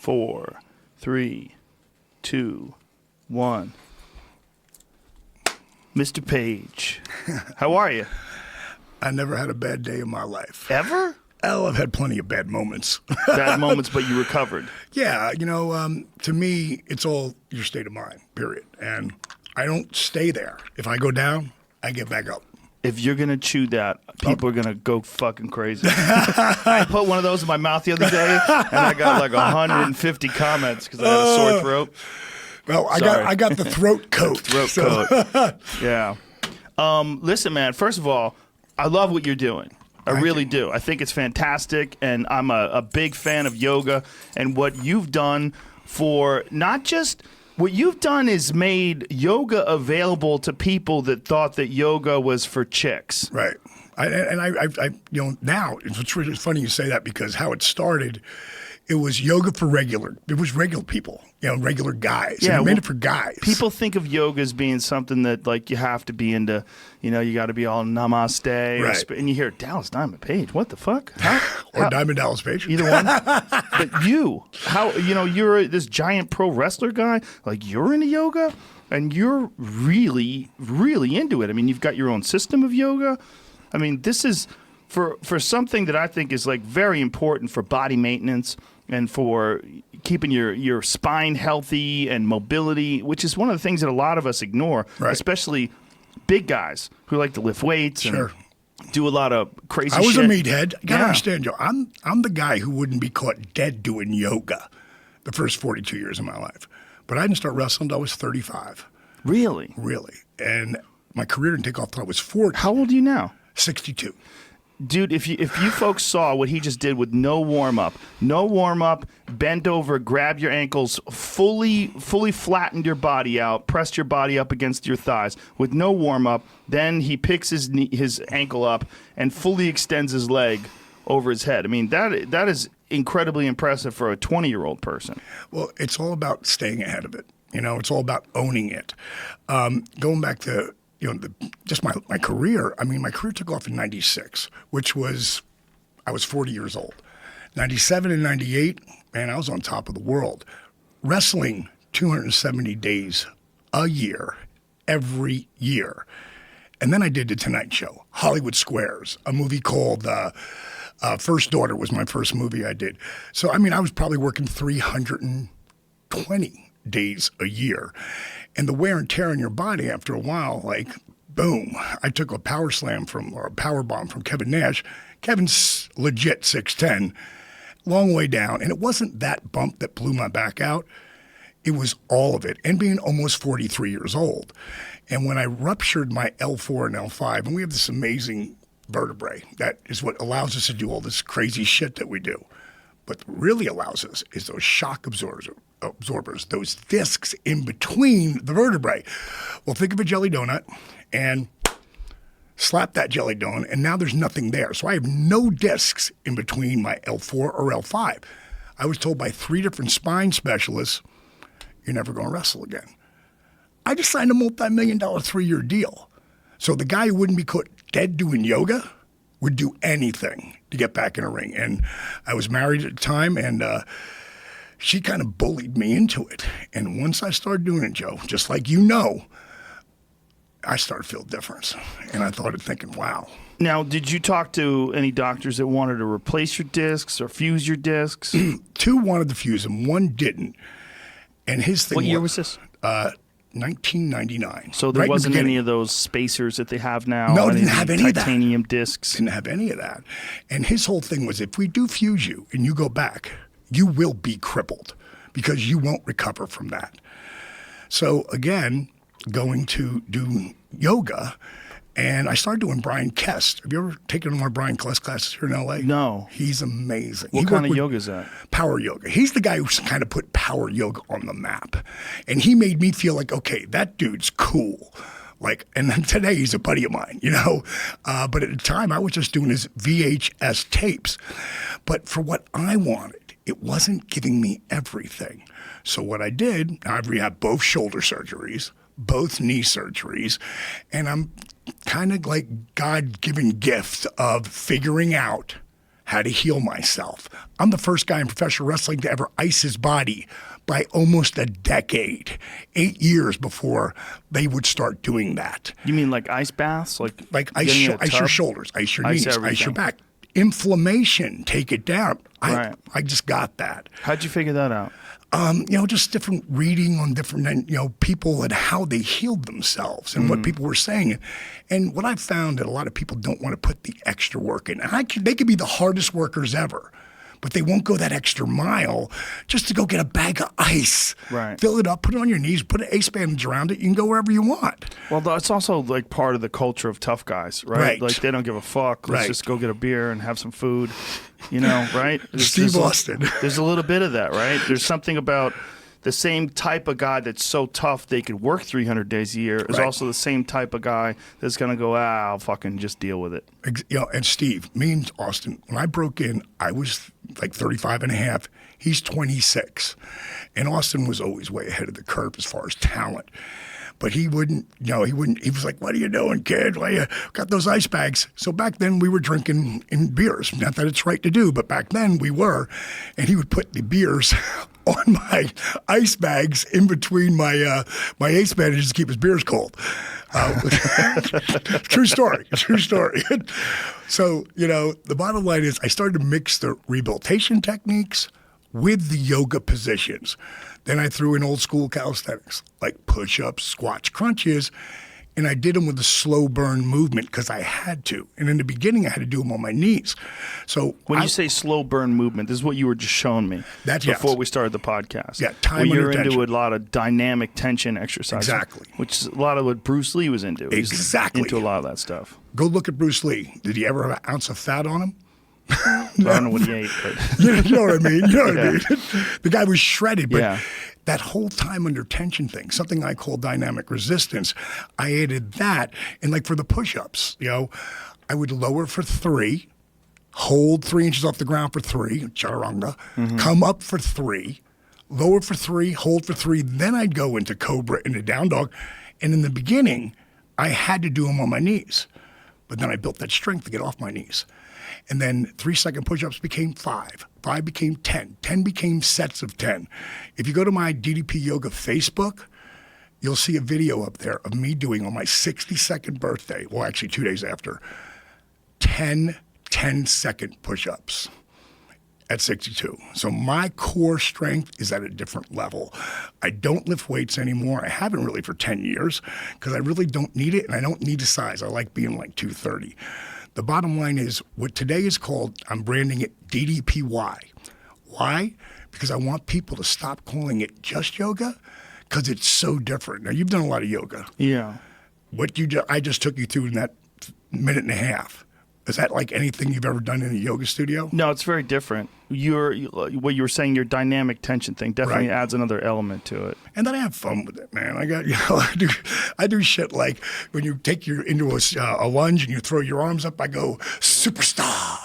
4, 3, 2, 1. Mr. Page, how are you? I never had a bad day in my life. Ever? Oh, I've had plenty of bad moments. Bad moments, but you recovered. Yeah, to me, it's all your state of mind, period. And I don't stay there. If I go down, I get back up. If you're going to chew that, people are going to go fucking crazy. I put one of those in my mouth the other day, and I got like 150 comments because I had a sore throat. Well, I got the throat coat. Coat. Yeah. Listen, man, first of all, I love what you're doing. I really do. I think it's fantastic, and I'm a big fan of yoga and what you've done for not just what you've done is made yoga available to people that thought that yoga was for chicks. Right. Now it's really funny you say that because how it started, it was yoga for regular people, regular guys. Yeah, and it made it for guys. People think of yoga as being something that like you have to be into, you got to be all namaste. Right. And you hear Dallas Diamond Page. What the fuck? Or Diamond Dallas Page. Either one. But you're this giant pro wrestler guy. Like you're into yoga and you're really, really into it. I mean, you've got your own system of yoga. I mean, this is for something that I think is like very important for body maintenance and for keeping your spine healthy and mobility, which is one of the things that a lot of us ignore, especially big guys who like to lift weights and do a lot of crazy shit. I was a meathead. You gotta understand, Joe. I'm the guy who wouldn't be caught dead doing yoga the first 42 years of my life. But I didn't start wrestling until I was 35. Really? Really. And my career didn't take off until I was 40. How old are you now? 62. Dude, if you folks saw what he just did with no warm up, bent over, grabbed your ankles, fully flattened your body out, pressed your body up against your thighs with no warm up, then he picks his ankle up and fully extends his leg over his head. I mean, that is incredibly impressive for a 20-year-old person. Well, it's all about staying ahead of it. It's all about owning it. Going back to just my career. I mean, my career took off in 96, which was, I was 40 years old. 97 and 98, man, I was on top of the world. Wrestling 270 days a year, every year. And then I did The Tonight Show, Hollywood Squares, a movie called First Daughter was my first movie I did. So, I mean, I was probably working 320 days a year. And the wear and tear on your body after a while, like, boom. I took a power slam or a power bomb from Kevin Nash. Kevin's legit 6'10", long way down. And it wasn't that bump that blew my back out. It was all of it. And being almost 43 years old. And when I ruptured my L4 and L5, and we have this amazing vertebrae that is what allows us to do all this crazy shit that we do. What really allows us is those shock absorbers, those discs in between the vertebrae. Well, think of a jelly donut and slap that jelly donut, and now there's nothing there. So I have no discs in between my L4 or L5. I was told by 3 different spine specialists, you're never going to wrestle again. I just signed a multi-million-dollar 3-year deal. So the guy who wouldn't be caught dead doing yoga would do anything to get back in a ring. And I was married at the time, and she kind of bullied me into it. And once I started doing it, Joe, just like I started to feel a difference. And I started thinking, wow. Now, did you talk to any doctors that wanted to replace your discs or fuse your discs? 2 wanted to fuse them, 1 didn't. And his thing What year was this? 1999. So there wasn't any of those spacers that they have now? No, didn't have any of that. Titanium discs? Didn't have any of that. And his whole thing was, if we do fuse you and you go back, you will be crippled because you won't recover from that. So again, going to do yoga, and I started doing Bryan Kest. Have you ever taken one of Bryan Kest classes here in L.A.? No. He's amazing. What kind of yoga is that? Power yoga. He's the guy who's kind of put power yoga on the map. And he made me feel like, okay, that dude's cool. And then today he's a buddy of mine, But at the time I was just doing his VHS tapes. But for what I wanted, it wasn't giving me everything. So what I did, I've rehabbed both shoulder surgeries, both knee surgeries, and I'm kind of like God-given gift of figuring out how to heal myself. I'm the first guy in professional wrestling to ever ice his body by almost a decade, 8 years before they would start doing that. You mean like ice baths? Like ice getting in a your tub? shoulders, ice your Ice knees, ice everything. your back. Inflammation, take it down. Right. I just got that. How'd you figure that out? Just different reading on different, people and how they healed themselves and what people were saying. And what I found that a lot of people don't want to put the extra work in. And they could be the hardest workers ever, but they won't go that extra mile just to go get a bag of ice, Right. fill it up, put it on your knees, put an ace bandage around it. You can go wherever you want. Well, it's also like part of the culture of tough guys, right? Right. Like they don't give a fuck. Let's Right. just go get a beer and have some food, right? Steve Austin. There's a little bit of that, right? There's something about the same type of guy that's so tough they could work 300 days a year is Right. also the same type of guy that's going to go, I'll fucking just deal with it. And Steve, me and Austin, when I broke in, I was like 35 and a half. He's 26. And Austin was always way ahead of the curve as far as talent. But he wouldn't, he was like, what are you doing, kid? Why you got those ice bags? So back then we were drinking in beers. Not that it's right to do, but back then we were. And he would put the beers on my ice bags in between my ace bandages to keep his beers cold. True story. So, the bottom line is I started to mix the rehabilitation techniques with the yoga positions. Then I threw in old school calisthenics like push-ups, squats, crunches, and I did them with a slow burn movement because I had to. And in the beginning, I had to do them on my knees. So When you say slow burn movement, this is what you were just showing me before we started the podcast. Yeah, time where you're under into tension. a lot of dynamic tension exercises. Exactly. Which is a lot of what Bruce Lee was into. He's Exactly. into a lot of that stuff. Go look at Bruce Lee. Did he ever have an ounce of fat on him? I don't know what he ate, but You know what I mean? The guy was shredded, but Yeah. that whole time under tension thing, something I call dynamic resistance, I added that. And like for the push-ups, I would lower for 3, hold 3 inches off the ground for 3, chaturanga, come up for 3, lower for 3, hold for 3. Then I'd go into cobra and a down dog. And in the beginning, I had to do them on my knees. But then I built that strength to get off my knees. And then 3-second push-ups became 5. 5 became 10. 10 became sets of 10. If you go to my DDP Yoga Facebook, you'll see a video up there of me doing on my 62nd birthday, well, actually 2 days after, 10 10-second push-ups at 62. So my core strength is at a different level. I don't lift weights anymore. I haven't really for 10 years because I really don't need it, and I don't need a size. I like being like 230. The bottom line is what today is called, I'm branding it DDPY. Why? Because I want people to stop calling it just yoga because it's so different. Now, you've done a lot of yoga. yeah. I just took you through in that minute and a half. Is that like anything you've ever done in a yoga studio? No, it's very different. What you were saying, your dynamic tension thing definitely Right. adds another element to it. And then I have fun with it, man. I do shit like when you take into a lunge and you throw your arms up, I go superstar.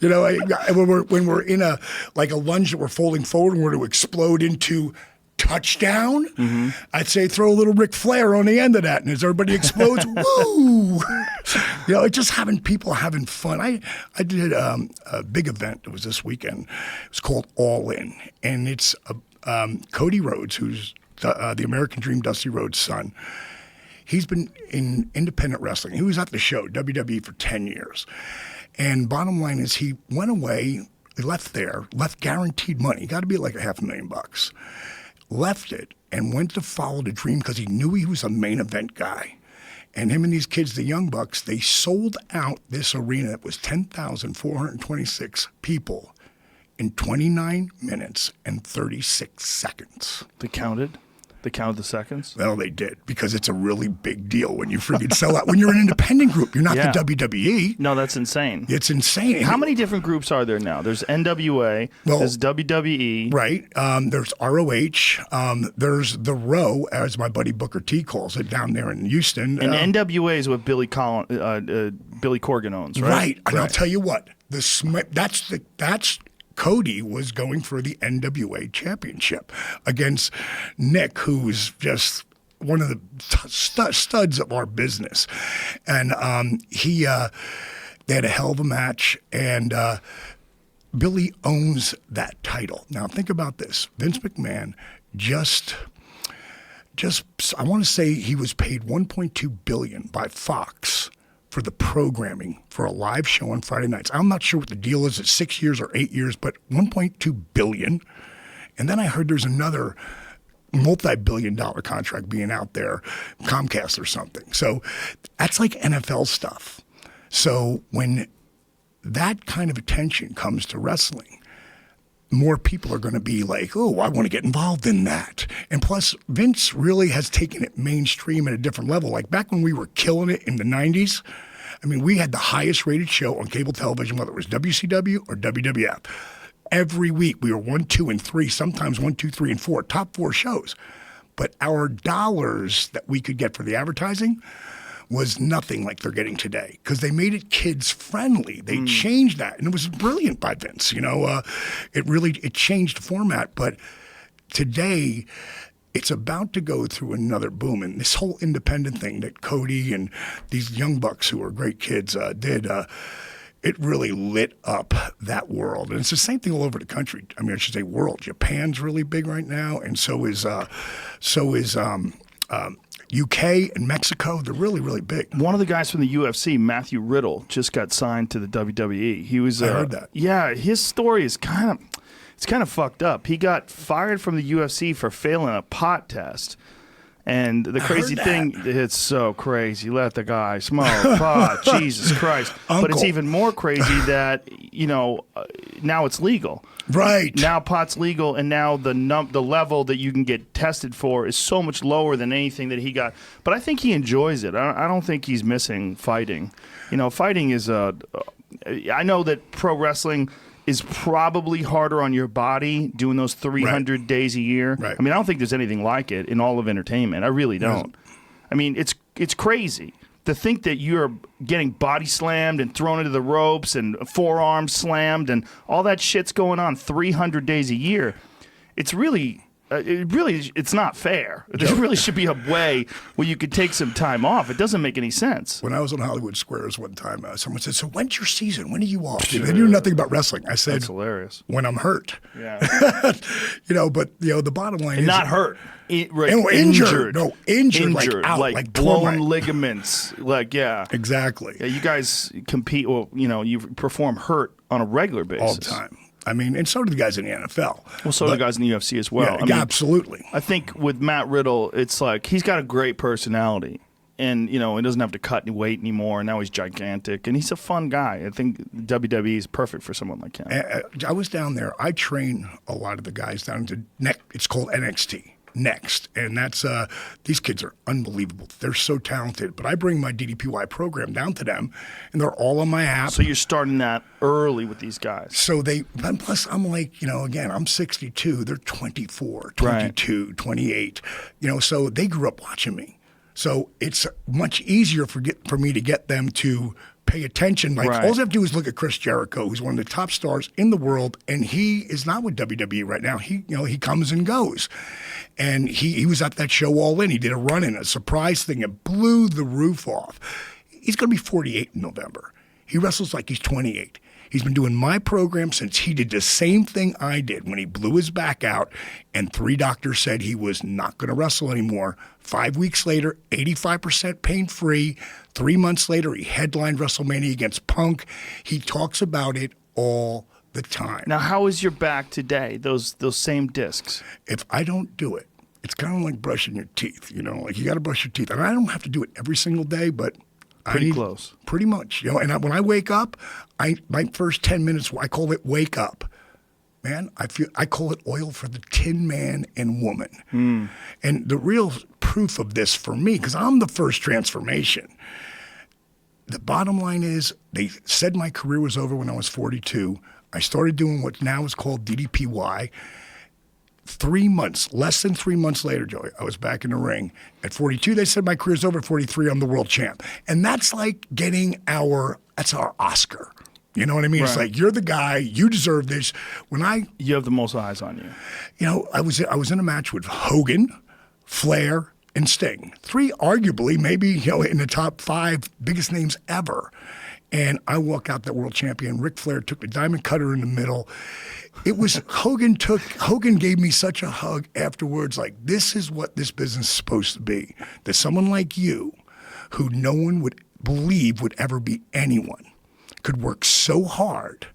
When we're in a lunge that we're folding forward and we're to explode into touchdown, I'd say throw a little Ric Flair on the end of that, and as everybody explodes, woo! It's just people having fun. I did a big event. It was this weekend. It was called All In, and it's Cody Rhodes, who's the American Dream, Dusty Rhodes' son. He's been in independent wrestling. He was at the show, WWE, for 10 years. And bottom line is he went away, he left guaranteed money. Got to be like $500,000. Left it and went to follow the dream because he knew he was a main event guy. And him and these kids, the Young Bucks, they sold out this arena that was 10,426 people in 29 minutes and 36 seconds. They counted the seconds. Well, they did because it's a really big deal when you freaking sell out. When you're an independent group, you're not Yeah. the WWE. No, that's insane. It's insane. How many different groups are there now? There's NWA, there's WWE. Right. There's ROH. There's the Row, as my buddy Booker T calls it, down there in Houston. And NWA is what Billy Corgan owns, right? Right. And I'll tell you what, that's Cody was going for the NWA championship against Nick, who's just one of the studs of our business. And They had a hell of a match, and Billy owns that title. Now think about this. Vince McMahon just I want to say he was paid $1.2 billion by Fox for the programming for a live show on Friday nights. I'm not sure what the deal is. It's 6 years or 8 years, but $1.2 billion. And then I heard there's another multi-billion-dollar contract being out there, Comcast or something. So that's like NFL stuff. So when that kind of attention comes to wrestling, more people are going to be like, oh, I want to get involved in that. And plus, Vince really has taken it mainstream at a different level. Like back when we were killing it in the 90s, I mean, we had the highest rated show on cable television, whether it was WCW or WWF. Every week we were 1, 2, and 3, sometimes 1, 2, 3, and 4, top 4 shows. But our dollars that we could get for the advertising was nothing like they're getting today because they made it kids friendly. They changed that, and it was brilliant by Vince. It changed the format. But today, it's about to go through another boom, and this whole independent thing that Cody and these young bucks who are great kids did. It really lit up that world, and it's the same thing all over the country. I mean, I should say world. Japan's really big right now, and so is UK and Mexico. They're really, really big. One of the guys from the UFC, Matthew Riddle, just got signed to the WWE. He was. I heard that. Yeah, his story is kind of fucked up. He got fired from the UFC for failing a pot test. And the crazy thing, it's so crazy. Let the guy smoke pot. Jesus Christ. Uncle. But it's even more crazy that, now it's legal. Right. Now pot's legal, and now the level that you can get tested for is so much lower than anything that he got. But I think he enjoys it. I don't think he's missing fighting. Fighting is I know that pro wrestling is probably harder on your body doing those 300 days a year. Right. I mean, I don't think there's anything like it in all of entertainment. I really don't. I mean, it's crazy to think that you're getting body slammed and thrown into the ropes and forearms slammed and all that shit's going on 300 days a year. It's really... it's not fair. There really should be a way where you could take some time off. It doesn't make any sense. When I was on Hollywood Squares one time, someone said, so when's your season? When are you off? They knew nothing about wrestling. I said, that's hilarious. When I'm hurt. Yeah. But the bottom line is... Not hurt. Injured. No, injured. Like out. Like blown ligaments. Yeah. Exactly. Yeah, you guys compete, you perform hurt on a regular basis. All the time. I mean, and so do the guys in the NFL. Well, so do the guys in the UFC as well. Yeah, absolutely. I think with Matt Riddle, it's like he's got a great personality. And, he doesn't have to cut any weight anymore. And now he's gigantic. And he's a fun guy. I think WWE is perfect for someone like him. I was down there. I train a lot of the guys down to it's called NXT. Next. And that's these kids are unbelievable. They're so talented. But I bring my DDPY program down to them, and they're all on my app. So you're starting that early with these guys. So plus I'm like, again, I'm 62. They're 24, 22, right. 28. So they grew up watching me. So it's much easier for me to get them to pay attention. Like all I have to do is look at Chris Jericho, who's one of the top stars in the world, and he is not with WWE right now. He comes and goes. And he was at that show All In. He did a run-in, a surprise thing. It blew the roof off. He's going to be 48 in November. He wrestles like he's 28. He's been doing my program since he did the same thing I did when he blew his back out and 3 doctors said he was not going to wrestle anymore. 5 weeks later, 85% pain-free. 3 months later, he headlined WrestleMania against Punk. He talks about it all the time. Now, how is your back today, those same discs? If I don't do it, it's kind of like brushing your teeth, like you got to brush your teeth. And I don't have to do it every single day, but pretty close. Pretty much, and when I wake up, my first 10 minutes, I call it wake up. Man, I call it oil for the tin man and woman. And the real proof of this for me, because I'm the first transformation, the bottom line is they said my career was over when I was 42. I started doing what now is called DDPY. 3 months, less than 3 months later, Joey, I was back in the ring. At 42, they said my career's over. At 43, I'm the world champ. And that's like getting that's our Oscar. You know what I mean? Right. It's like, you're the guy, you deserve this. You have the most eyes on you. I was in a match with Hogan, Flair, and Sting. 3 arguably maybe, in the top 5 biggest names ever. And I walk out that world champion. Ric Flair took the diamond cutter in the middle. It was Hogan gave me such a hug afterwards. Like, this is what this business is supposed to be. That someone like you, who no one would believe would ever be anyone, could work so hard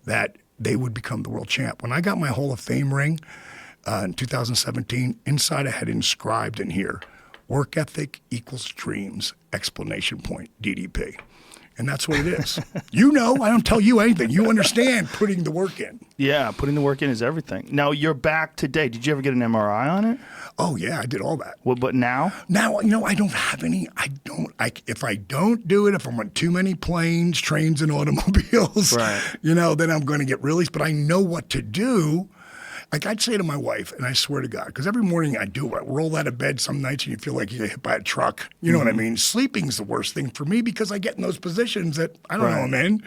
that they would become the world champ. When I got my Hall of Fame ring in 2017, inside I had inscribed in here, work ethic equals dreams, exclamation point, DDP. And that's what it is. You know, I don't tell you anything. You understand putting the work in. Yeah, putting the work in is everything. Now, you're back today. Did you ever get an MRI on it? Oh, yeah, I did all that. Well, but now? Now, you know, I don't have any. If I don't do it, if I'm on too many planes, trains, and automobiles, right, you know, then I'm going to get released. But I know what to do. Like, I'd say to my wife, and I swear to God, because every morning I do, I roll out of bed some nights and you feel like you get hit by a truck. You know what I mean? Sleeping's the worst thing for me because I get in those positions that I don't know I'm in.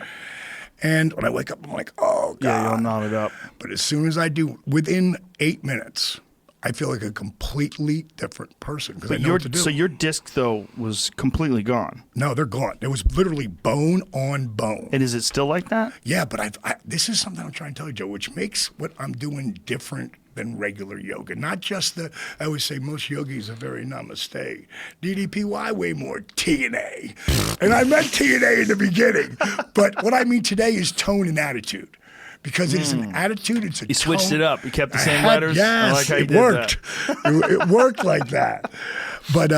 And when I wake up, I'm like, oh, God. Yeah, you'll knot it up. But as soon as I do, within 8 minutes, I feel like a completely different person because I know what to do. So your disc, though, was completely gone? No, they're gone. It was literally bone on bone. And is it still like that? Yeah, but this is something I'm trying to tell you, Joe, which makes what I'm doing different than regular yoga. Not just I always say most yogis are very namaste. DDPY, way more TNA. And I meant TNA in the beginning. But what I mean today is tone and attitude. Because it's an attitude, it's a You switched tone. it up. You kept the same letters. Yes, I like how you it did worked. That. It worked like that. But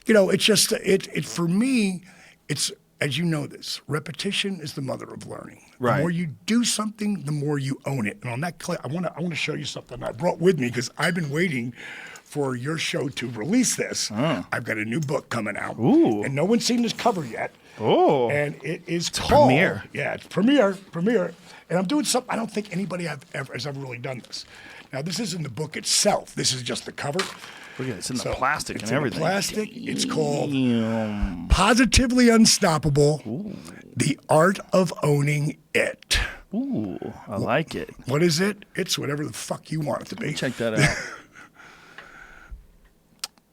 you know, it's just it for me. It's, as you know, this repetition is the mother of learning. Right. The more you do something, the more you own it. And on that clip, I want to show you something I brought with me because I've been waiting for your show to release this. I've got a new book coming out. Ooh. And no one's seen this cover yet. Oh. And it is called premiere. Yeah, it's premiere. And I'm doing something I don't think anybody has ever really done this. Now, this isn't the book itself. This is just the cover. Look at it. It's in the plastic and everything. Plastic. It's called Damn. Positively Unstoppable, Ooh. The Art of Owning It. Ooh, I like it. What is it? It's whatever the fuck you want it to be. Check that out.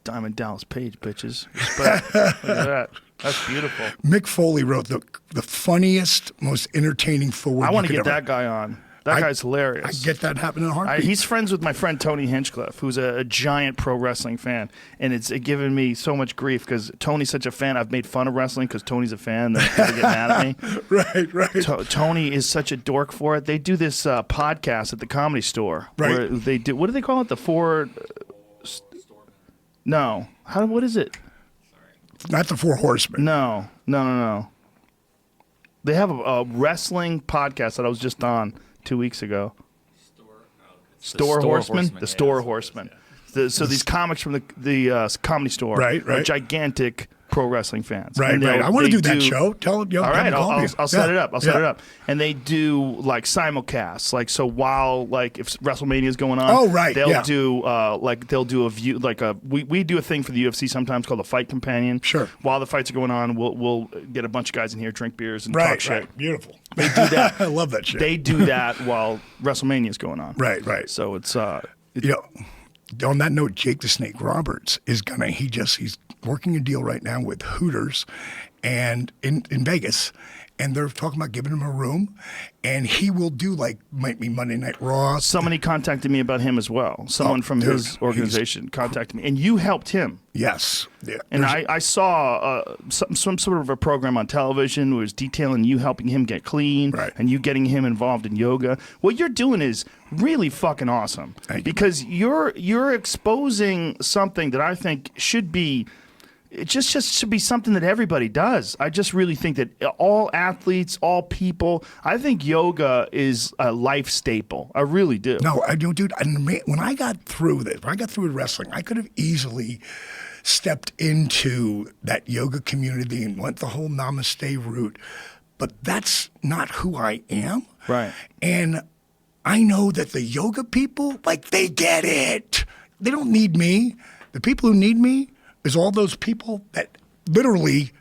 Diamond Dallas Page, bitches. Respect. Look at that. That's beautiful. Mick Foley wrote the funniest, most entertaining forward. I want to get that guy on. That guy's hilarious. I get that happening in a heartbeat. He's friends with my friend Tony Hinchcliffe, who's a giant pro wrestling fan, and it's given me so much grief because Tony's such a fan. I've made fun of wrestling because Tony's a fan. Then people get mad at me. Right. Tony is such a dork for it. They do this podcast at the Comedy Store. Right. Where they do. What do they call it? The four. No. What is it? Not the Four Horsemen. No. They have a wrestling podcast that I was just on 2 weeks ago. Store Horsemen? The Store Horsemen. So these comics from the Comedy Store are gigantic pro wrestling fans. Right. I want to do that show. Tell them. All right, I'll set it up. I'll set it up. And they do like simulcasts. Like, so while like if WrestleMania is going on, they'll do a view we do a thing for the UFC sometimes called a Fight Companion. Sure. While the fights are going on, we'll get a bunch of guys in here, drink beers, and talk shit. Right. Beautiful. They do that. I love that shit. They do that while WrestleMania is going on. Right. So it's on that note, Jake the Snake Roberts is he's working a deal right now with Hooters and in Vegas, and they're talking about giving him a room, and he will do might be Monday Night Raw. Somebody contacted me about him as well. Someone from his organization contacted me, and you helped him. Yes. Yeah. And I saw some sort of a program on television where it was detailing you helping him get clean and you getting him involved in yoga. What you're doing is really fucking awesome because you're exposing something that I think should be. It just should be something that everybody does. I just really think that all athletes, all people, I think yoga is a life staple. I really do. No, I do, dude. When I got through with wrestling, I could have easily stepped into that yoga community and went the whole namaste route. But that's not who I am. Right. And I know that the yoga people, they get it. They don't need me. The people who need me is all those people that literally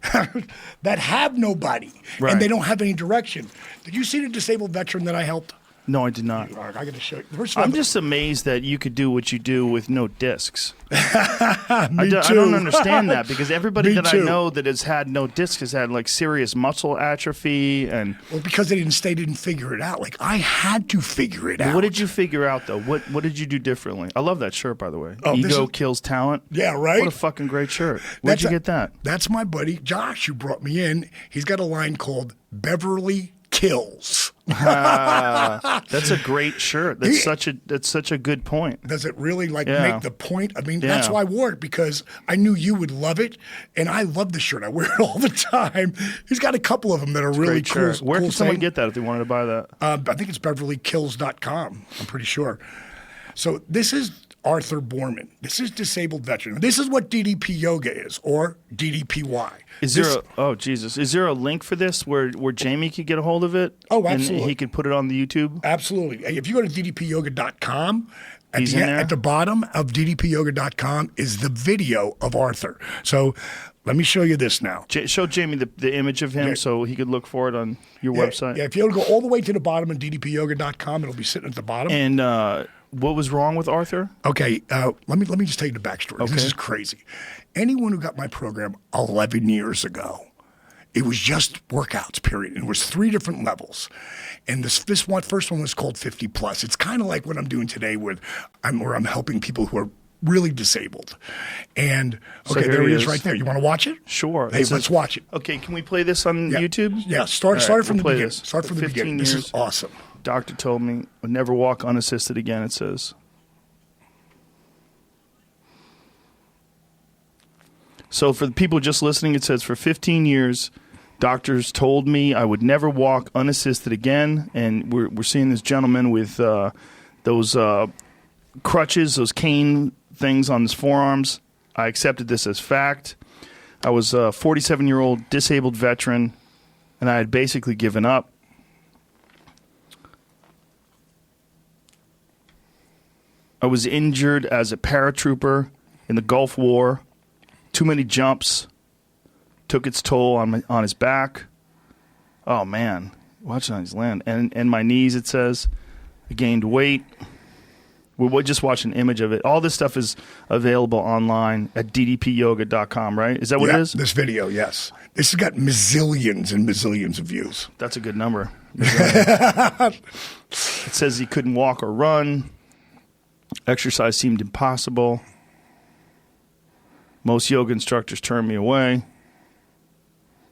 that have nobody and they don't have any direction. Did you see the disabled veteran that I helped? No, I did not. I got to show you. First of all, I'm just amazed that you could do what you do with no discs. I don't understand that, because everybody Me that too. I know that has had no discs has had like serious muscle atrophy. And Well, because they didn't figure it out. Like, I had to figure it out. what did you figure out though? What did you do differently? I love that shirt, by the way. Oh, this Ego is- kills talent. Yeah, right? What a fucking great shirt. Where'd you get that? That's my buddy Josh who brought me in. He's got a line called Beverly Kills. That's a great shirt. That's such a good point. Does it really Yeah. make the point? I mean, that's Yeah. why I wore it, because I knew you would love it, and I love the shirt. I wear it all the time. He's got a couple of them that are really Great cool. shirt. Where cool can someone saying. get that if they wanted to buy that? I think it's BeverlyKills.com. I'm pretty sure. So this is Arthur Borman. This is disabled veteran. This is what DDP yoga is, or DDPY. Is there Is there a link for this where Jamie could get a hold of it? Oh, absolutely. And he could put it on the YouTube? Absolutely. If you go to ddpyoga.com, He's in there? at the bottom of ddpyoga.com is the video of Arthur. So let me show you this now. Show Jamie the image of him so he could look for it on your website. Yeah, if you go all the way to the bottom of ddpyoga.com, it'll be sitting at the bottom. And what was wrong with Arthur? Okay, let me just tell you the backstory. Okay. This is crazy. Anyone who got my program 11 years ago, it was just workouts, period. And it was 3 different levels. And this first one was called 50 plus. It's kind of like what I'm doing today where I'm helping people who are really disabled. And So okay, here there he he is is. right there. You want to watch it? Sure. Hey, let's watch it. Okay, can we play this on YouTube? Yeah, start All right, from we'll the play beginning. this. Start from the 15 beginning. This years. is awesome. Doctor told me would never walk unassisted again, it says. So for the people just listening, it says, for 15 years, doctors told me I would never walk unassisted again. And we're seeing this gentleman with those crutches, those cane things on his forearms. I accepted this as fact. I was a 47-year-old disabled veteran, and I had basically given up. I was injured as a paratrooper in the Gulf War. Too many jumps took its toll on his back. Oh man, watching on his land and my knees. It says I gained weight. We'll just watch an image of it. All this stuff is available online at ddpyoga.com, right? Is that what it is? This video, yes. This has got mazillions and mazillions of views. That's a good number. It says he couldn't walk or run. Exercise seemed impossible. Most yoga instructors turned me away.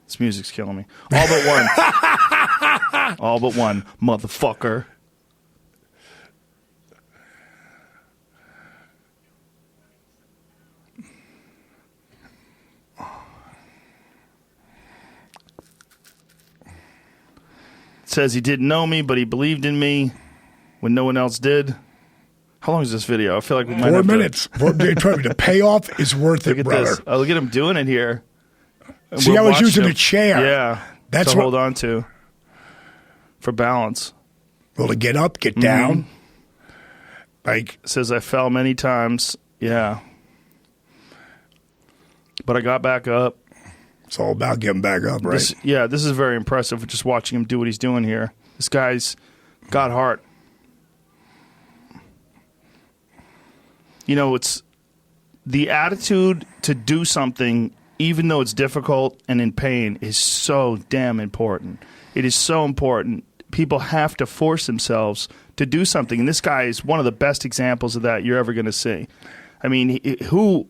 This music's killing me. All but one. All but one, motherfucker. It says he didn't know me, but he believed in me when no one else did. How long is this video? I feel like we might 4 have minutes. The payoff is worth Look it, at brother. this. Oh, look at him doing it here. And See, we're I was watching using him. a chair. Yeah, That's to what- hold on to for balance. Well, to get up, get down. Like, It says I fell many times. Yeah, but I got back up. it's all about getting back up, right? This is very impressive. Just watching him do what he's doing here. This guy's got heart. You know, it's the attitude to do something, even though it's difficult and in pain, is so damn important. It is so important. People have to force themselves to do something, and this guy is one of the best examples of that you're ever going to see. I mean, who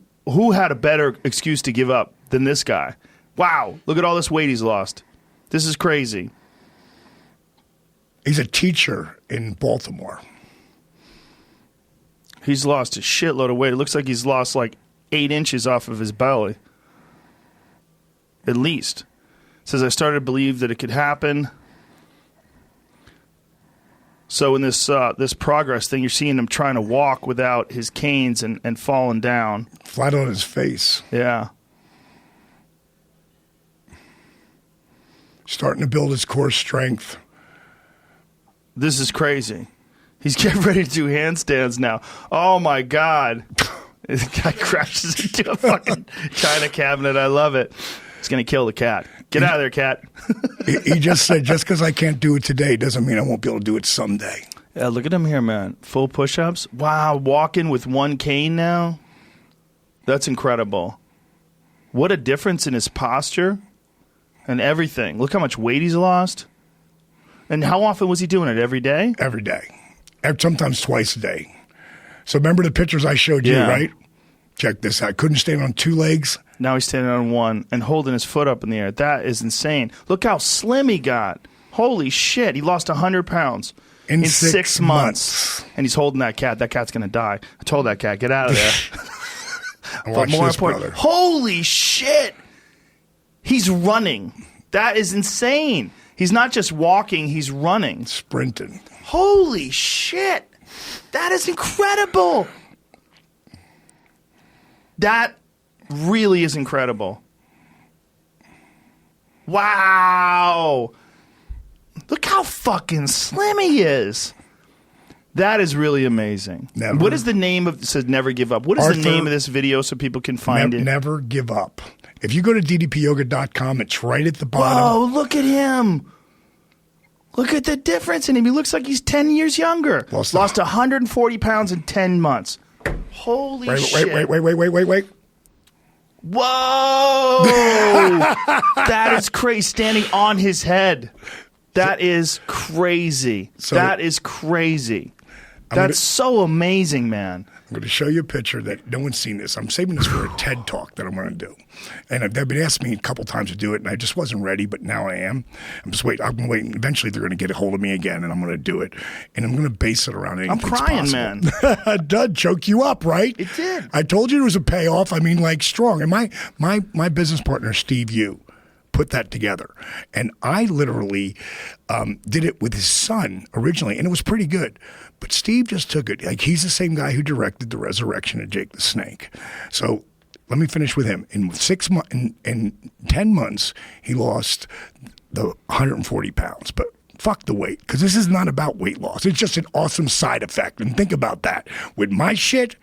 had a better excuse to give up than this guy? Wow, look at all this weight he's lost. This is crazy. He's a teacher in Baltimore. He's lost a shitload of weight. It looks like he's lost like 8 inches off of his belly. At least. It says, I started to believe that it could happen. So in this progress thing, you're seeing him trying to walk without his canes and falling down. Flat on his face. Yeah. Starting to build his core strength. This is crazy. He's getting ready to do handstands now. Oh, my God. This guy crashes into a fucking china cabinet. I love it. He's going to kill the cat. Get out of there, cat. He just said, just because I can't do it today doesn't mean I won't be able to do it someday. Yeah, look at him here, man. Full push-ups. Wow, walking with one cane now. That's incredible. What a difference in his posture and everything. Look how much weight he's lost. And how often was he doing it? Every day? Every day. Sometimes twice a day. So remember the pictures I showed you, right? Check this out. Couldn't stand on 2 legs. Now he's standing on one and holding his foot up in the air. That is insane. Look how slim he got. Holy shit. He lost 100 pounds in 6 months. And he's holding that cat. That cat's going to die. I told that cat, get out of there. But more important, holy shit. He's running. That is insane. He's not just walking, he's running. Sprinting. Holy shit. That is incredible. That really is incredible. Wow. Look how fucking slim he is. That is really amazing. Never. What is the name of, it says never give up. What is the name of this video so people can find it? Never give up. If you go to ddpyoga.com, it's right at the bottom. Oh, look at him. Look at the difference in him. He looks like he's 10 years younger. Lost 140 pounds in 10 months. Holy shit. Wait. Whoa. That is crazy. Standing on his head. That is crazy. That is crazy. That's so amazing, man. I'm going to show you a picture that no one's seen this. I'm saving this for a TED Talk that I'm going to do. And they've been asking me a couple times to do it, and I just wasn't ready, but now I am. I'm waiting. Eventually, they're going to get a hold of me again, and I'm going to do it. And I'm going to base it around anything I'm crying, possible. man. It did choke you up, right? It did. I told you it was a payoff. I mean, like, strong. And my business partner, Steve Yu, put that together. And I literally did it with his son originally, and it was pretty good. But Steve just took it. Like, he's the same guy who directed The Resurrection of Jake the Snake. So let me finish with him. In 10 months, he lost the 140 pounds. But fuck the weight, because this is not about weight loss. It's just an awesome side effect. And think about that. With my shit,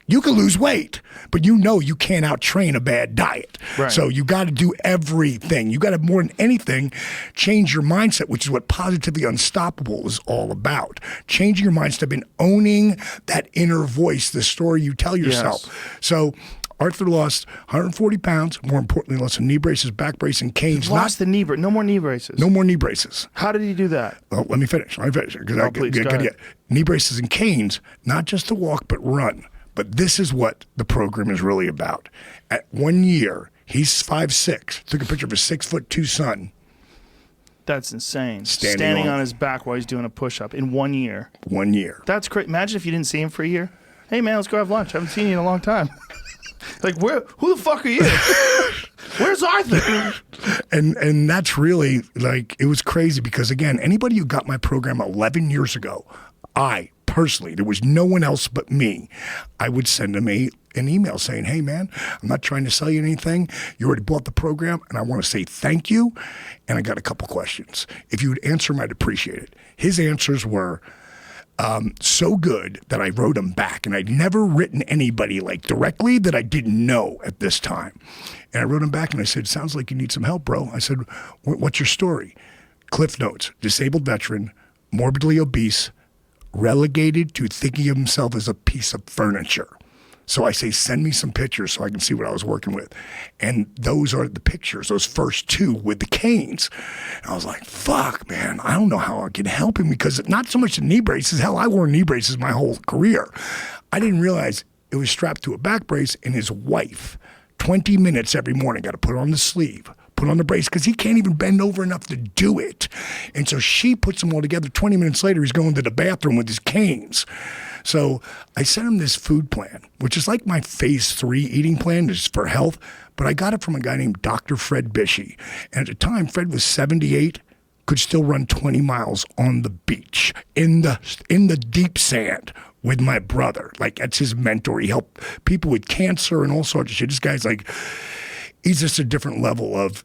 you can lose weight, but you know you can't out-train a bad diet. Right. So you got to do everything. You got to, more than anything, change your mindset, which is what Positively Unstoppable is all about. Changing your mindset and owning that inner voice, the story you tell yourself. Yes. So Arthur lost 140 pounds. More importantly, lost some knee braces, back brace, and canes. Lost the knee brace. No more knee braces. No more knee braces. How did he do that? Well, let me finish. Because knee braces and canes, not just to walk, but run. But this is what the program is really about. At 1 year, he's 5'6". Took a picture of his 6'2" son. That's insane. Standing on his back while he's doing a push-up in 1 year. 1 year. That's great. Imagine if you didn't see him for a year. Hey, man, let's go have lunch. I haven't seen you in a long time. Like, who the fuck are you? Where's Arthur? And that's really, like, it was crazy because, again, anybody who got my program 11 years ago, personally, there was no one else but me. I would send them an email saying, hey, man, I'm not trying to sell you anything. You already bought the program, and I want to say thank you, and I got a couple questions. If you would answer them, I'd appreciate it. His answers were so good that I wrote them back, and I'd never written anybody like directly that I didn't know at this time. And I wrote him back, and I said, sounds like you need some help, bro. I said, what's your story? Cliff notes, disabled veteran, morbidly obese, relegated to thinking of himself as a piece of furniture. So I say, send me some pictures so I can see what I was working with. And those are the pictures, those first two with the canes. And I was like, fuck, man, I don't know how I can help him because not so much the knee braces. Hell, I wore knee braces my whole career. I didn't realize it was strapped to a back brace, and his wife, 20 minutes every morning, got to put on the sleeve, put on the brace, because he can't even bend over enough to do it. And so she puts them all together. 20 minutes later, he's going to the bathroom with his canes. So I sent him this food plan, which is like my phase 3 eating plan, is for health. But I got it from a guy named Dr. Fred Bishey. And at the time, Fred was 78, could still run 20 miles on the beach in the deep sand with my brother. Like, that's his mentor. He helped people with cancer and all sorts of shit. This guy's like, he's just a different level of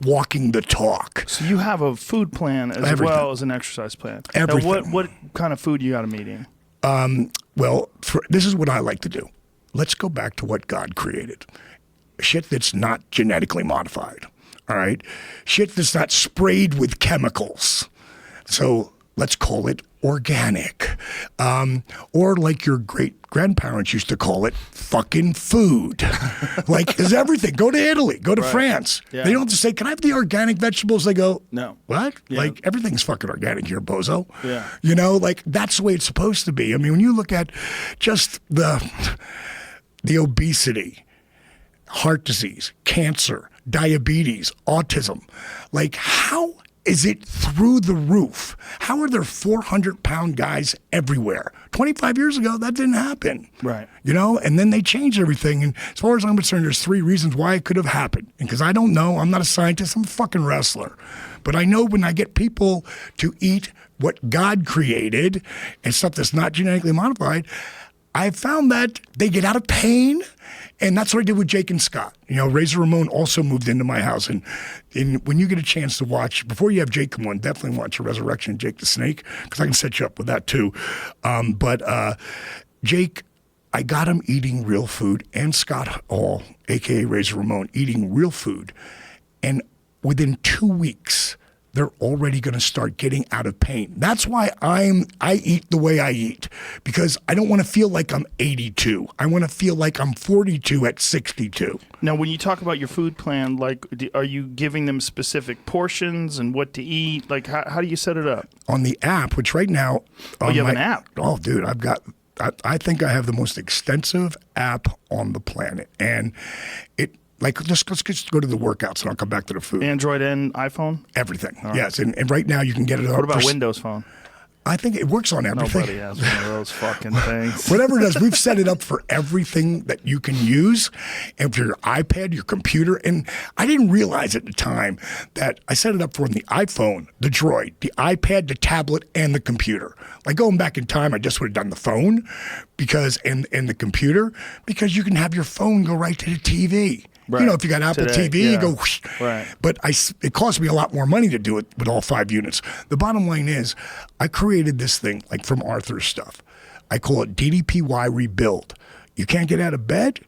walking the talk. So you have a food plan as well as an exercise plan. Everything. Now what kind of food you got him eating? Well, this is what I like to do. Let's go back to what God created. Shit that's not genetically modified. all right? Shit that's not sprayed with chemicals. So let's call it organic. Or like your great-grandparents used to call it, fucking food. Like, is everything. Go to Italy. Go to France. Yeah. They don't have to say, can I have the organic vegetables? They go, No. what? Yeah. Like, everything's fucking organic here, bozo. Yeah. You know, like, that's the way it's supposed to be. I mean, when you look at just the obesity, heart disease, cancer, diabetes, autism, like, how is it through the roof? How are there 400-pound guys everywhere? 25 years ago, that didn't happen. Right. You know, and then they changed everything. And as far as I'm concerned, there's 3 reasons why it could have happened. And because I don't know, I'm not a scientist, I'm a fucking wrestler. But I know when I get people to eat what God created and stuff that's not genetically modified, I found that they get out of pain. And that's what I did with Jake and Scott. You know, Razor Ramon also moved into my house. And when you get a chance to watch, before you have Jake come on, definitely watch a Resurrection of Jake the Snake, because I can set you up with that too. But Jake, I got him eating real food, and Scott Hall, a.k.a. Razor Ramon, eating real food. And within 2 weeks, they're already going to start getting out of pain. That's why I eat the way I eat, because I don't want to feel like I'm 82. I want to feel like I'm 42 at 62. Now, when you talk about your food plan, like, are you giving them specific portions and what to eat? Like, how do you set it up? On the app, which right now... Oh, you have an app? Oh, dude, I think I have the most extensive app on the planet. And let's just go to the workouts, and I'll come back to the food. Android and iPhone? Everything, yes. And right now you can get it. What about Windows Phone? I think it works on everything. Nobody has one of those fucking things. Whatever it is, we've set it up for everything that you can use, and for your iPad, your computer. And I didn't realize at the time that I set it up for the iPhone, the Droid, the iPad, the tablet, and the computer. Like going back in time, I just would have done the phone and the computer, because you can have your phone go right to the TV. Right. You know, if you got Apple TV, you go whoosh. Right. But it cost me a lot more money to do it with all 5 units. The bottom line is, I created this thing, like from Arthur's stuff. I call it DDPY Rebuild. You can't get out of bed?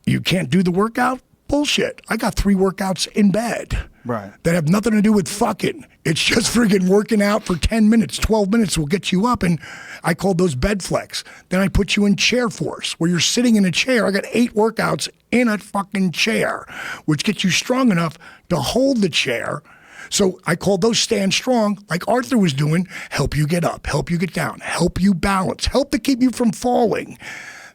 You can't do the workout? Bullshit. I got 3 workouts in bed. Right. That have nothing to do with fucking. It's just friggin' working out for 10 minutes, 12 minutes will get you up. And I call those bed flex. Then I put you in chair force, where you're sitting in a chair. I got 8 workouts in a fucking chair, which gets you strong enough to hold the chair. So I call those stand strong, like Arthur was doing, help you get up, help you get down, help you balance, help to keep you from falling.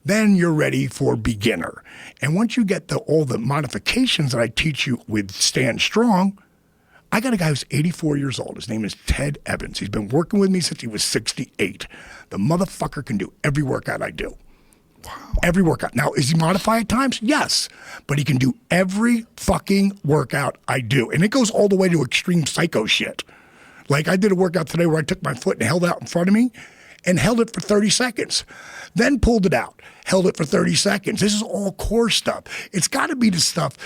Then you're ready for beginner. And once you get all the modifications that I teach you with Stand Strong, I got a guy who's 84 years old. His name is Ted Evans. He's been working with me since he was 68. The motherfucker can do every workout I do. Wow. Every workout. Now, is he modified at times? Yes. But he can do every fucking workout I do. And it goes all the way to extreme psycho shit. Like, I did a workout today where I took my foot and held it out in front of me and held it for 30 seconds. Then pulled it out, held it for 30 seconds. This is all core stuff. It's got to be the stuff.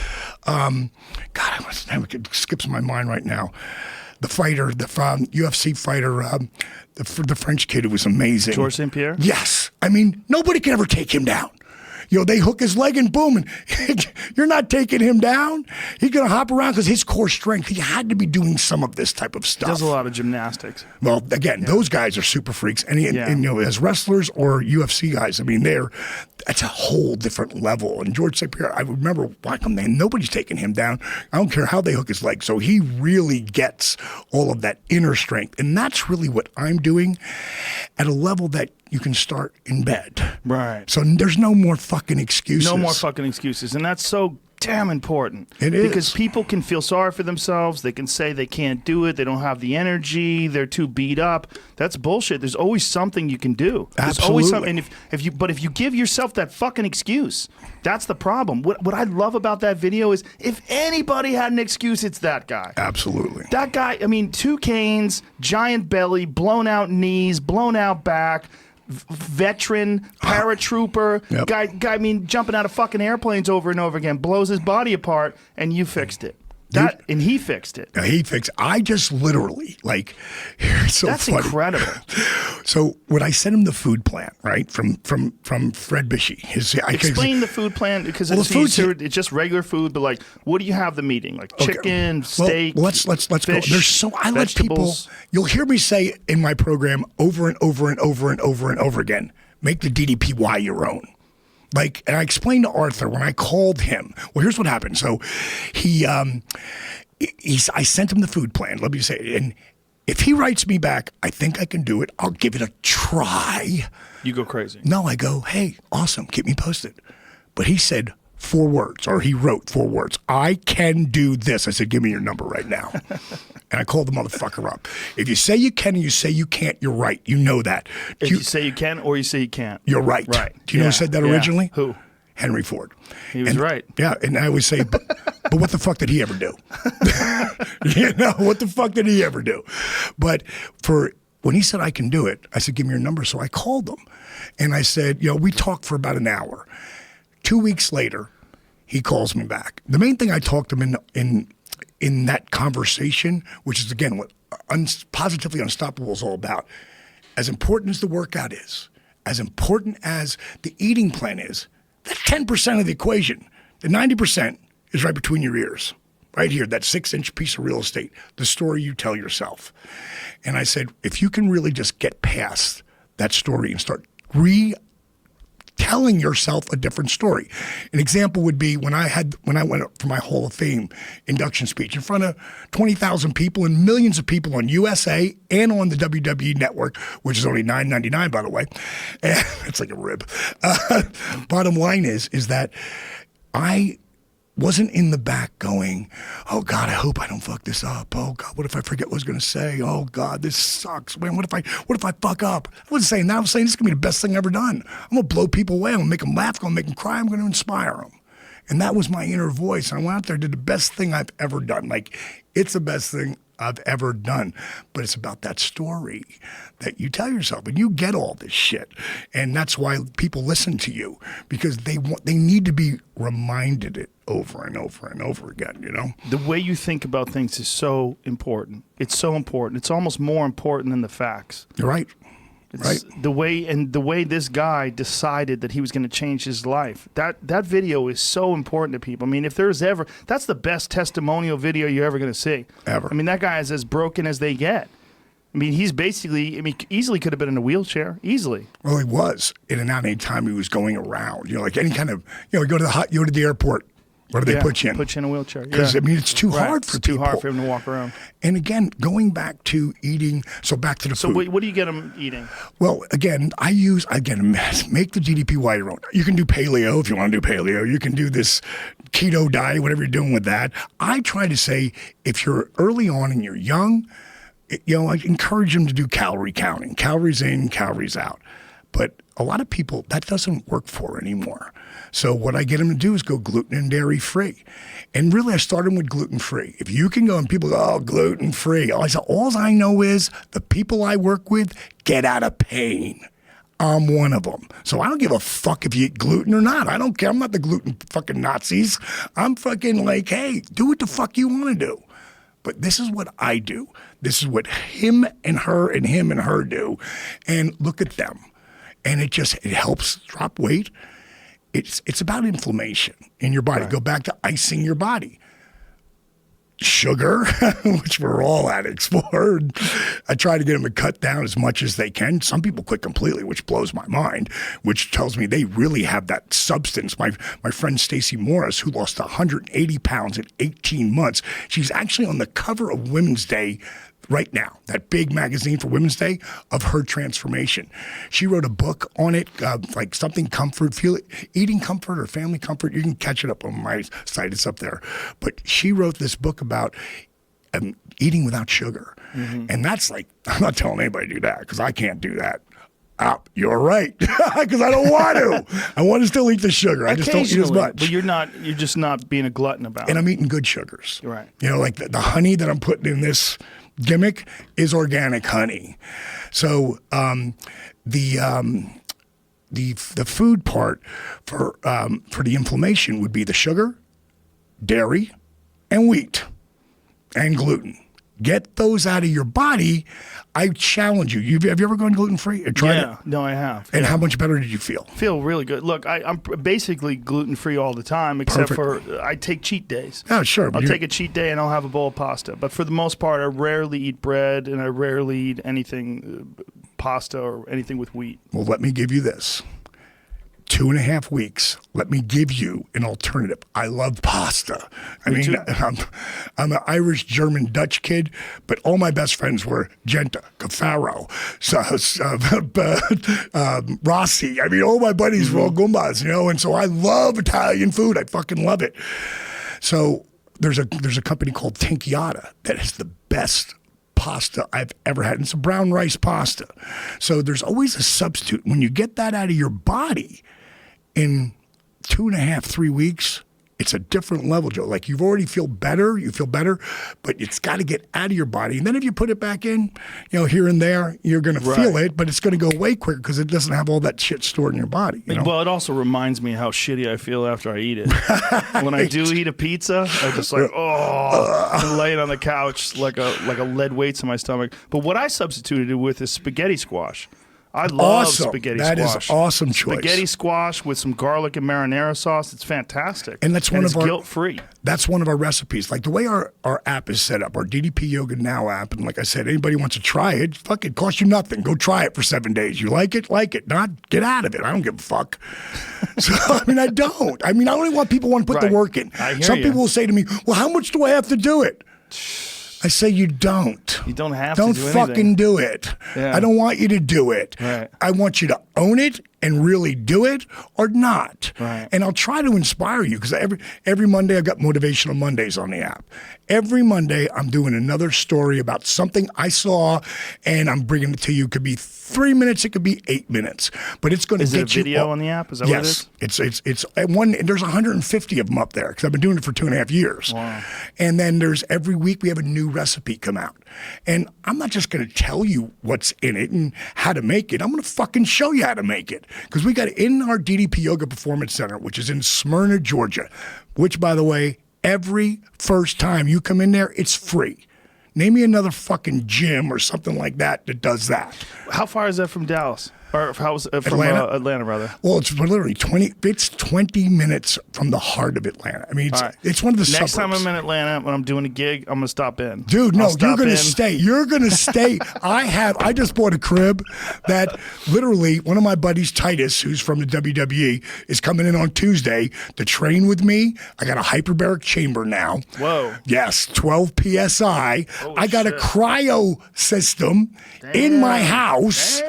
It skips my mind right now. The fighter, the UFC fighter, the French kid who was amazing. Georges St. Pierre? Yes. I mean, nobody can ever take him down. You know, they hook his leg and boom, and you're not taking him down. He's going to hop around because his core strength, he had to be doing some of this type of stuff. He does a lot of gymnastics. Well, again, those guys are super freaks. And you know, as wrestlers or UFC guys, I mean, that's a whole different level. And George St. Pierre, I remember watching him, nobody's taking him down. I don't care how they hook his leg. So he really gets all of that inner strength. And that's really what I'm doing at a level that you can start in bed. Right. So there's no more fucking excuses. No more fucking excuses. And that's so damn important. It is. Because people can feel sorry for themselves. They can say they can't do it. They don't have the energy. They're too beat up. That's bullshit. There's always something you can do. There's Absolutely. always something. And if you give yourself that fucking excuse, that's the problem. What I love about that video is, if anybody had an excuse, it's that guy. Absolutely. That guy, I mean, 2 canes, giant belly, blown out knees, blown out back, veteran, paratrooper, Yep. guy, I mean, jumping out of fucking airplanes over and over again, blows his body apart, and you fixed it. And he fixed it. He fixed. I just literally like. It's so That's funny. incredible. So when I sent him the food plan, right from Fred Bishy, Explain the food plan because it's just regular food, but like, what do you have them eating? Like chicken, steak. Well, let's fish, go. There's so I let people. You'll hear me say in my program over and over and over and over and over again. Make the DDPY your own. Like, and I explained to Arthur when I called him. Well, here's what happened. So, I sent him the food plan. Let me say it. And if he writes me back, I think I can do it. I'll give it a try. You go crazy. No, I go, hey, awesome. Keep me posted. But he said 4 words, or he wrote 4 words. I can do this. I said, give me your number right now. And I called the motherfucker up. If you say you can and you say you can't, you're right. You know that. If you say you can or you say you can't. You're right. Right. Do you know who said that originally? Who? Henry Ford. He was right. Yeah, and I always say, but what the fuck did he ever do? What the fuck did he ever do? But when he said I can do it, I said, give me your number. So I called him. And I said, we talked for about an hour. 2 weeks later, he calls me back. The main thing I talked to him in that conversation, which is, again, what Positively Unstoppable is all about, as important as the workout is, as important as the eating plan is, that's 10% of the equation. The 90% is right between your ears, right here, that 6-inch piece of real estate, the story you tell yourself. And I said, if you can really just get past that story and start telling yourself a different story. An example would be when I went up for my Hall of Fame induction speech in front of 20,000 people and millions of people on USA and on the WWE network, which is only $9.99, by the way. It's like a rib. Bottom line is that I wasn't in the back going, oh God, I hope I don't fuck this up. Oh God, what if I forget what I was going to say? Oh God, this sucks. Man, what if I fuck up? I wasn't saying that. I was saying this is going to be the best thing I've ever done. I'm going to blow people away. I'm going to make them laugh. I'm going to make them cry. I'm going to inspire them. And that was my inner voice. I went out there and did the best thing I've ever done. Like, it's the best thing I've ever done. But it's about that story that you tell yourself. And you get all this shit. And that's why people listen to you, because they need to be reminded it over and over and over again, The way you think about things is so important. It's so important. It's almost more important than the facts. You're right. Right. The way this guy decided that he was going to change his life. That video is so important to people. I mean, if there's ever, that's the best testimonial video you're ever going to see. Ever. I mean, that guy is as broken as they get. I mean, he's basically, easily could have been in a wheelchair, easily. Well, he was in and out any time he was going around. Like any kind of, you go to the airport. What do they put you in? Put you in a wheelchair. Because, it's too hard for people. It's too hard for him to walk around. And again, going back to eating, so back to the food. So what do you get him eating? Well, again, make the GDPY your own. You can do paleo if you want to do paleo. You can do this keto diet, whatever you're doing with that. I try to say, if you're early on and you're young, I encourage them to do calorie counting. Calories in, calories out. But a lot of people, that doesn't work for anymore. So what I get them to do is go gluten and dairy free. And really, I start them with gluten free. If you can go and people go, oh, gluten free. All I know is the people I work with get out of pain. I'm one of them. So I don't give a fuck if you eat gluten or not. I don't care. I'm not the gluten fucking Nazis. I'm fucking like, hey, do what the fuck you want to do. But this is what I do. This is what him and her do. And look at them. And it helps drop weight. It's about inflammation in your body. Right. Go back to icing your body. Sugar, which we're all addicts for. I try to get them to cut down as much as they can. Some people quit completely, which blows my mind, which tells me they really have that substance. My friend Stacey Morris, who lost 180 pounds in 18 months, she's actually on the cover of Women's Day right now, that big magazine for Women's Day, of her transformation. She wrote a book on it, like something comfort, eating comfort or family comfort. You can catch it up on my site. It's up there. But she wrote this book about eating without sugar. Mm-hmm. And that's like, I'm not telling anybody to do that because I can't do that. You're right, because I don't want to. I want to still eat the sugar. I just don't eat as much. But you're just not being a glutton about it. And I'm eating good sugars. Right. Like the honey that I'm putting in this gimmick is organic honey. So the food part for the inflammation would be the sugar, dairy, and wheat. and gluten. Get those out of your body. I challenge you. Have you ever gone gluten-free or tried it? No, I have. And how much better did you feel? Feel really good. Look, I'm basically gluten-free all the time, except for I take cheat days. Oh, sure. I'll take a cheat day and I'll have a bowl of pasta. But for the most part, I rarely eat bread and I rarely eat anything, pasta or anything with wheat. Well, let me give you this. 2.5 weeks. Let me give you an alternative. I love pasta. I mean, I'm an Irish, German, Dutch kid, but all my best friends were Genta, Cafaro, Rossi. I mean, all my buddies were all Goombas, and so I love Italian food. I fucking love it. So there's a company called Tinkiata that has the best pasta I've ever had. And it's a brown rice pasta. So there's always a substitute. When you get that out of your body, in 2.5, 3 weeks, it's a different level, Joe. Like you feel better, but it's got to get out of your body. And then if you put it back in, here and there, you're going to feel it, but it's going to go way quicker because it doesn't have all that shit stored in your body. Well, it also reminds me how shitty I feel after I eat it. When I do eat a pizza, I just I'm laying on the couch like a lead weight's in my stomach. But what I substituted it with is spaghetti squash. I love spaghetti squash. That is awesome choice. Spaghetti squash with some garlic and marinara sauce. It's fantastic. And that's one of our guilt-free. That's one of our recipes. Like the way our app is set up, our DDP Yoga Now app, and like I said, anybody wants to try it, fuck it, costs you nothing. Go try it for 7 days. You like it? Like it. Not get out of it. I don't give a fuck. So I don't. I only want people who want to put the work in. Some people will say to me, well, how much do I have to do it? I say you don't. You don't have to do anything. Don't fucking do it. Yeah. I don't want you to do it. Right. I want you to own it and really do it or not. Right. And I'll try to inspire you because every Monday I've got Motivational Mondays on the app. Every Monday I'm doing another story about something I saw and I'm bringing it to you. It could be 3 minutes, it could be 8 minutes, but it's going to get you. Is it a video on the app? Is that what it is? Yes, it's one. There's 150 of them up there because I've been doing it for 2.5 years. Wow. And then there's every week we have a new recipe come out, and I'm not just going to tell you what's in it and how to make it. I'm going to fucking show you how to make it because we got it in our DDP Yoga Performance Center, which is in Smyrna, Georgia. Which, by the way, every first time you come in there, it's free. Name me another fucking gym or something like that does that. How far is that from Dallas? Or from Atlanta, rather? Well, it's literally 20 minutes from the heart of Atlanta. I mean, it's one of the suburbs. Next time I'm in Atlanta, when I'm doing a gig, I'm going to stop in. Dude, no, you're going to stay. You're going to stay. I just bought a crib that literally one of my buddies, Titus, who's from the WWE, is coming in on Tuesday to train with me. I got a hyperbaric chamber now. Whoa. Yes, 12 PSI. I got a cryo system in my house.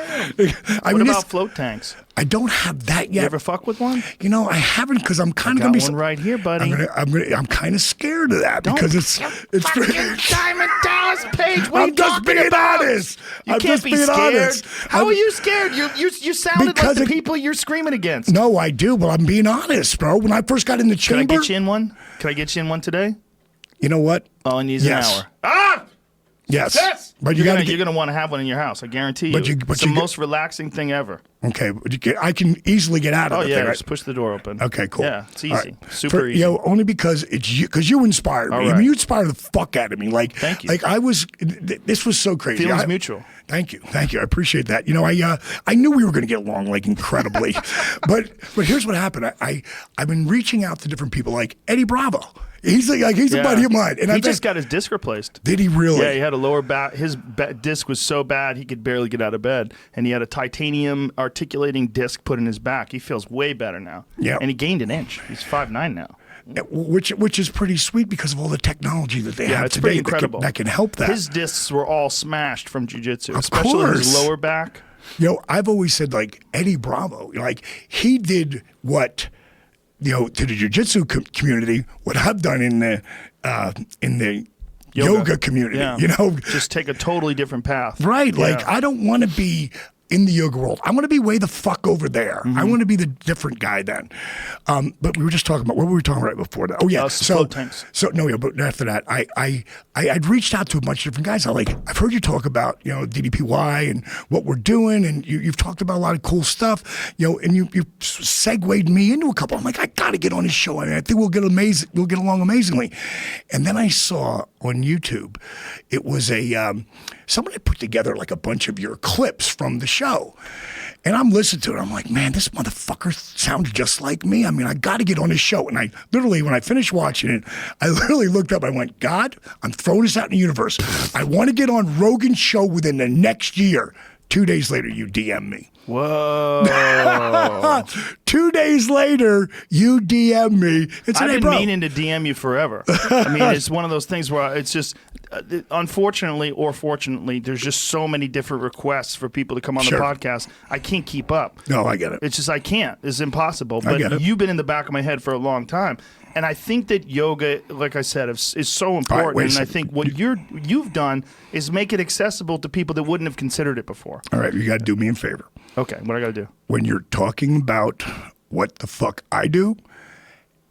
What about float tanks? I don't have that yet. You ever fuck with one? I haven't because I'm kind of going to be. One right here, buddy. I'm kind of scared of that because it's fucking Diamond Dallas Page. What I'm just being honest. You can't be scared. How are you scared? You sounded like the people you're screaming against. No, I do, but I'm being honest, bro. When I first got in the chamber, can I get you in one? Can I get you in one today? You know what? All I need is an hour. Ah! Yes. But you're gonna want to have one in your house. I guarantee you. It's the most relaxing thing ever. Okay, I can easily get out of it. Oh yeah, just push the door open. Okay, cool. Yeah, it's easy, super easy. Only because you inspired me. Right. I mean, you inspired the fuck out of me. Like, thank you. Like this was so crazy. Feelings mutual. Thank you. I appreciate that. I knew we were going to get along like incredibly, but here's what happened. I've been reaching out to different people like Eddie Bravo. He's a buddy of mine. And he just got his disc replaced. Did he really? Yeah, he had a lower back. His disc was so bad he could barely get out of bed. And he had a titanium articulating disc put in his back. He feels way better now. Yeah. And he gained an inch. He's 5'9" now. Which is pretty sweet because of all the technology that they have it's today pretty incredible. That can help that. His discs were all smashed from jiu-jitsu, especially his lower back. I've always said, like, Eddie Bravo, like, he did what... to the jiu-jitsu community, what I've done in the yoga community, just take a totally different path. Right. Like, I don't want to be in the yoga world. I want to be way the fuck over there. I want to be the different guy then. But we were just talking about, what were we talking about right before that? Oh yeah. But after that, I'd reached out to a bunch of different guys. I've heard you talk about, DDPY and what we're doing, and you've talked about a lot of cool stuff, and you segued me into a couple. I'm like, I got to get on his show. I mean, I think we'll get along amazingly. And then I saw on YouTube, it was somebody put together like a bunch of your clips from the show. And I'm listening to it. I'm like, man, this motherfucker sounds just like me. I mean, I got to get on his show. And I literally, when I finished watching it, I literally looked up. I went, God, I'm throwing this out in the universe. I want to get on Rogan's show within the next year. 2 days later, you DM me. Whoa. 2 days later, you DM me. I've been meaning to DM you forever. I mean, it's one of those things where it's just, unfortunately or fortunately, there's just so many different requests for people to come on the podcast. I can't keep up. No, I get it. It's just, I can't. It's impossible. But you've been in the back of my head for a long time. And I think that yoga, like I said, is so important. Right, and I think what you've done is make it accessible to people that wouldn't have considered it before. All right, you got to do me a favor. Okay, what I got to do? When you're talking about what the fuck I do,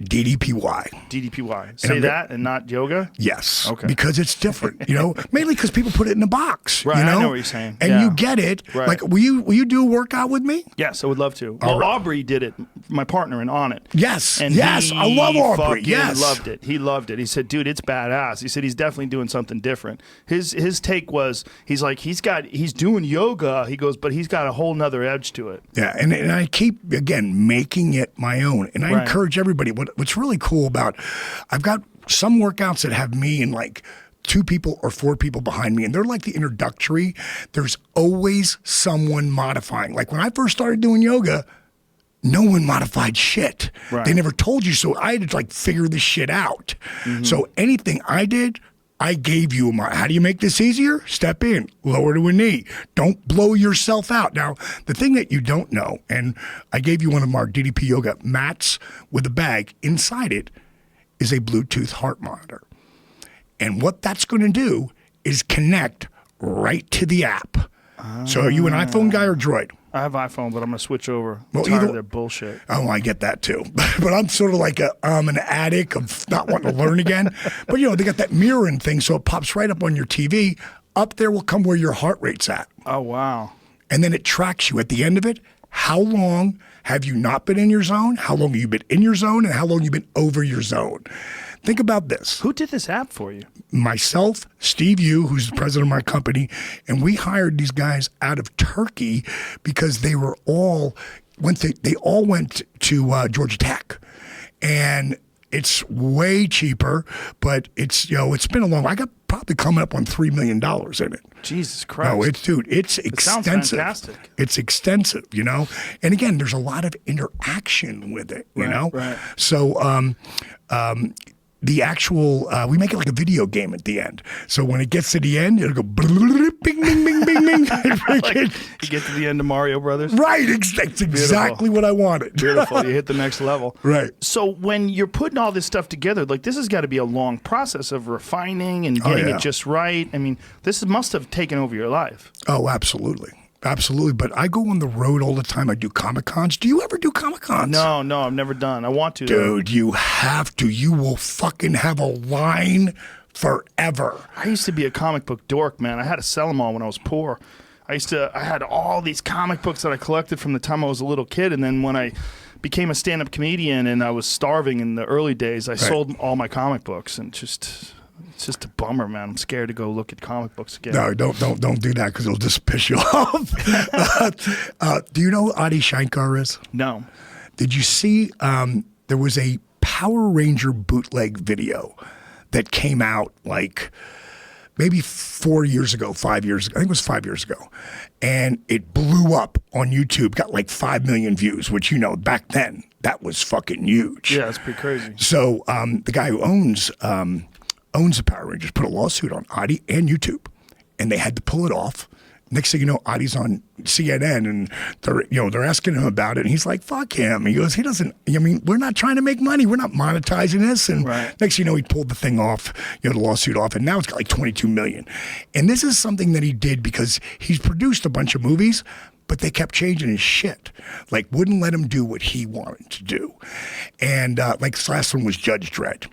DDPY. DDPY. Say that and not yoga? Yes. Okay. Because it's different, mainly because people put it in a box. Right, I know what you're saying. And you get it. Right. Like, will you do a workout with me? Yes, I would love to. Well, Aubrey did it, my partner, and On It. Yes. And yes. I love Aubrey. Yes. Loved it. He loved it. He said, dude, it's badass. He said he's definitely doing something different. His take was, he's like, he's doing yoga. He goes, but he's got a whole nother edge to it. Yeah. And I keep, again, making it my own. And I encourage everybody. What's really cool about, I've got some workouts that have me and like 2 people or 4 people behind me, and they're like the introductory. There's always someone modifying. Like when I first started doing yoga, no one modified shit. Right. They never told you, so I had to like figure this shit out. So anything I did, I gave you how do you make this easier? Step in, lower to a knee. Don't blow yourself out. Now, the thing that you don't know, and I gave you one of our DDP yoga mats with a bag. Inside it is a Bluetooth heart monitor. And what that's going to do is connect right to the app. So are you an iPhone guy or Droid? I have iPhone, but I'm going to switch over. Well, I'm tired of their bullshit. Oh, I get that too. But I'm sort of like an addict of not wanting to learn again. But, they got that mirroring thing, so it pops right up on your TV. Up there will come where your heart rate's at. Oh, wow. And then it tracks you at the end of it. How long have you not been in your zone? How long have you been in your zone? And how long have you been over your zone? Think about this. Who did this app for you? Myself, Steve Yu, who's the president of my company, and we hired these guys out of Turkey because they all went to Georgia Tech, and it's way cheaper, but it's been a long. I got probably coming up on $3 million in it. Jesus Christ! No, it's extensive. It sounds fantastic. It's extensive, and again, there's a lot of interaction with it, you know. Right. So, the actual, we make it like a video game at the end. So when it gets to the end, it'll go bing, bing, bing, bing, bing. Like you get to the end of Mario Brothers. Right, that's exactly what I wanted. Beautiful, you hit the next level. Right. So when you're putting all this stuff together, like this has got to be a long process of refining and getting it just right. I mean, this must have taken over your life. Oh, absolutely. Absolutely, but I go on the road all the time. I do Comic-Cons. Do you ever do Comic-Cons? No, I've never done. I want to. Dude, you have to. You will fucking have a line forever. I used to be a comic book dork, man. I had to sell them all when I was poor. I had all these comic books that I collected from the time I was a little kid, and then when I became a stand-up comedian and I was starving in the early days, I sold all my comic books, and it's just a bummer, man. I'm scared to go look at comic books again. No, don't do that because it'll just piss you off. Do you know who Adi Shankar is? No. Did you see there was a Power Ranger bootleg video that came out like maybe 4 years ago, 5 years ago. I think it was 5 years ago. And it blew up on YouTube, got like 5 million views, which, back then, that was fucking huge. Yeah, it's pretty crazy. So the guy who owns the Power Rangers put a lawsuit on Adi and YouTube, and they had to pull it off. Next thing you know, Adi's on CNN, and they're asking him about it, and he's like, "Fuck him." He goes, we're not trying to make money. We're not monetizing this. And next thing you know, he pulled the thing off, the lawsuit off, and now it's got like 22 million. And this is something that he did because he's produced a bunch of movies, but they kept changing his shit. Like, wouldn't let him do what he wanted to do. And like this last one was Judge Dredd.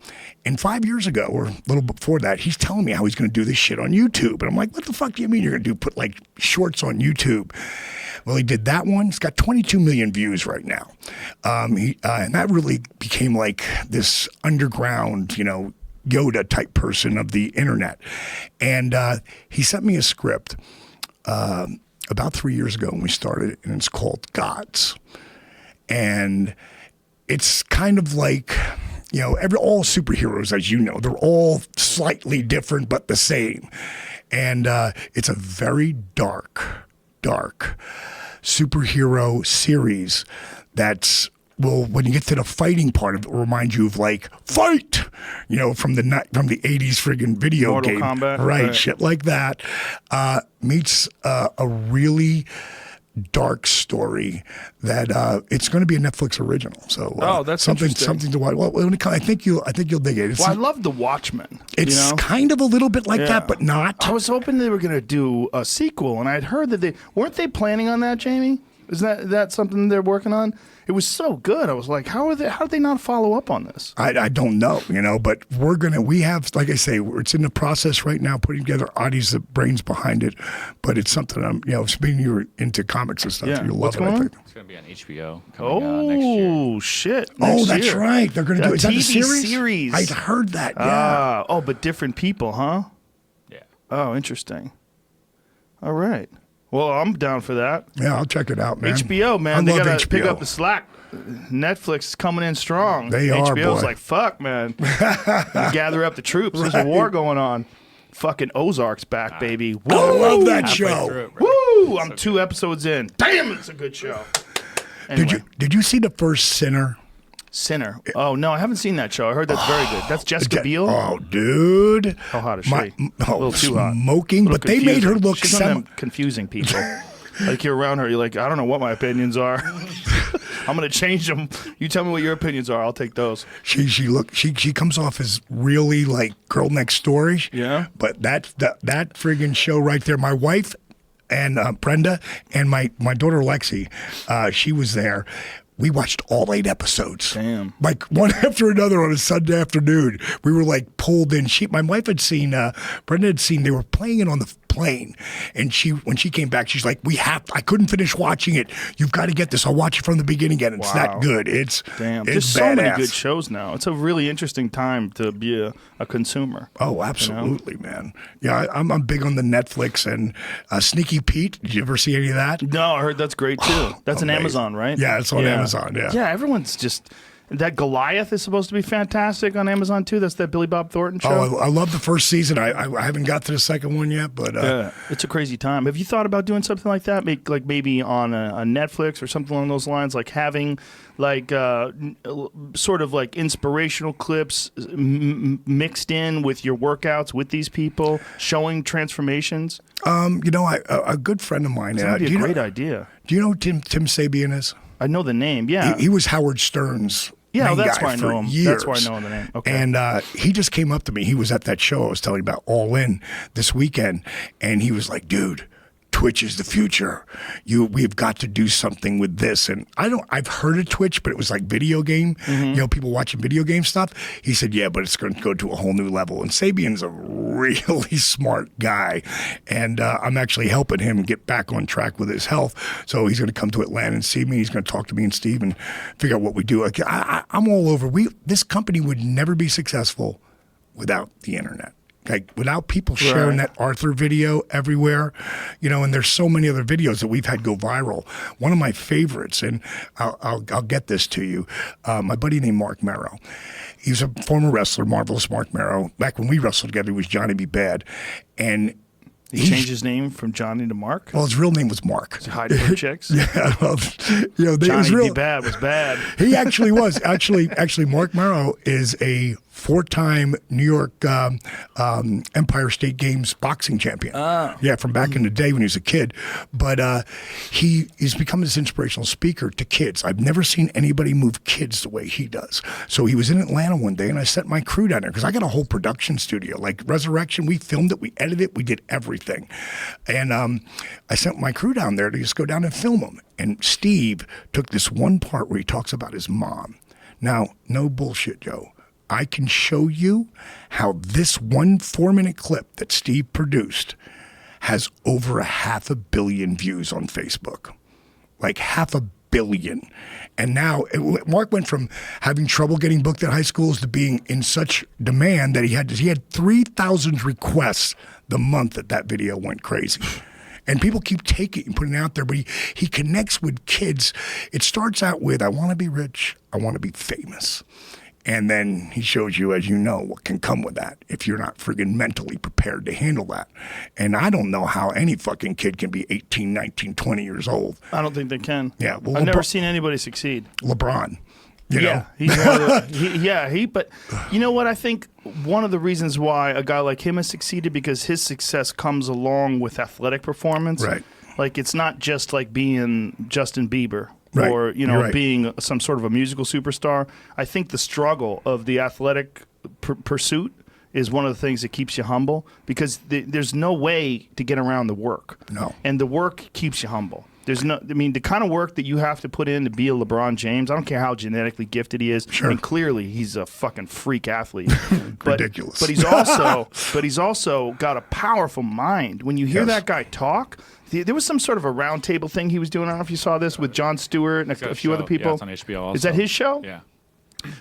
And 5 years ago, or a little before that, he's telling me how he's going to do this shit on YouTube. And I'm like, what the fuck do you mean you're going to put like shorts on YouTube? Well, he did that one. It's got 22 million views right now. And that really became like this underground, you know, Yoda type person of the internet. And he sent me a script about 3 years ago when we started, and it's called Gods. And it's kind of like, you know, all superheroes, as you know, they're all slightly different but the same. And it's a very dark superhero series that's, well, when you get to the fighting part of it, will remind you of like fight, you know, from the 80s friggin' video Mortal game, Kombat, right? Shit like that. Meets a really dark story that it's going to be a Netflix original. So that's something interesting. to watch. Well, I think you'll dig it. Well, I love The Watchmen. It's you know? kind of a little bit like that, but not. I was hoping they were going to do a sequel, and I'd heard that weren't they planning on that, Jamie? Is that something they're working on? It was so good. I was like, how did they not follow up on this? I don't know, you know, but we have, like I say, it's in the process right now, putting together Audie's the brains behind it, but it's something you know, being you're into comics and stuff, you'll love What's it, going I on? think. It's going to be on HBO coming next year. Oh, shit. Oh, Next that's year. right. They're going to do it. Is that the TV series? I heard that, yeah. But different people, huh? Yeah. Oh, interesting. All right. Well, I'm down for that. Yeah, I'll check it out, man. HBO, man. I They love got to pick HBO. up the slack. Netflix is coming in strong. They are, HBO's boy. like, fuck, man. Gather up the troops. There's a war going on. Fucking Ozark's back, baby. Woo! I love that Halfway show. through it, bro. Woo! I'm 2 episodes in. Damn, it's a good show. Anyway, Did you see the first Sinner? Sinner. Oh, no, I haven't seen that show. I heard that's very good. That's Jessica Biel? Oh, dude. How hot is she? A little too hot. Smoking, Little but they made her look She's one of them confusing people. Like, you're around her, you're like, I don't know what my opinions are. I'm going to change them. You tell me what your opinions are. I'll take those. She comes off as really like girl next door-ish. Yeah. But that friggin' show right there, my wife and Brenda and my daughter Lexi, she was there. We watched all 8 episodes. Damn. Like one after another on a Sunday afternoon. We were like pulled in. My wife had seen, Brenda had seen, they were playing it on the plane. And when she came back, she's like, I couldn't finish watching it. You've got to get this. I'll watch it from the beginning again. It's that good. Damn. It's There's so many badass. good shows now. It's a really interesting time to be a consumer. Oh, absolutely, man. Yeah, I'm big on the Netflix and Sneaky Pete. Did you ever see any of that? No, I heard that's great too. That's an amazing. Amazon, right? Yeah, it's on Amazon, yeah. Yeah, everyone's just... That Goliath is supposed to be fantastic on Amazon too. That's that Billy Bob Thornton show. Oh, I love the first season. I haven't got to the second one yet, but yeah, it's a crazy time. Have you thought about doing something like that? Like maybe on a Netflix or something along those lines, like having like sort of like inspirational clips mixed in with your workouts with these people, showing transformations. you know, a good friend of mine. That'd be a great idea. Do you know who Tim Sabian is? I know the name. Yeah, He was Howard Stern's. yeah. main That's guy why I for know him. years. That's why I know the name. Okay. And he just came up to me. He was at that show I was telling you about, All In, this weekend, and he was like, "Dude, Twitch is the future. We've got to do something with this." And I've heard of Twitch, but it was like video game, you know, people watching video game stuff. He said, yeah, but it's going to go to a whole new level. And Sabian's a really smart guy. And I'm actually helping him get back on track with his health. So he's going to come to Atlanta and see me. He's going to talk to me and Steve and figure out what we do. Like, I'm all over. This company would never be successful without the internet. Like, without people sharing that Arthur video everywhere, you know, and there's so many other videos that we've had go viral. One of my favorites, and I'll get this to you, my buddy named Mark Merrow. He's a former wrestler, Marvelous Mark Merrow. Back when we wrestled together, he was Johnny B. Bad. And he changed his name from Johnny to Mark. Well, his real name was Mark. Hiding from chicks. Yeah, well, you know, Johnny B. Bad was bad. He actually was. Actually, Mark Merrow is a 4-time New York Empire State Games boxing champion. Yeah, from back in the day when he was a kid. But he's become this inspirational speaker to kids. I've never seen anybody move kids the way he does. So he was in Atlanta one day, and I sent my crew down there because I got a whole production studio. Like Resurrection, we filmed it, we edited it, we did everything. And I sent my crew down there to just go down and film him. And Steve took this one part where he talks about his mom. Now, no bullshit, Joe. I can show you how this 1 4-minute clip that Steve produced has over 500 million views on Facebook. Like 500 million. And now Mark went from having trouble getting booked at high schools to being in such demand that he had 3,000 requests the month that video went crazy. And people keep taking it and putting it out there, but he connects with kids. It starts out with, I want to be rich, I want to be famous. And then he shows you, as you know, what can come with that if you're not friggin' mentally prepared to handle that. And I don't know how any fucking kid can be 18, 19, 20 years old. I don't think they can. Yeah, well, I've never seen anybody succeed. LeBron, you know? He's one of the, but you know what? I think one of the reasons why a guy like him has succeeded because his success comes along with athletic performance. Right. Like it's not just like being Justin Bieber. Right. Or, Right. being some sort of a musical superstar. I think the struggle of the athletic pursuit is one of the things that keeps you humble because there's no way to get around the work. No. And the work keeps you humble. The kind of work that you have to put in to be a LeBron James, I don't care how genetically gifted he is. Sure. And clearly he's a fucking freak athlete. Ridiculous. But he's also got a powerful mind. When you hear that guy talk, there was some sort of a round table thing he was doing. I don't know if you saw this with Jon Stewart and a few other people. Yeah, it's on HBO also. Is that his show? Yeah.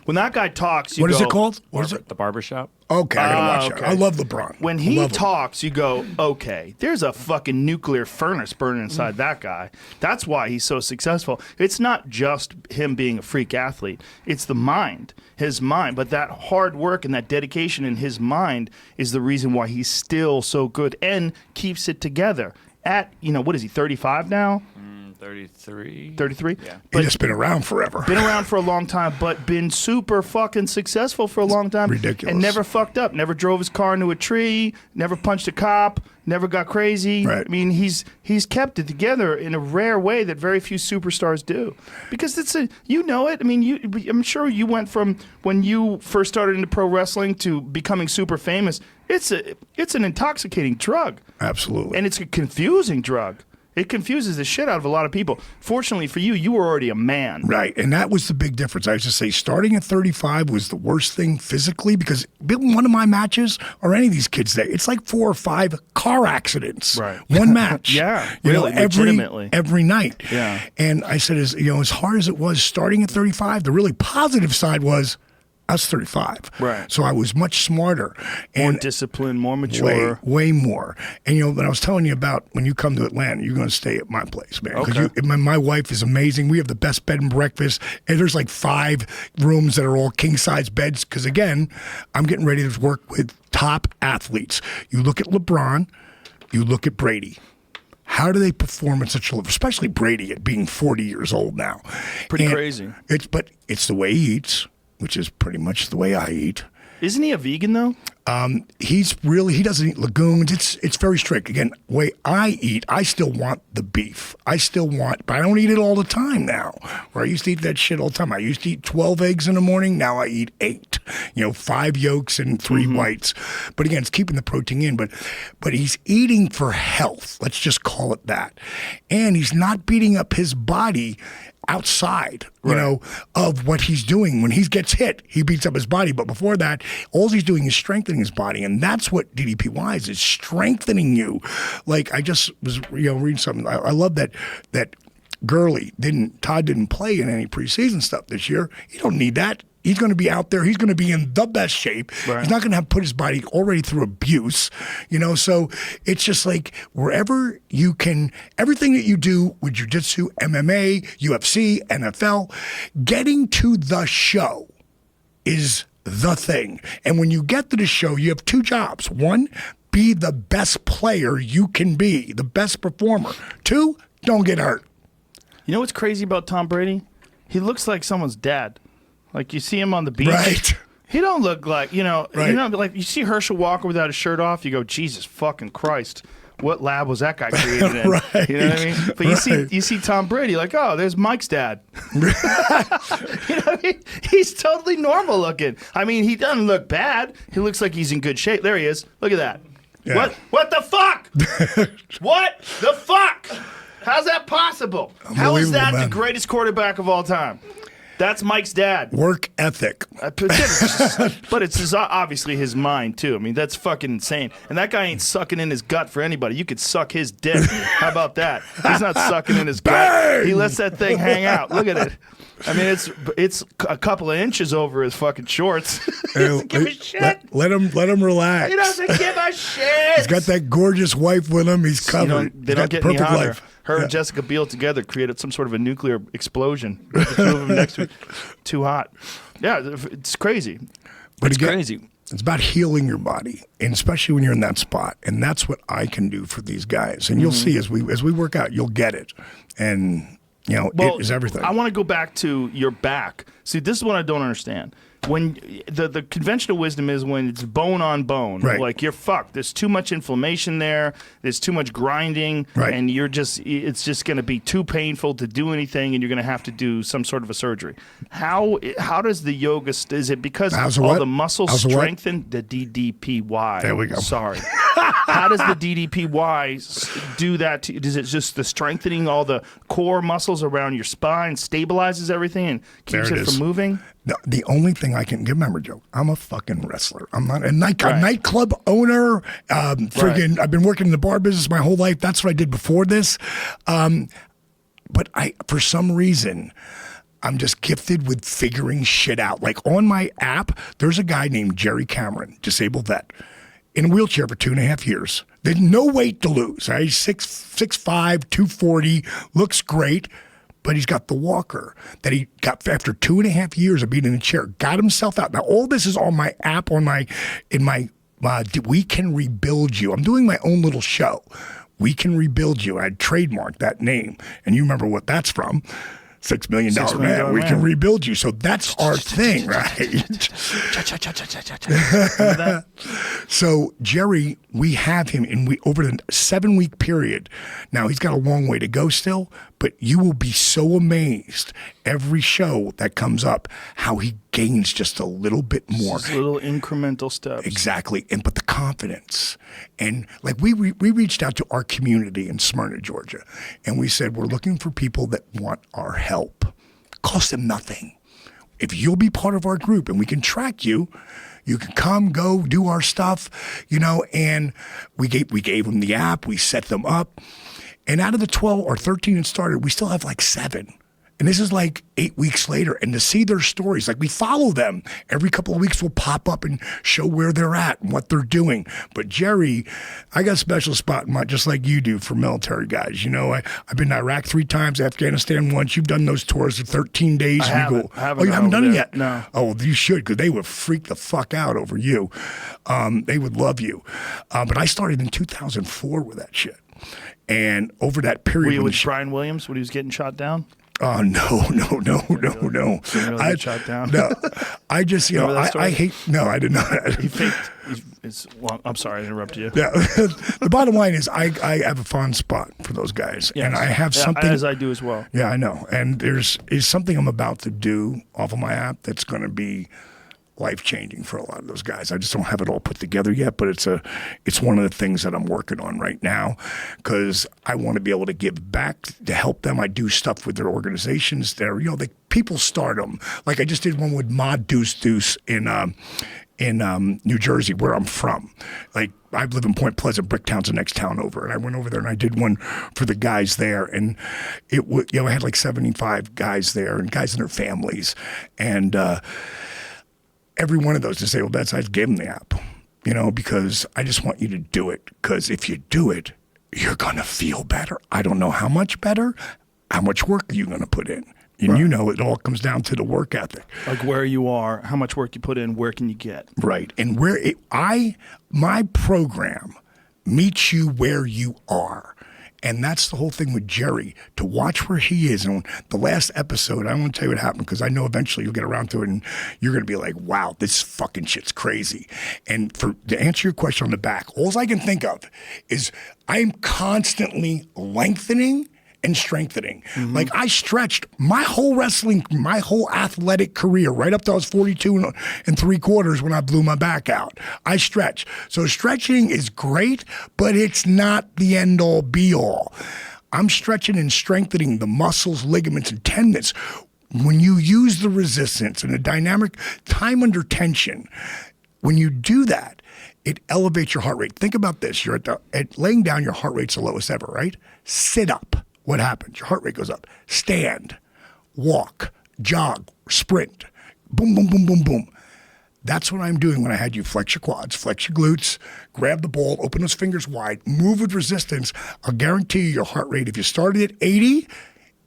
When that guy talks, you What go, is it called? What is it? The Barbershop. Okay, I gotta watch that. I love LeBron. When he talks, you go, okay, there's a fucking nuclear furnace burning inside that guy. That's why he's so successful. It's not just him being a freak athlete. It's the mind, his mind. But that hard work and that dedication in his mind is the reason why he's still so good and keeps it together. At, what is he, 35 now? 33. 33? Yeah. He's just been around forever. Been around for a long time, but been super fucking successful for a long time. Ridiculous. And never fucked up. Never drove his car into a tree. Never punched a cop. Never got crazy. Right. I mean, he's kept it together in a rare way that very few superstars do. Because it's it. I mean, I'm sure you went from when you first started into pro wrestling to becoming super famous. It's an intoxicating drug. Absolutely. And it's a confusing drug. It confuses the shit out of a lot of people. Fortunately for you, you were already a man. Right, and that was the big difference. I was just say starting at 35 was the worst thing physically because one of my matches or any of these kids there, it's like 4 or 5 car accidents. Right. One match. Yeah, you really, know, legitimately. every night. Yeah. And I said, as hard as it was starting at 35, the really positive side was I was 35. Right. So I was much smarter. More And disciplined, more mature. way more. And when I was telling you about when you come to Atlanta, you're going to stay at my place, man. Because my wife is amazing. We have the best bed and breakfast. And there's like 5 rooms that are all king-size beds. Because, again, I'm getting ready to work with top athletes. You look at LeBron, you look at Brady. How do they perform at such a level, especially Brady at being 40 years old now? Pretty crazy. But it's the way he eats, which is pretty much the way I eat. Isn't he a vegan, though? He doesn't eat legumes. It's very strict. Again, the way I eat, I still want the beef. But I don't eat it all the time now. Where I used to eat that shit all the time. I used to eat 12 eggs in the morning. Now I eat 8. 5 yolks and 3 whites. But again, it's keeping the protein in. But he's eating for health. Let's just call it that. And he's not beating up his body outside, of what he's doing. When he gets hit, he beats up his body. But before that, all he's doing is strengthening his body. And that's what DDPY is strengthening you. Like I just was, reading something. I love that Todd didn't play in any preseason stuff this year. You don't need that. He's going to be out there. He's going to be in the best shape. Right. He's not going to have put his body already through abuse, So it's just like wherever you can, everything that you do with jiu-jitsu, MMA, UFC, NFL, getting to the show is the thing. And when you get to the show, you have 2 jobs. 1, be the best player you can be, the best performer. 2, don't get hurt. You know what's crazy about Tom Brady? He looks like someone's dad. Like you see him on the beach. Right. He don't look like, Right. like you see Herschel Walker without his shirt off, you go, Jesus fucking Christ. What lab was that guy created in? Right. You know what I mean? But you see Tom Brady, like, oh, there's Mike's dad. You know what I mean? He's totally normal looking. I mean, he doesn't look bad. He looks like he's in good shape. There he is. Look at that. Yeah. What the fuck? What the fuck? How's that possible? How is that the greatest quarterback of all time? That's Mike's dad. Work ethic. But it's obviously his mind, too. I mean, that's fucking insane. And that guy ain't sucking in his gut for anybody. You could suck his dick. How about that? He's not sucking in his gut. He lets that thing hang out. Look at it. I mean, it's a couple of inches over his fucking shorts. He doesn't give a shit. Let him relax. He doesn't give a shit. He's got that gorgeous wife with him. He's covered. They don't get any hotter. Her and Jessica Biel together created some sort of a nuclear explosion. The two of them next to too hot. Yeah, it's crazy. But it's again, crazy. It's about healing your body, and especially when you're in that spot. And that's what I can do for these guys. And you'll see as we work out, you'll get it. And it is everything. I want to go back to your back. See, this is what I don't understand. When the conventional wisdom is when it's bone on bone, right. Like you're fucked. There's too much inflammation there. There's too much grinding, right. And it's just going to be too painful to do anything, and you're going to have to do some sort of a surgery. How does the yoga? Is it because all the muscles strengthen? The DDPY. There we go. Sorry. How does the DDPY do that? Is it just the strengthening all the core muscles around your spine, stabilizes everything, and keeps it from moving? The only thing I can remember, Joe, I'm a fucking wrestler. I'm not a nightclub owner. Friggin', I've been working in the bar business my whole life. That's what I did before this. But for some reason, I'm just gifted with figuring shit out. Like on my app, there's a guy named Jerry Cameron, disabled vet, in a wheelchair for 2.5 years. There's no weight to lose. Right? He's 6'5", 240, looks great. But he's got the walker that he got after 2.5 years of being in a chair, got himself out. Now, all this is on my app, in my We Can Rebuild You. I'm doing my own little show. We Can Rebuild You. I trademarked that name. And you remember what that's from. $6 million man. We can rebuild you. So that's our thing, right? So Jerry, we have him over the 7-week period. Now he's got a long way to go still, but you will be so amazed every show that comes up how he gains just a little bit more. Just little incremental steps. Exactly. But the confidence. And like we reached out to our community in Smyrna, Georgia, and we said, we're looking for people that want our help. Cost them nothing. If you'll be part of our group and we can track you, you can come, go, do our stuff, and we gave them the app, we set them up. And out of the 12 or 13 that started, we still have like 7. And this is like 8 weeks later. And to see their stories, like we follow them. Every couple of weeks we'll pop up and show where they're at and what they're doing. But Jerry, I got a special spot in my, just like you do for military guys. I've been to Iraq 3 times, Afghanistan once. You've done those tours of 13 days. I haven't you haven't done it yet? No. Oh, you should, because they would freak the fuck out over you. They would love you. But I started in 2004 with that shit. And over that period. Were you with Bryan Williams when he was getting shot down? Oh, no. Really get shot down? No, I just, I hate, no, I did not. He faked, I'm sorry to interrupt you. Yeah. The bottom line is I have a fond spot for those guys. Yes. And I have something. As I do as well. Yeah, I know. And is something I'm about to do off of my app that's going to be life-changing for a lot of those guys. I just don't have it all put together yet, but it's one of the things that I'm working on right now because I want to be able to give back to help them. I do stuff with their organizations. People start them. Like I just did one with Mod Deuce Deuce in New Jersey, where I'm from. Like I live in Point Pleasant, Bricktown's the next town over, and I went over there and I did one for the guys there, and I had like 75 guys there and guys and their families, and every one of those disabled vets, I gave them the app, because I just want you to do it. Because if you do it, you're going to feel better. I don't know how much better, how much work are you going to put in? And right. It all comes down to the work ethic. Like where you are, how much work you put in, where can you get? Right. And my program meets you where you are. And that's the whole thing with Jerry, to watch where he is. And the last episode, I don't want to tell you what happened because I know eventually you'll get around to it and you're going to be like, wow, this fucking shit's crazy. And to answer your question on the back, all I can think of is I'm constantly lengthening and strengthening. Like I stretched my whole athletic career right up to I was 42 and 3/4 when I blew my back out. I stretch. So stretching is great, but it's not the end all be all. I'm stretching and strengthening the muscles, ligaments, and tendons. When you use the resistance and the dynamic time under tension, when you do that, it elevates your heart rate. Think about this. You're at laying down, your heart rate's the lowest ever, right? Sit up. What happens? Your heart rate goes up. Stand, walk, jog, sprint. Boom, boom, boom, boom, boom. That's what I'm doing when I had you flex your quads, flex your glutes, grab the ball, open those fingers wide, move with resistance. I'll guarantee you your heart rate, if you started at 80,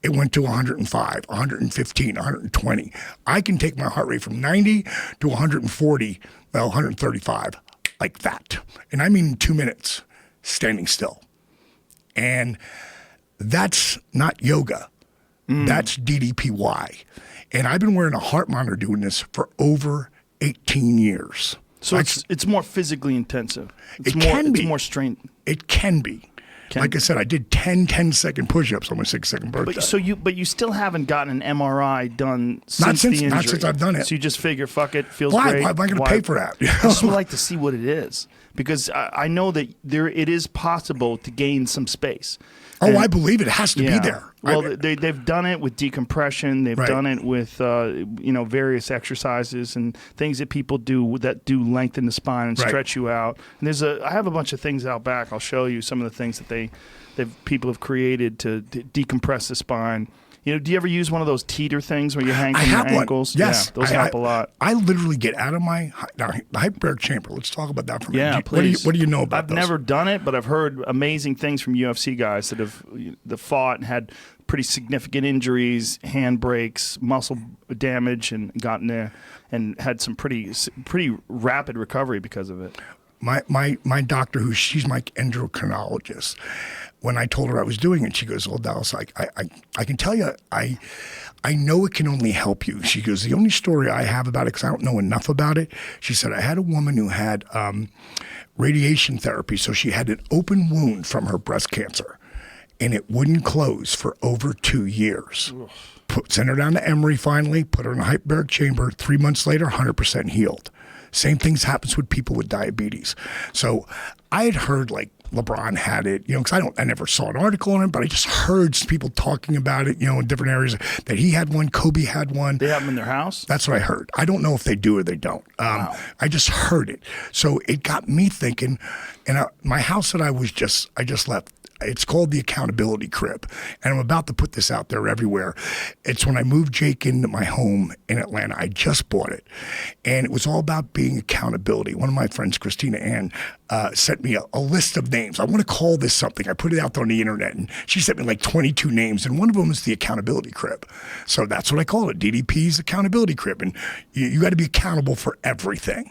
it went to 105, 115, 120. I can take my heart rate from 90 to 140, 135, like that. And I mean in 2 minutes, standing still. And that's not yoga. That's DDPY. And I've been wearing a heart monitor doing this for over 18 years. So it's more physically intensive. It's more strength. It can be. Like I said, I did 10 10-second push-ups on my 6-second birthday. But you still haven't gotten an MRI done not since the injury. Not since I've done it. So you just figure, fuck it, feels Why? great. Why am I going to pay for that? I just would like to see what it is because I know that it is possible to gain some space. Oh, I believe it has to be there. Well, they've done it with decompression. They've done it with various exercises and things that people do that do lengthen the spine and stretch you out. And I have a bunch of things out back. I'll show you some of the things that people have created to decompress the spine. You know, do you ever use one of those teeter things where you hang from your ankles? One. Yes. Yeah, those help a lot. I literally get out of my the hyperbaric chamber. Let's talk about that for a minute. Yeah, please. What do you know about I've those? never done it, but I've heard amazing things from UFC guys that have fought and had pretty significant injuries, hand breaks, muscle damage, and gotten there and had some pretty rapid recovery because of it. My doctor, she's my endocrinologist, when I told her I was doing it, she goes, "Well, Dallas, I can tell you, I know it can only help you." She goes, "The only story I have about it, because I don't know enough about it," she said, "I had a woman who had radiation therapy, so she had an open wound from her breast cancer, and it wouldn't close for over 2 years. Sent her down to Emory finally, put her in a hyperbaric chamber. 3 months later, 100% healed. Same things happens with people with diabetes." So I had heard like LeBron had it, because I never saw an article on it, but I just heard people talking about it, in different areas, that he had one, Kobe had one. They have them in their house? That's what I heard. I don't know if they do or they don't. Wow. I just heard it. So it got me thinking, and my house that I just left, it's called the Accountability Crib, and I'm about to put this out there everywhere. It's when I moved Jake into my home in Atlanta. I just bought it, and it was all about being accountability. One of my friends, Christina Ann, sent me a list of names. I want to call this something. I put it out there on the internet, and she sent me like 22 names, and one of them is the Accountability Crib. So that's what I call it, DDP's Accountability Crib, and you got to be accountable for everything.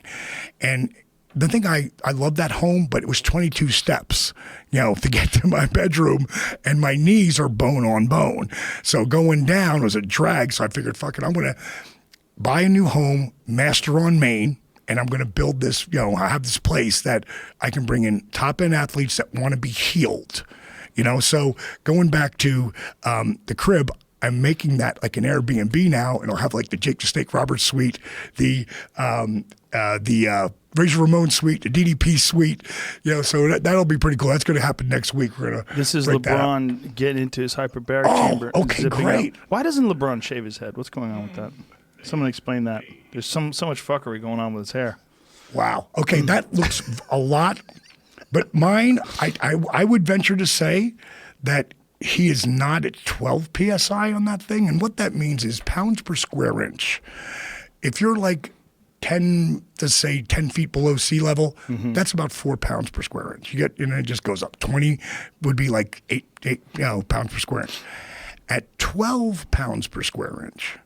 And the thing, I love that home, but it was 22 steps, to get to my bedroom, and my knees are bone on bone. So going down was a drag. So I figured, fuck it, I'm going to buy a new home, master on Main, and I'm going to build this, I have this place that I can bring in top-end athletes that want to be healed, So going back to the crib, I'm making that like an Airbnb now, and I'll have like the Jake the Snake Roberts suite, the Razor Ramon suite, the DDP suite, so that'll be pretty cool. That's going to happen next week. This is LeBron getting into his hyperbaric chamber. Okay, great. Up. Why doesn't LeBron shave his head? What's going on with that? Someone explain that. There's so much fuckery going on with his hair. Wow. Okay, that looks a lot, but mine, I would venture to say that he is not at 12 PSI on that thing. And what that means is pounds per square inch. If you're like 10 feet below sea level, that's about 4 pounds per square inch. You get, it just goes up. 20 would be like 8 pounds per square inch. At 12 pounds per square inch,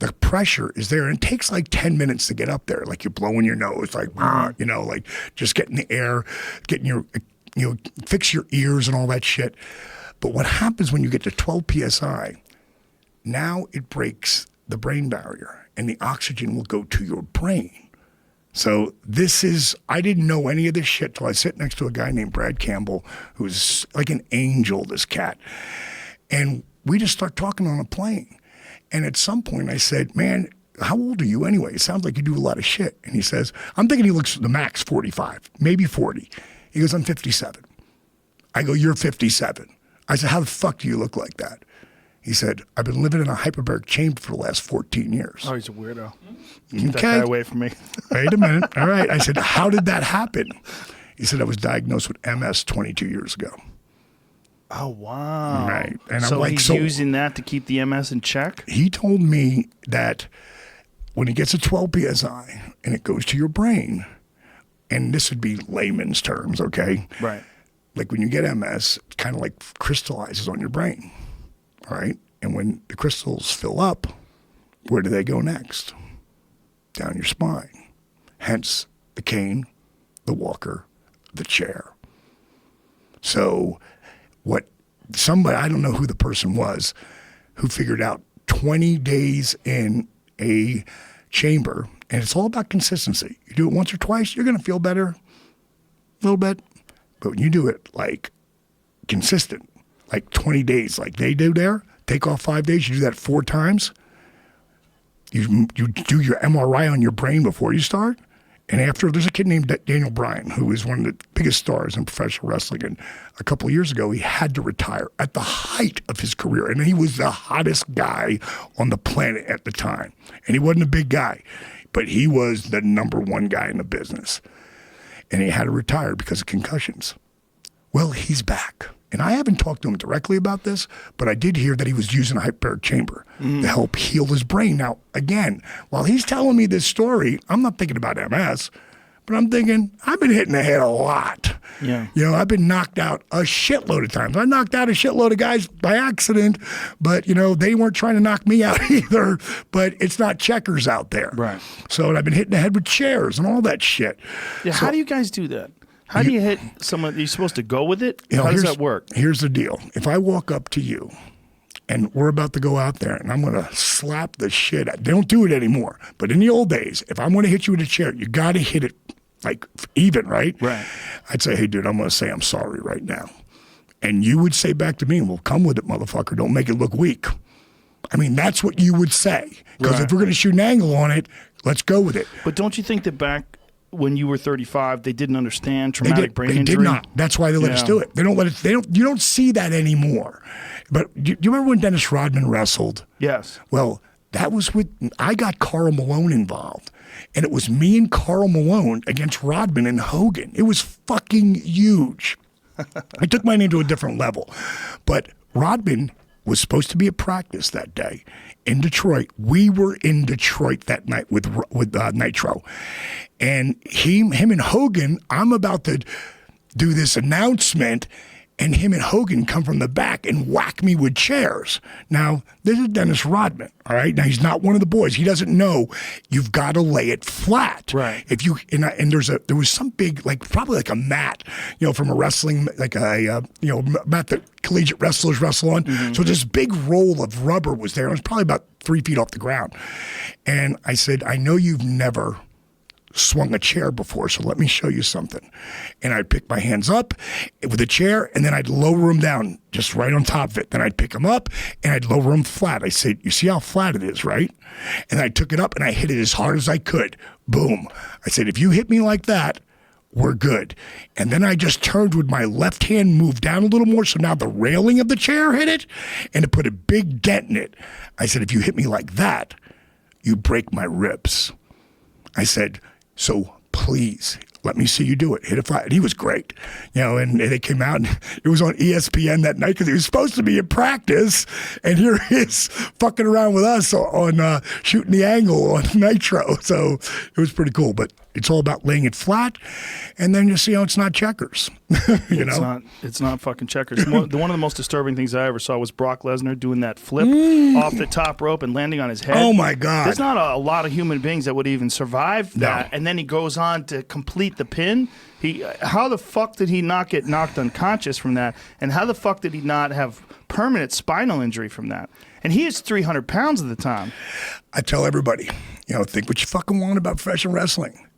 the pressure is there, and it takes like 10 minutes to get up there. Like you're blowing your nose, like, like just getting the air, getting your fix your ears and all that shit. But what happens when you get to 12 psi, now it breaks the brain barrier and the oxygen will go to your brain. So I didn't know any of this shit till I sit next to a guy named Brad Campbell, who's like an angel, this cat. And we just start talking on a plane. And at some point I said, man, how old are you anyway? It sounds like you do a lot of shit. And he says, I'm thinking he looks the max 45, maybe 40. He goes, I'm 57. I go, you're 57. I said, how the fuck do you look like that? He said, I've been living in a hyperbaric chamber for the last 14 years. Oh, he's a weirdo. Keep that guy away from me. Wait a minute. All right. I said, how did that happen? He said, I was diagnosed with MS 22 years ago. Oh, wow. Right. And so I'm like, he's using that to keep the MS in check? He told me that when it gets to 12 psi and it goes to your brain, and this would be layman's terms, okay? Right. Like when you get MS, it kind of like crystallizes on your brain, all right? And when the crystals fill up, where do they go next? Down your spine. Hence the cane, the walker, the chair. So somebody, I don't know who the person was, who figured out 20 days in a chamber, and it's all about consistency. You do it once or twice, you're going to feel better a little bit. But when you do it like consistent, like 20 days, like they do there, take off 5 days, you do that 4 times, you do your MRI on your brain before you start. And after, there's a kid named Daniel Bryan, who is one of the biggest stars in professional wrestling. And a couple of years ago, he had to retire at the height of his career. And he was the hottest guy on the planet at the time. And he wasn't a big guy, but he was the number one guy in the business. And he had to retire because of concussions. Well, he's back. And I haven't talked to him directly about this, but I did hear that he was using a hyperbaric chamber to help heal his brain. Now, again, while he's telling me this story, I'm not thinking about MS, but I'm thinking, I've been hitting the head a lot. Yeah. I've been knocked out a shitload of times. I knocked out a shitload of guys by accident, but, they weren't trying to knock me out either, but it's not checkers out there. Right. So I've been hitting the head with chairs and all that shit. Yeah, So, how do you guys do that? How do you hit someone? Are you supposed to go with it? How does that work? Here's the deal. If I walk up to you and we're about to go out there and I'm going to slap the shit out, they don't do it anymore. But in the old days, if I'm going to hit you with a chair, you got to hit it like even, right? Right. I'd say, hey, dude, I'm going to say I'm sorry right now. And you would say back to me, well, come with it, motherfucker. Don't make it look weak. I mean, that's what you would say. Because if we're going to shoot an angle on it, let's go with it. But don't you think that back when you were 35, they didn't understand traumatic brain injury? They did not. That's why they let us do it. They don't let it. You don't see that anymore. But do you remember when Dennis Rodman wrestled? Yes. Well, that was I got Karl Malone involved. And it was me and Karl Malone against Rodman and Hogan. It was fucking huge. I took mine into a different level. But Rodman was supposed to be at practice that day in Detroit. We were in Detroit that night with Nitro. And him and Hogan, I'm about to do this announcement, and him and Hogan come from the back and whack me with chairs. Now, this is Dennis Rodman, all right? Now, he's not one of the boys. He doesn't know you've got to lay it flat. Right. If you and there was some big, like probably like a mat, from a wrestling, like a mat that collegiate wrestlers wrestle on. So this big roll of rubber was there. It was probably about 3 feet off the ground. And I said, I know you've never swung a chair before, so let me show you something. And I'd pick my hands up with a chair, and then I'd lower them down just right on top of it. Then I'd pick them up, and I'd lower them flat. I said, you see how flat it is, right? And I took it up, and I hit it as hard as I could. Boom. I said, if you hit me like that, we're good. And then I just turned with my left hand, moved down a little more, so now the railing of the chair hit it, and it put a big dent in it. I said, if you hit me like that, you break my ribs. I said, so please let me see you do it. Hit it flat. And he was great. And they came out, and it was on ESPN that night because he was supposed to be in practice. And here he is fucking around with us on shooting the angle on Nitro. So it was pretty cool. But It's all about laying it flat, and then you see how it's not checkers. It's not fucking checkers. One of the most disturbing things I ever saw was Brock Lesnar doing that flip off the top rope and landing on his head. Oh my God! There's not a lot of human beings that would even survive that. And then he goes on to complete the pin. How the fuck did he not get knocked unconscious from that? And how the fuck did he not have permanent spinal injury from that? And he is 300 pounds at the time. I tell everybody, think what you fucking want about professional wrestling.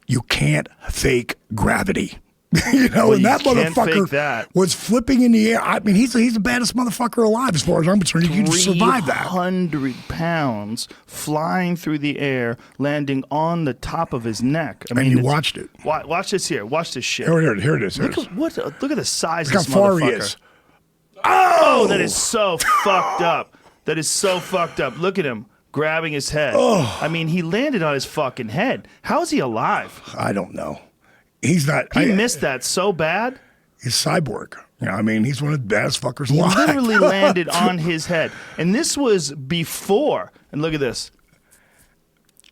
You can't fake gravity. And that motherfucker was flipping in the air. I mean, he's the baddest motherfucker alive as far as I'm concerned. You can survive that. 300 pounds flying through the air, landing on the top of his neck. I mean, and you watched it. Watch this here. Watch this shit. Here it is. Look at the size Look of this how far motherfucker. he is. Oh, that is so fucked up. That is so fucked up. Look at him grabbing his head. Oh. I mean, he landed on his fucking head. How is he alive? I don't know. He's not. He missed that so bad. He's cyborg. He's one of the baddest fuckers He alive. literally landed on his head. And this was before. And look at this.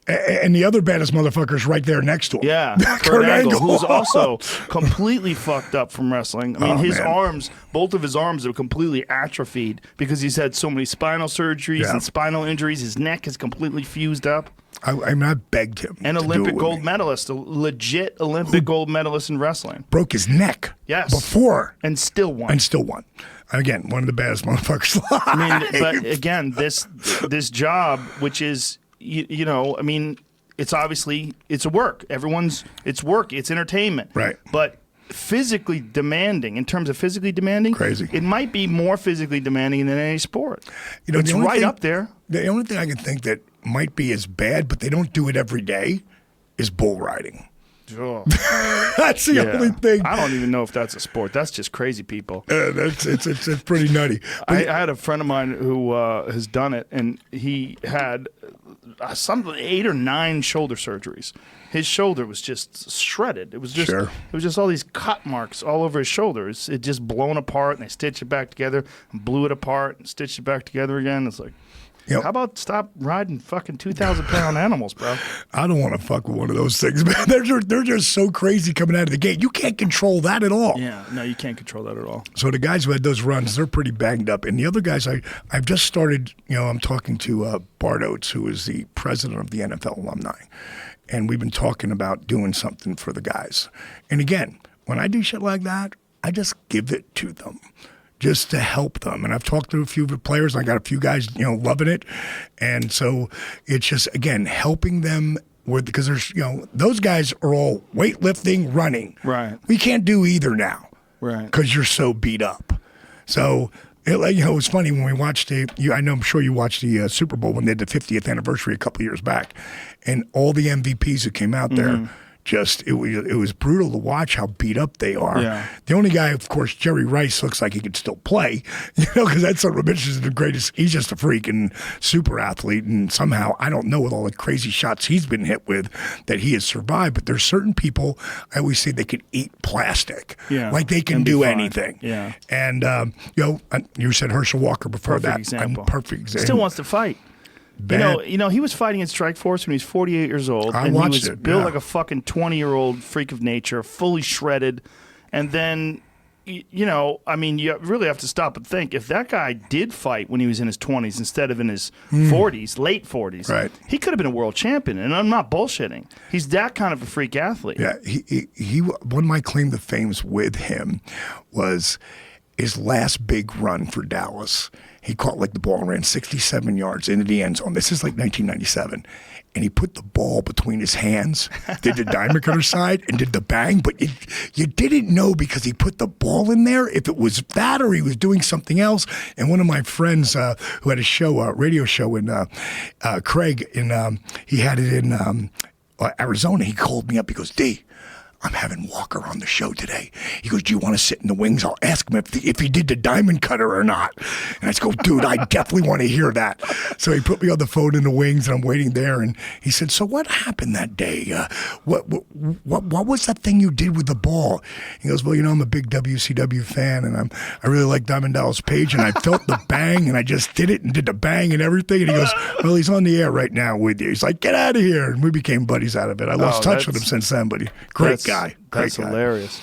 And the other baddest motherfucker's right there next to him. Yeah, Kurt Angle, who's also completely fucked up from wrestling. I mean, his arms, both of his arms are completely atrophied because he's had so many spinal surgeries and spinal injuries. His neck is completely fused up. I begged him. An Olympic gold medalist, a legit Olympic gold medalist in wrestling. Broke his neck. Yes. Before. And still won. And again, one of the baddest motherfuckers alive. I mean, but again, this job, which is, I mean, it's obviously, it's work. It's work. It's entertainment. Right. But physically demanding, in terms of physically demanding, crazy. It might be more physically demanding than any sport. It's right up there. The only thing I can think that might be as bad, but they don't do it every day, is bull riding. Oh. That's the only thing. I don't even know if that's a sport. That's just crazy people. It's pretty nutty. I had a friend of mine who has done it, and he had something 8 or 9 shoulder surgeries. His shoulder was just shredded. It was just all these cut marks all over his shoulders. It just blown apart, and they stitched it back together, and blew it apart, and stitched it back together again. It's like, how about stop riding fucking 2,000-pound animals, bro? I don't want to fuck with one of those things, man. They're just so crazy coming out of the gate. You can't control that at all. Yeah, no, you can't control that at all. So the guys who had those runs, they're pretty banged up. And the other guys, I've just started, I'm talking to Bart Oates, who is the president of the NFL alumni. And we've been talking about doing something for the guys. And again, when I do shit like that, I just give it to them, just to help them. And I've talked to a few of the players. I got a few guys, loving it. And so it's just, again, helping them because there's, those guys are all weightlifting, running. Right. We can't do either now. Right. Because you're so beat up. So, it was funny when we watched I'm sure you watched the Super Bowl when they had the 50th anniversary a couple of years back. And all the MVPs who came out there, it was brutal to watch how beat up they are. Yeah. The only guy, of course, Jerry Rice, looks like he could still play, because that son of a bitch is the greatest. He's just a freak and super athlete, and somehow, I don't know, with all the crazy shots he's been hit with, that he has survived. But there's certain people, I always say they can eat plastic. Yeah. Like they can do anything. Yeah. And, you said Herschel Walker before Perfect that. example. Perfect example. Still wants to fight. Bad. He was fighting in Strikeforce when he was 48 years old. I and watched he was it, built yeah. like a fucking 20-year-old freak of nature, fully shredded. And then, you really have to stop and think. If that guy did fight when he was in his 20s instead of in his 40s, late 40s, right, he could have been a world champion. And I'm not bullshitting. He's that kind of a freak athlete. Yeah, he one of my claim to fame with him was his last big run for Dallas. He caught the ball and ran 67 yards into the end zone. This is 1997. And he put the ball between his hands, did the diamond cutter side, and did the bang. But you didn't know because he put the ball in there if it was that or he was doing something else. And one of my friends who had a radio show in Craig, he had it in Arizona. He called me up. He goes, D, I'm having Walker on the show today. He goes, do you want to sit in the wings? I'll ask him if he did the diamond cutter or not. And I just go, dude, I definitely want to hear that. So he put me on the phone in the wings, and I'm waiting there. And he said, so what happened that day? What was that thing you did with the ball? He goes, well, I'm a big WCW fan, and I really like Diamond Dallas Page, and I felt the bang, and I just did it and did the bang and everything. And he goes, well, he's on the air right now with you. He's like, get out of here. And we became buddies out of it. I lost touch with him since then, but great guy. That's hilarious.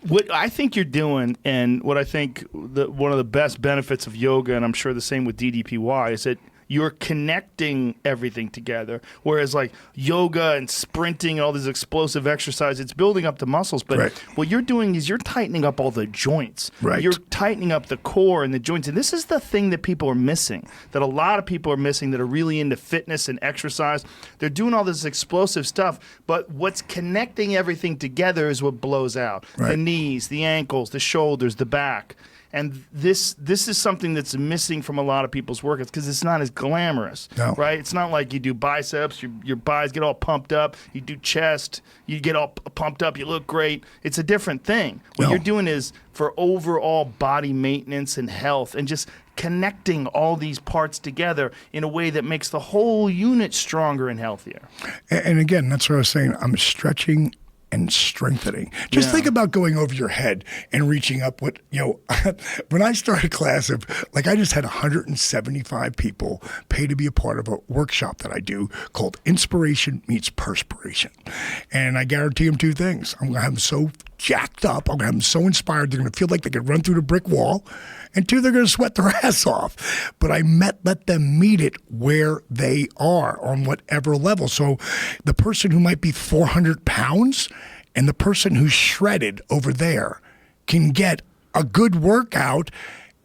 What I think you're doing, and what I think one of the best benefits of yoga, and I'm sure the same with DDPY, is that you're connecting everything together. Whereas like yoga and sprinting and all these explosive exercise, it's building up the muscles. But what you're doing is you're tightening up all the joints. Right. You're tightening up the core and the joints. And this is the thing that people are missing, that a lot of people are missing that are really into fitness and exercise. They're doing all this explosive stuff, but what's connecting everything together is what blows out. Right. The knees, the ankles, the shoulders, the back. And this is something that's missing from a lot of people's workouts because it's not as glamorous, right? It's not like you do biceps, your buys get all pumped up. You do chest, you get all pumped up, you look great. It's a different thing. What you're doing is for overall body maintenance and health and just connecting all these parts together in a way that makes the whole unit stronger and healthier. And again, that's what I was saying. I'm stretching and strengthening. Just think about going over your head and reaching up. When I started class, I just had 175 people pay to be a part of a workshop that I do called Inspiration Meets Perspiration. And I guarantee them two things. I'm going to have them so jacked up. I'm going to have them so inspired. They're going to feel like they could run through the brick wall. And two, they're going to sweat their ass off. But let them meet it where they are on whatever level. So the person who might be 400 pounds and the person who's shredded over there can get a good workout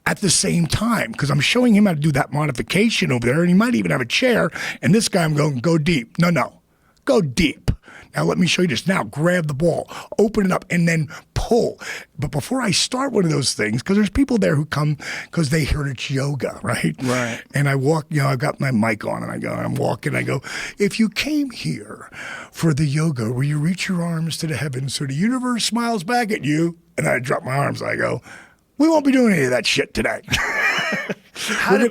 at the same time, because I'm showing him how to do that modification over there, and he might even have a chair, and this guy I'm going, go deep. No, go deep. Now let me show you this. Now grab the ball, open it up, and then pull. But before I start one of those things, because there's people there who come because they heard it's yoga, right? Right. And I walk, I've got my mic on, and I'm walking, I go, if you came here for the yoga where you reach your arms to the heavens so the universe smiles back at you, and I drop my arms, I go, we won't be doing any of that shit today.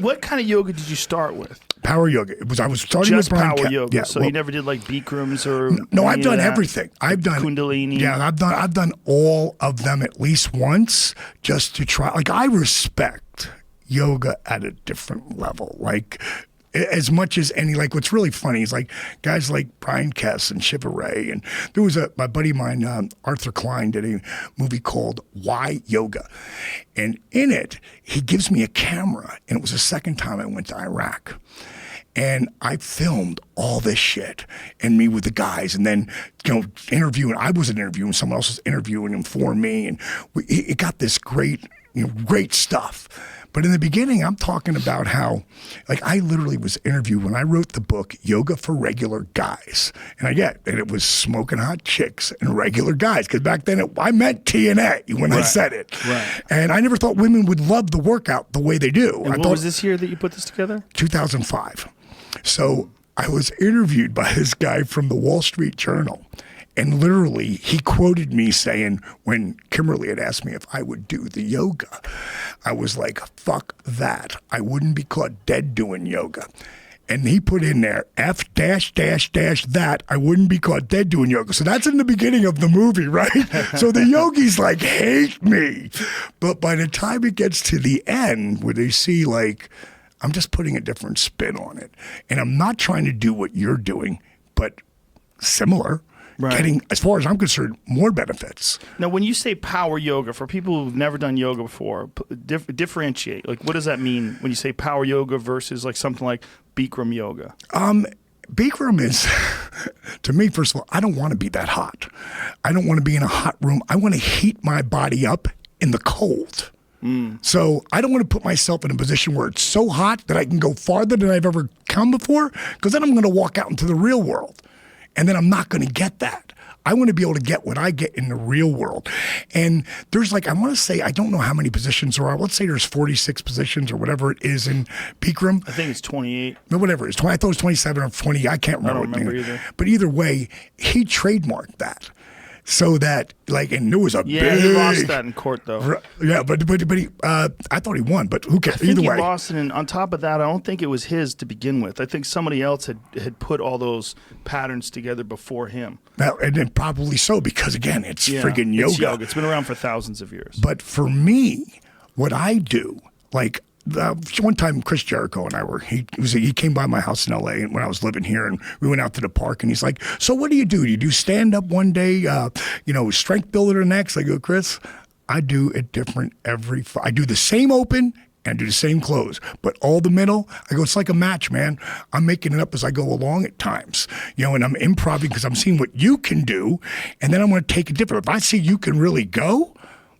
What kind of yoga did you start with? Power yoga. I was starting Just with Bryan. power yoga. Yeah, So you never did like Bikrams or no, I've done everything. I've done Kundalini. Yeah, I've done all of them at least once just to try. Like, I respect yoga at a different level. Like, as much as any, like, what's really funny is like guys like Brian Kess and Shiva Ray, and there was my buddy of mine, Arthur Klein, did a movie called Why Yoga, and in it he gives me a camera, and it was the second time I went to Iraq. And I filmed all this shit and me with the guys, and then interviewing. I wasn't interviewing; someone else was interviewing him for me, and it got this great stuff. But in the beginning, I'm talking about how, like, I literally was interviewed when I wrote the book Yoga for Regular Guys, and it was smoking hot chicks and regular guys, because back then I meant TNA when I said it, and I never thought women would love the workout the way they do. And what was this year that you put this together? 2005. So I was interviewed by this guy from the Wall Street Journal, and literally he quoted me saying, when Kimberly had asked me if I would do the yoga, I was like, fuck that. I wouldn't be caught dead doing yoga. And he put in there, F dash dash dash that, I wouldn't be caught dead doing yoga. So that's in the beginning of the movie, right? So the yogis like hate me. But by the time it gets to the end, where they see like, I'm just putting a different spin on it. And I'm not trying to do what you're doing, but similar. Getting, as far as I'm concerned, more benefits. Now, when you say power yoga, for people who've never done yoga before, differentiate. Like, what does that mean when you say power yoga versus like something like Bikram yoga? Bikram is, to me, first of all, I don't want to be that hot. I don't want to be in a hot room. I want to heat my body up in the cold. So I don't want to put myself in a position where it's so hot that I can go farther than I've ever come before, because then I'm going to walk out into the real world. And then I'm not going to get that. I want to be able to get what I get in the real world. And there's like, I want to say, I don't know how many positions there are. Let's say there's 46 positions or whatever it is in Bikram. I think it's 28. No, whatever it is. I thought it was 27 or 20. I can't remember. I don't remember either. But either way, he trademarked that. so that like, and there was a Yeah, big. he lost that in court though. Yeah, but he, I thought he won, but who cares? I think Either he way, lost it, and on top of that, I don't think it was his to begin with. I think somebody else had put all those patterns together before him. now, and then probably so because again, it's Yeah, friggin' It's yoga. It's been around for thousands of years. But for me, what I do, like one time, Chris Jericho and I he came by my house in L.A. when I was living here, and we went out to the park, and he's like, "So what do? You do stand up one day, strength builder the next?" I go, "Chris, I do it different I do the same open and do the same close, but all the middle, I go, it's like a match, man. I'm making it up as I go along at times, and I'm improvising because I'm seeing what you can do, and then I'm going to take it different. If I see you can really go,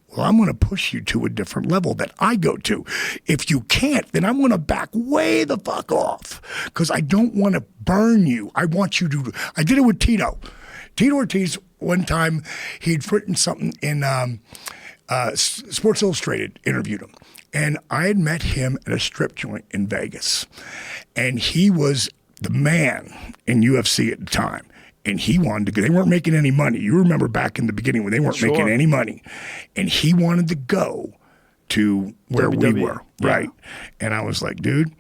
well, I'm going to push you to a different level that I go to. If you can't, then I'm going to back way the fuck off because I don't want to burn you. I want you to. I did it with Tito. Tito Ortiz, one time, he'd written something in Sports Illustrated, interviewed him. And I had met him at a strip joint in Vegas. And he was the man in UFC at the time. And he wanted to go. They weren't making any money. You remember back in the beginning when they weren't making any money. And he wanted to go to where we were, right? And I was like, dude,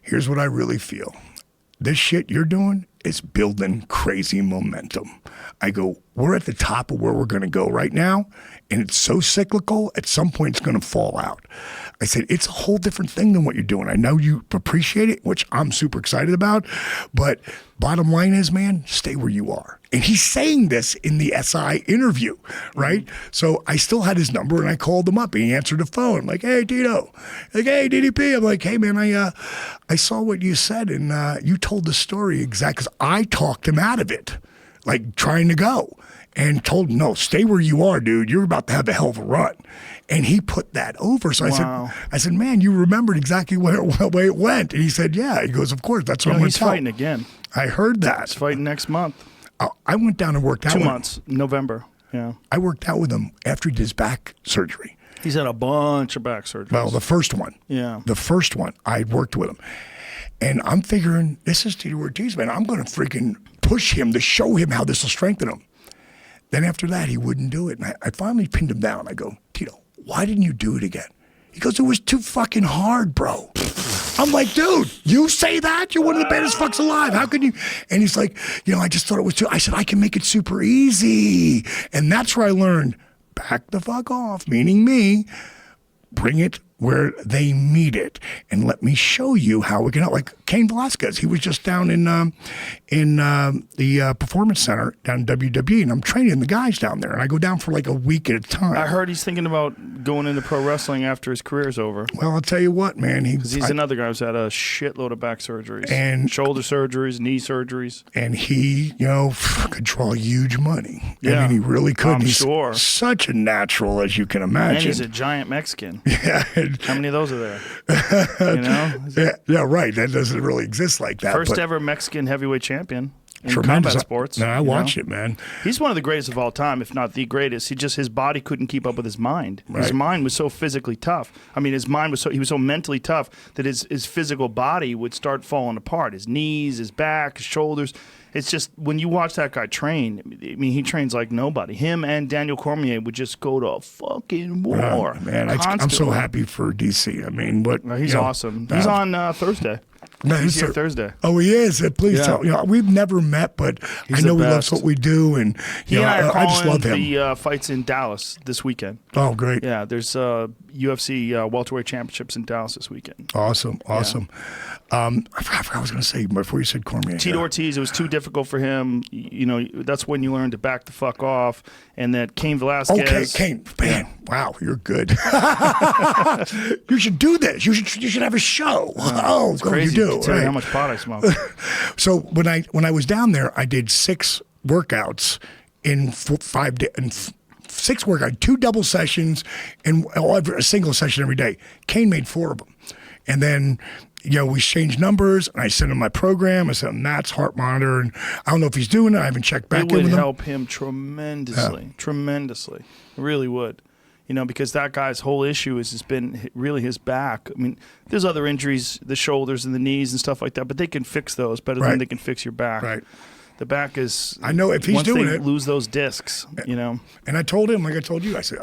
here's what I really feel. This shit you're doing is building crazy momentum. I go, we're at the top of where we're going to go right now, and it's so cyclical, at some point it's going to fall out. I said, it's a whole different thing than what you're doing. I know you appreciate it, which I'm super excited about, but bottom line is, man, stay where you are. And he's saying this in the SI interview, right? Mm-hmm. So I still had his number, and I called him up, and he answered the phone. I'm like, hey, Tito. Like, hey, DDP. I'm like, hey, man, I saw what you said, and you told the story exactly, because I talked him out of it, like trying to go, and told him, no, stay where you are, dude. You're about to have a hell of a run. And he put that over. So I said, man, you remembered exactly where the way it went. And he said, yeah. He goes, of course, that's what I'm going to tell. He's fighting again. I heard that. He's fighting next month. I went down and worked out 2 with months, November. Yeah. I worked out with him after he did his back surgery. He's had a bunch of back surgeries. Well, the first one. Yeah. The first one, I worked with him. And I'm figuring, this is Tito Ortiz, man. I'm going to freaking push him to show him how this will strengthen him. Then after that, he wouldn't do it. And I finally pinned him down. I go, Tito, why didn't you do it again? He goes, it was too fucking hard, bro. I'm like, dude, you say that? You're one of the baddest fucks alive. How can you? And he's like, I just thought it was too. I said, I can make it super easy. And that's where I learned, back the fuck off, meaning me, bring it where they meet it, and let me show you how we can help. Like Cain Velasquez, he was just down in the Performance Center down in WWE, and I'm training the guys down there, and I go down for like a week at a time. I heard he's thinking about going into pro wrestling after his career's over. Well, I'll tell you what, man. He's another guy who's had a shitload of back surgeries, and shoulder surgeries, knee surgeries, and he, could draw huge money. Yeah, I mean, he really could. I'm sure. Such a natural, as you can imagine. And he's a giant Mexican. Yeah. How many of those are there? Yeah, right. That doesn't really exist like that. First ever Mexican heavyweight champion in tremendous combat sports. No, I watched it, man. He's one of the greatest of all time, if not the greatest. His body couldn't keep up with his mind. Right. His mind was so physically tough. I mean, he was so mentally tough that his physical body would start falling apart. His knees, his back, his shoulders. It's just, when you watch that guy train, I mean, he trains like nobody. Him and Daniel Cormier would just go to a fucking war. Man, I'm so happy for DC. I mean, he's awesome. He's on Thursday. No, he's here Thursday. Oh, he is. Please tell. We've never met, but I know he loves what we do, and he and I are I just love him. The fights in Dallas this weekend. Oh, great! Yeah, there's UFC welterweight championships in Dallas this weekend. Awesome. I forgot what I was going to say before you said Cormier. Tito Ortiz, it was too difficult for him. That's when you learn to back the fuck off. And that Cain Velasquez. Okay, Cain, man, wow, you're good. You should do this. You should have a show. It's crazy. You do. Tell you how much pot I smoke. So when I was down there, I did 6 workouts in 5 days. 6 workouts, 2 double sessions, and a single session every day. Cain made 4 of them, and then. We changed numbers, and I sent him my program. I sent him Matt's heart monitor, and I don't know if he's doing it. I haven't checked back in with him. It would help him tremendously. It really would. Because that guy's whole issue has been really his back. I mean, there's other injuries, the shoulders and the knees and stuff like that, but they can fix those better than they can fix your back. Right. The back is. I know if he's once doing they it. lose those discs, you know. And I told him, like I told you, I said,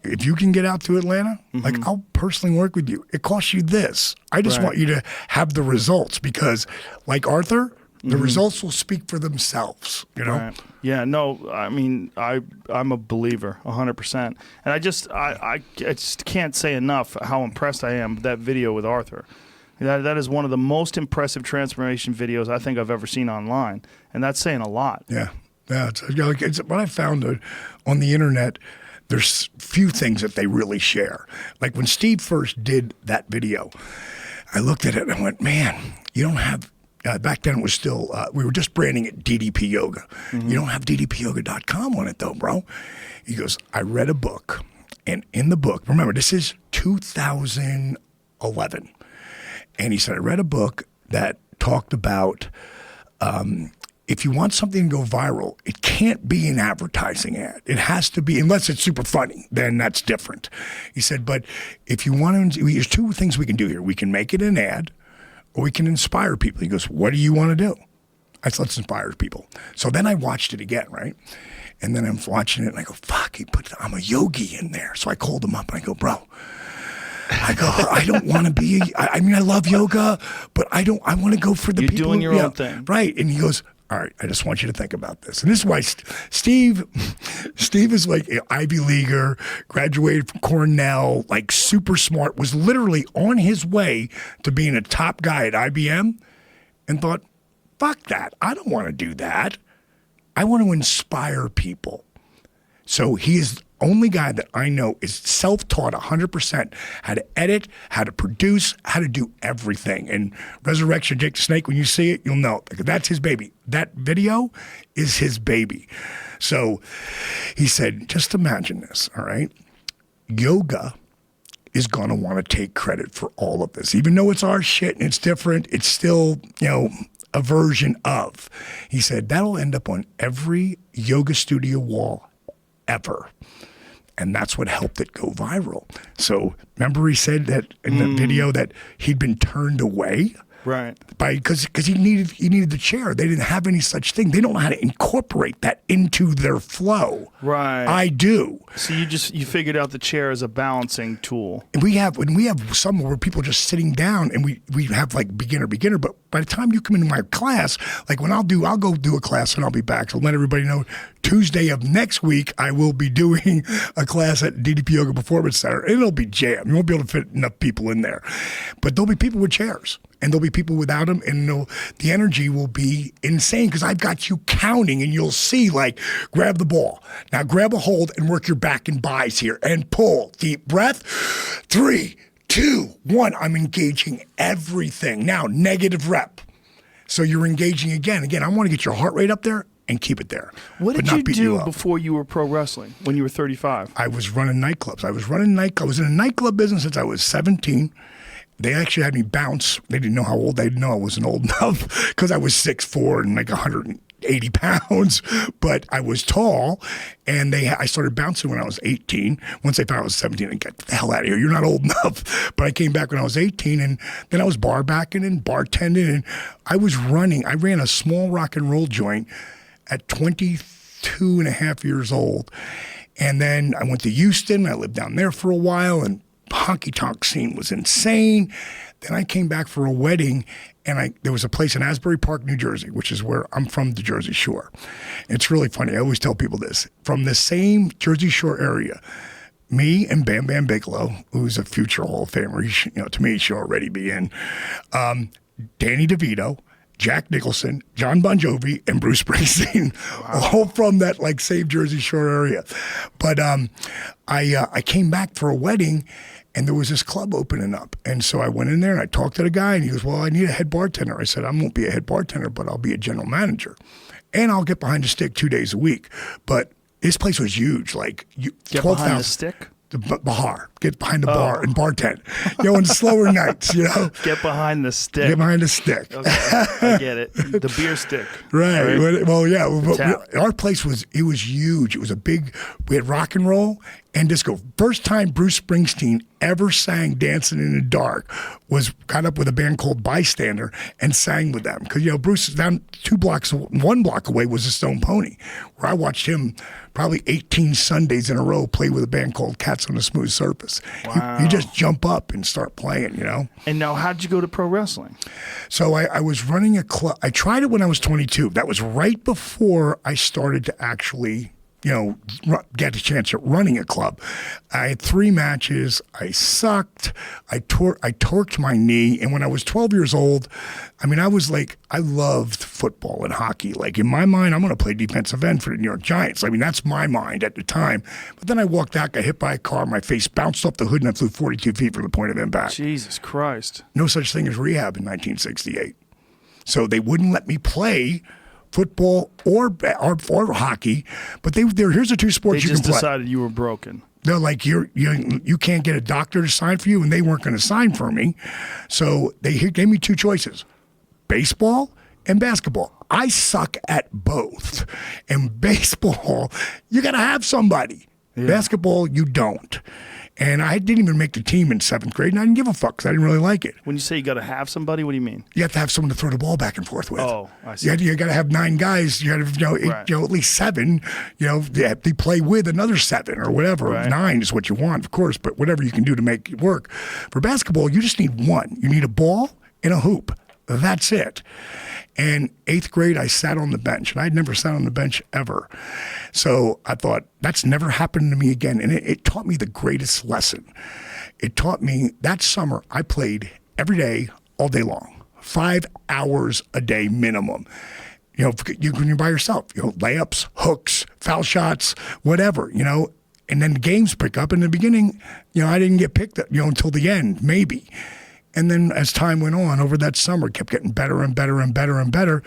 if you can get out to Atlanta, like I'll personally work with you. It costs you this. I just want you to have the results because, like Arthur, the results will speak for themselves. You know. Right. Yeah. No. I mean, I'm a believer, 100%. And I just can't say enough how impressed I am with that video with Arthur. That is one of the most impressive transformation videos I think I've ever seen online, and that's saying a lot. Yeah. It's what I found on the internet. There's few things that they really share. Like when Steve first did that video, I looked at it and I went, man, you don't have, back then it was still, we were just branding it DDP Yoga. You don't have ddpyoga.com on it though, bro. He goes, I read a book, and in the book, remember, this is 2011. And he said, I read a book that talked about if you want something to go viral, it can't be an advertising ad. It has to be, unless it's super funny, then that's different. He said, but if you want to, there's two things we can do here. We can make it an ad or we can inspire people. He goes, what do you want to do? I said, let's inspire people. So then I watched it again, right? And then I'm watching it and I go, fuck, I'm a yogi in there. So I called him up and I go, bro, I don't want to be, I mean, I love yoga, but I want to go for the You're people. doing your own thing. Right. And he goes, all right, I just want you to think about this. And this is why Steve is like an Ivy Leaguer, graduated from Cornell, like super smart, was literally on his way to being a top guy at IBM and thought, fuck that. I don't want to do that. I want to inspire people. So he is the only guy that I know is self-taught 100%, how to edit, how to produce, how to do everything. And Resurrection, Jake the Snake, when you see it, you'll know. That's his baby. That video is his baby. So he said, just imagine this, all right? Yoga is going to want to take credit for all of this. Even though it's our shit and it's different, it's still, a version of. He said, that'll end up on every yoga studio wall ever. And that's what helped it go viral. So remember he said that in the video that he'd been turned away? Right. Because he needed the chair. They didn't have any such thing. They don't know how to incorporate that into their flow. Right. I do. So you figured out the chair as a balancing tool. And we have some where people are just sitting down and we have like beginner, but by the time you come into my class, like when I'll go do a class and I'll be back. So let everybody know Tuesday of next week I will be doing a class at DDP Yoga Performance Center. And it'll be jammed. You won't be able to fit enough people in there. But there'll be people with chairs. And there'll be people without them, and the energy will be insane because I've got you counting, and you'll see, like, grab the ball. Now grab a hold and work your back and buys here, and pull. Deep breath. 3, 2, 1. I'm engaging everything. Now, negative rep. So you're engaging again. Again, I want to get your heart rate up there and keep it there. What did you do before you were pro wrestling, when you were 35? I was running nightclubs. I was in a nightclub business since I was 17. They actually had me bounce. They didn't know how old. They didn't know I wasn't old enough because I was 6'4" and like 180 pounds, but I was tall. And I started bouncing when I was 18. Once they found I was 17, and get the hell out of here. You're not old enough. But I came back when I was 18, and then I was bar backing and bartending, and I was running. I ran a small rock and roll joint at 22 and a half years old. And then I went to Houston. I lived down there for a while, and honky-tonk scene was insane. Then I came back for a wedding, and there was a place in Asbury Park, New Jersey, which is where I'm from, the Jersey Shore. It's really funny. I always tell people this. From the same Jersey Shore area, me and Bam Bam Bigelow, who's a future Hall of Famer, to me, he should already be in, Danny DeVito, Jack Nicholson, John Bon Jovi, and Bruce Springsteen, all from that like same Jersey Shore area. But I came back for a wedding, and there was this club opening up. And so I went in there and I talked to the guy, and he goes, well, I need a head bartender. I said, I won't be a head bartender, but I'll be a general manager. And I'll get behind the stick 2 days a week. But this place was huge, like 12,000. Get behind the stick? The bar. Get behind the bar and bartend. On slower nights, Get behind the stick. Get behind the stick. Okay, I get it. The beer stick. Right. Well, yeah. Our place was huge. It was we had rock and roll, and disco. First time Bruce Springsteen ever sang Dancing in the Dark was got up with a band called Bystander and sang with them. Because, Bruce is down 1 block away was the Stone Pony, where I watched him probably 18 Sundays in a row play with a band called Cats on a Smooth Surface. Wow. You just jump up and start playing, And now, how'd you go to pro wrestling? So I was running a club. I tried it when I was 22. That was right before I started to actually get a chance at running a club. I had 3 matches. I sucked. I torqued my knee. And when I was 12 years old, I was like, I loved football and hockey. Like, in my mind, I'm going to play defensive end for the New York Giants. That's my mind at the time. But then I walked out, got hit by a car, my face bounced off the hood, and I flew 42 feet from the point of impact. Jesus Christ. No such thing as rehab in 1968. So they wouldn't let me play football or hockey, but here's the 2 sports They you can just play. decided you were broken. They're like, you can't get a doctor to sign for you, and they weren't going to sign for me. So they gave me 2 choices, baseball and basketball. I suck at both. And baseball, you got to have somebody. Yeah. Basketball, you don't. And I didn't even make the team in 7th grade, and I didn't give a fuck because I didn't really like it. When you say you got to have somebody, what do you mean? You have to have someone to throw the ball back and forth with. Oh, I see. You got to have 9 guys. You got to, Right. at least 7. They play with another 7 or whatever. Right. 9 is what you want, of course, but whatever you can do to make it work. For basketball, you just need 1. You need a ball and a hoop. That's it. And 8th grade, I sat on the bench, and I'd never sat on the bench ever. So I thought, that's never happened to me again. And it taught me the greatest lesson. It taught me that summer, I played every day, all day long, 5 hours a day minimum. When you're by yourself, layups, hooks, foul shots, whatever, and then the games pick up. In the beginning, I didn't get picked up, until the end, maybe. And then as time went on over that summer, it kept getting better and better and better and better.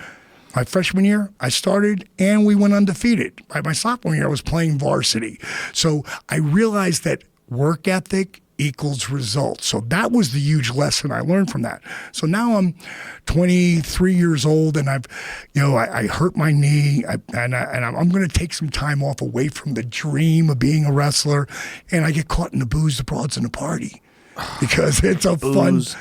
My freshman year, I started and we went undefeated. By my sophomore year, I was playing varsity. So I realized that work ethic equals results. So that was the huge lesson I learned from that. So now I'm 23 years old, and I hurt my knee, and I'm going to take some time off away from the dream of being a wrestler, and I get caught in the booze, the broads, and the party. Because it's a Booze,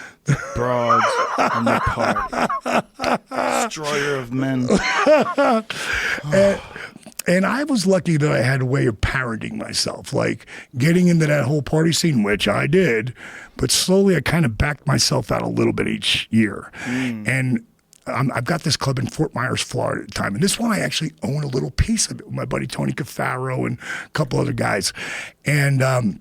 broads, and the party. Destroyer of men. And I was lucky that I had a way of parenting myself, like getting into that whole party scene, which I did, but slowly I kind of backed myself out a little bit each year. And I've got this club in Fort Myers, Florida at the time. And this one I actually own a little piece of it with my buddy Tony Cafaro and a couple other guys. And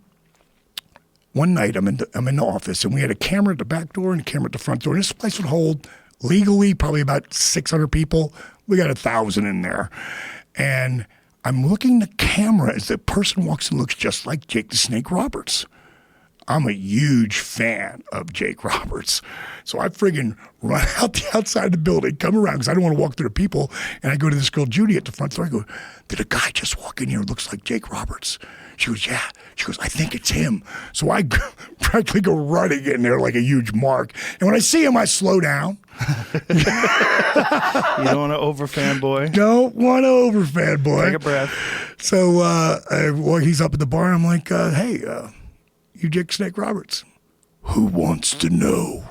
one night I'm in the office, and we had a camera at the back door and a camera at the front door. And this place would hold legally probably about 600 people. We got 1,000 in there. And I'm looking at the camera as the person walks and looks just like Jake the Snake Roberts. I'm a huge fan of Jake Roberts. So I friggin' run out the outside of the building, come around, because I don't want to walk through the people. And I go to this girl, Judy, at the front door. I go, did a guy just walk in here who looks like Jake Roberts? She goes, yeah. She goes, I think it's him. So I practically go running in there like a huge mark. And when I see him, I slow down. You don't want to over fanboy. Don't want to over fanboy. Take a breath. So well, he's up at the bar. I'm like, hey, you Jake Snake Roberts. Who wants to know?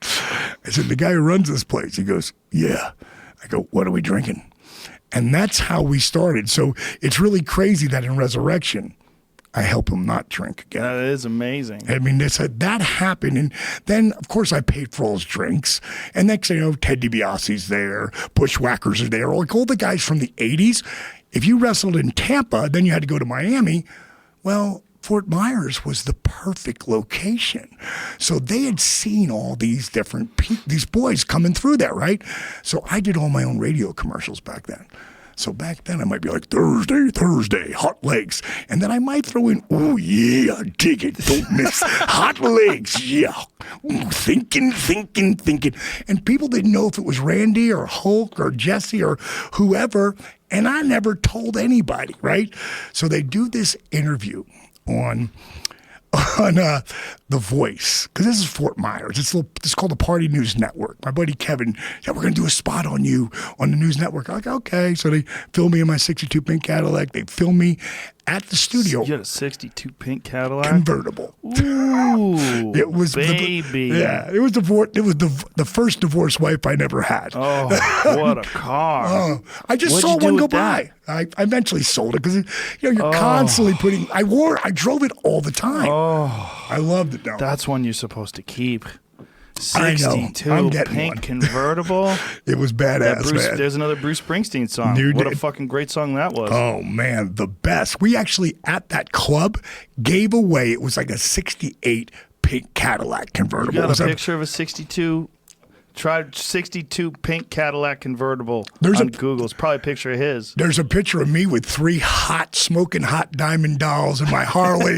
I said, the guy who runs this place. He goes, yeah. I go, what are we drinking? And that's how we started. So it's really crazy that in Resurrection, I help him not drink again. That is amazing. I mean, that happened. And then, of course, I paid for all his drinks. And next thing you know, Ted DiBiase's there, Bushwhackers are there, like all the guys from the 80s. If you wrestled in Tampa, then you had to go to Miami. Well, Fort Myers was the perfect location. So they had seen all these different these boys coming through there, right? So I did all my own radio commercials back then. So back then I might be like, Thursday, hot legs. And then I might throw in, oh yeah, dig it, don't miss hot legs, yeah. Ooh, thinking. And people didn't know if it was Randy or Hulk or Jesse or whoever. And I never told anybody, right? So they do this interview on The Voice, because this is Fort Myers. It's called the Party News Network. My buddy Kevin, yeah, we're going to do a spot on you on the news network. I'm like, okay. So they film me in my 62 pink Cadillac. They film me at the studio. You had a 62 pink Cadillac? Convertible. Ooh, It was baby. It was the first divorced wife I never had. Oh, what a car. Oh, I just What'd saw you do one go with by. that? I eventually sold it because you're constantly putting. I drove it all the time. Oh, I loved it. Though. that's one you're supposed to keep. I know. 62 I'm getting pink one. convertible. It was badass, man. There's another Bruce Springsteen song. Dude, What a fucking great song that was. Oh man, the best. We actually at that club gave away. It was like a '68 pink Cadillac convertible. You got It was a picture of a 62. Try 62 pink Cadillac convertible There's on a- Google. It's probably a picture of his. There's a picture of me with 3 smoking hot diamond dolls in my Harley.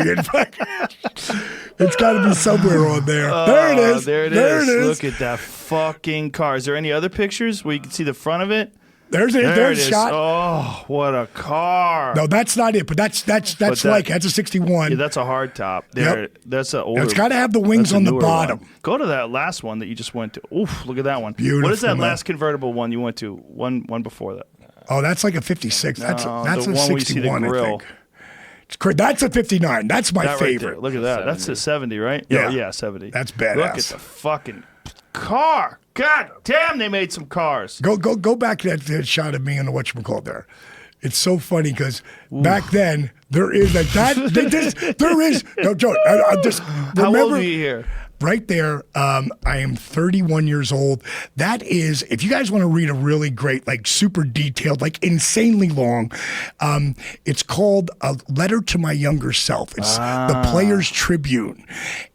It's got to be somewhere on there. There it is. There it There is. it is. Look at that fucking car. Is there any other pictures where you can see the front of it? There's it. There There's it is. shot. Oh, what a car. No, that's not it. But that's a 61. Yeah, that's a hard top. There, Yep. That's an older. It's got to have the wings that's a on the newer bottom. one. Go to that last one that you just went to. Oof, look at that one. Beautiful, What is that man. last convertible one you went to? One before that. Oh, that's like a 56. That's No, a the one where you see the 61, I grill. think. It's great. That's a 59. That's my That right there. favorite. Look at that. That's a 70, right? Yeah. Oh, yeah, 70. That's badass. Look at the fucking car. God damn, they made some cars. Go back to that shot of me on the whatchamacallit there. It's so funny because back then there is like that. There is no joke. I just remember. How old were you here? Right there, I am 31 years old. That is, if you guys want to read a really great, like super detailed, like insanely long, it's called A Letter to My Younger Self. It's the Player's Tribune.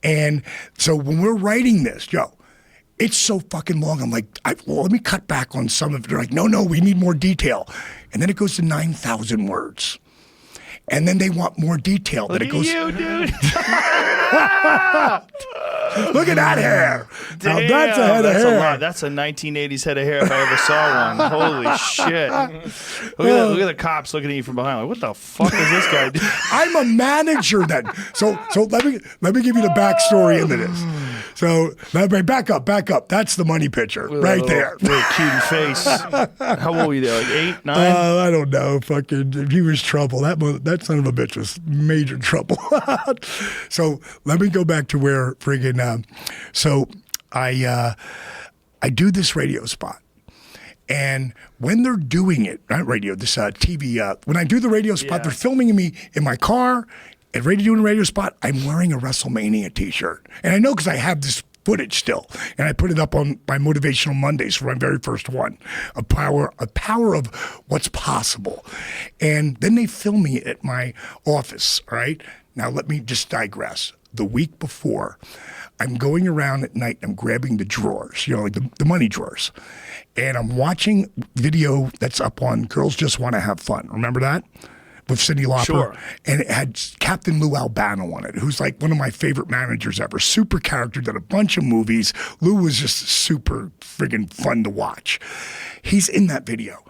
And so when we're writing this, Joe, it's so fucking long. I'm like, well, let me cut back on some of it. They're like, no, we need more detail. And then it goes to 9,000 words. And then they want more detail. Look Then at it goes, you, dude. look at that hair. Now Damn, that's a head of that's hair. a lot. That's a 1980s head of hair if I ever saw one. Holy shit. Look at the cops looking at you from behind. Like, what the fuck is this guy doing? I'm a manager then. So let me give you the backstory into this. So back up. That's the money picture right there. Little cutie face. How old were you there? Like 8, 9? I don't know. Fucking, he was trouble. That son of a bitch was major trouble. So let me go back to where friggin'. So I do this radio spot. And when they're doing it, not radio, this TV, when I do the radio spot, Yeah. they're filming me in my car and doing a radio spot. I'm wearing a WrestleMania t-shirt. And I know because I have this footage still. And I put it up on my Motivational Mondays for my very first one, a power of what's possible. And then they film me at my office, all right? Now let me just digress. The week before, I'm going around at night and I'm grabbing the drawers, like the money drawers. And I'm watching video that's up on Girls Just Want to Have Fun. Remember that? With Cyndi Lauper. Sure. And it had Captain Lou Albano on it, who's like one of my favorite managers ever. Super character, did a bunch of movies. Lou was just super friggin' fun to watch. He's in that video.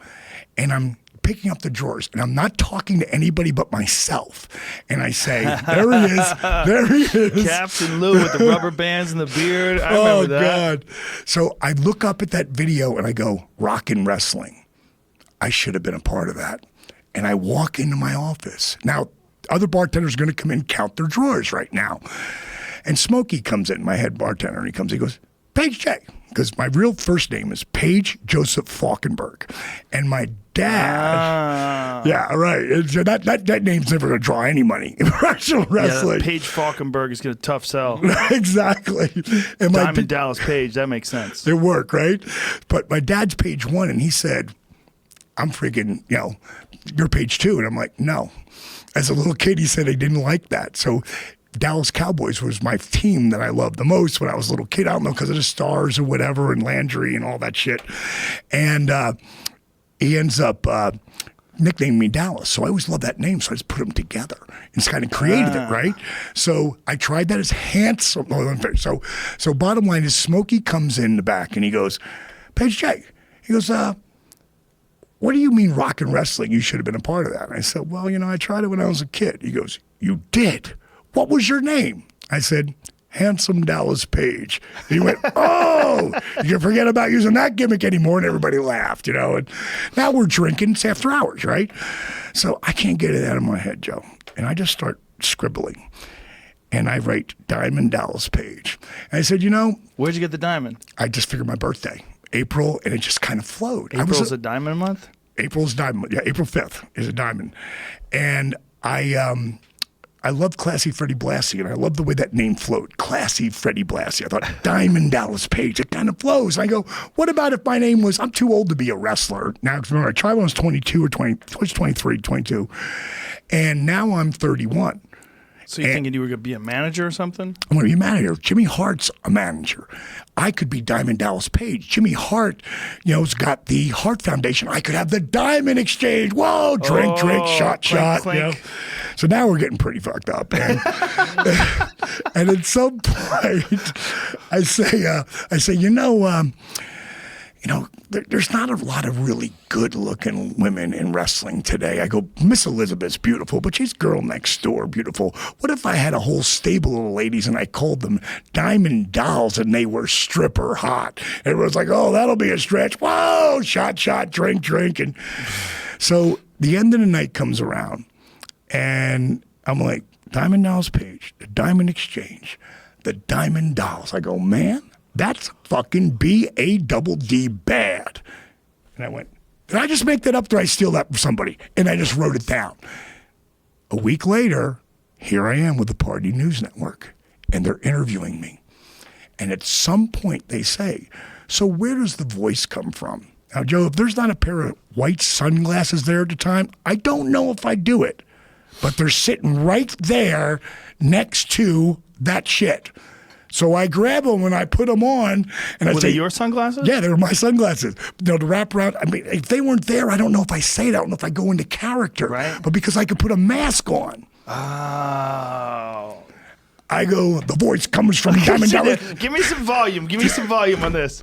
And I'm picking up the drawers, and I'm not talking to anybody but myself. And I say, there he is. There he is. Captain Lou with the rubber bands and the beard. I remember that. God. So I look up at that video and I go, Rockin' Wrestling. I should have been a part of that. And I walk into my office. Now, other bartenders are going to come in and count their drawers right now. And Smokey comes in, my head bartender, and he goes, Paige J. Because my real first name is Paige Joseph Falkenberg. And my dad, yeah, right. That name's never going to draw any money in professional wrestling. Yeah, Paige Falkenberg is going to tough sell. Exactly. And Diamond Dallas Page, that makes sense. It worked, right? But my dad's page 1, and he said, I'm freaking, you're page 2. And I'm like, no. As a little kid, he said he didn't like that. So Dallas Cowboys was my team that I loved the most when I was a little kid. I don't know, because of the stars or whatever and Landry and all that shit. And he ends up nicknaming me Dallas. So I always loved that name, so I just put them together and kind of created it, right? So I tried that as handsome. So bottom line is Smokey comes in the back and he goes, Paige J. He goes, what do you mean Rockin' Wrestling? You should have been a part of that. And I said, well, I tried it when I was a kid. He goes, you did? What was your name? I said, Handsome Dallas Page. And he went, oh, you can forget about using that gimmick anymore. And everybody laughed, you know. And now we're drinking. It's after hours, right? So I can't get it out of my head, Joe. And I just start scribbling. And I write Diamond Dallas Page. And I said, you know. Where'd you get the diamond? I just figured my birthday, April, and it just kind of flowed. April's a diamond month? April's diamond. Yeah, April 5th is a diamond. And I love Classy Freddie Blassie, and I love the way that name flowed. Classy Freddie Blassie. I thought, Diamond Dallas Page, it kind of flows. I go, what about if my name was, I'm too old to be a wrestler. Now, remember, I tried when I was 22 or 20, I was 23, 22. And now I'm 31. So you thinking you were going to be a manager or something? I'm going to be a manager. Jimmy Hart's a manager. I could be Diamond Dallas Page. Jimmy Hart, you know, has got the Hart Foundation. I could have the Diamond Exchange. Whoa, drink, shot, clink, shot. clink. You know? So now we're getting pretty fucked up. And, and at some point, I say, you know, there's not a lot of really good-looking women in wrestling today. I go, Miss Elizabeth's beautiful, but she's girl next door beautiful. What if I had a whole stable of ladies and I called them Diamond Dolls and they were stripper hot? Everyone's like, oh, that'll be a stretch. Whoa, shot, drink. And so the end of the night comes around, and I'm like, Diamond Dolls Page, the Diamond Exchange, the Diamond Dolls. I go, man, that's fucking B-A-double-D bad. And I went, did I just make that up or did I steal that from somebody? And I just wrote it down. A week later, here I am with the Party News Network, and they're interviewing me. And at some point they say, so where does the voice come from? Now, Joe, if there's not a pair of white sunglasses there at the time, I don't know if I'd do it. But they're sitting right there next to that shit. So I grab them and I put them on, and I Were say, they your sunglasses? Yeah, they were my sunglasses. You know, to wrap around. I mean, if they weren't there, I don't know if I say that. I don't know if I go into character. Right. But because I could put a mask on. Oh. I go, the voice comes from Diamond Dallas. Give me some volume. Give me some volume on this.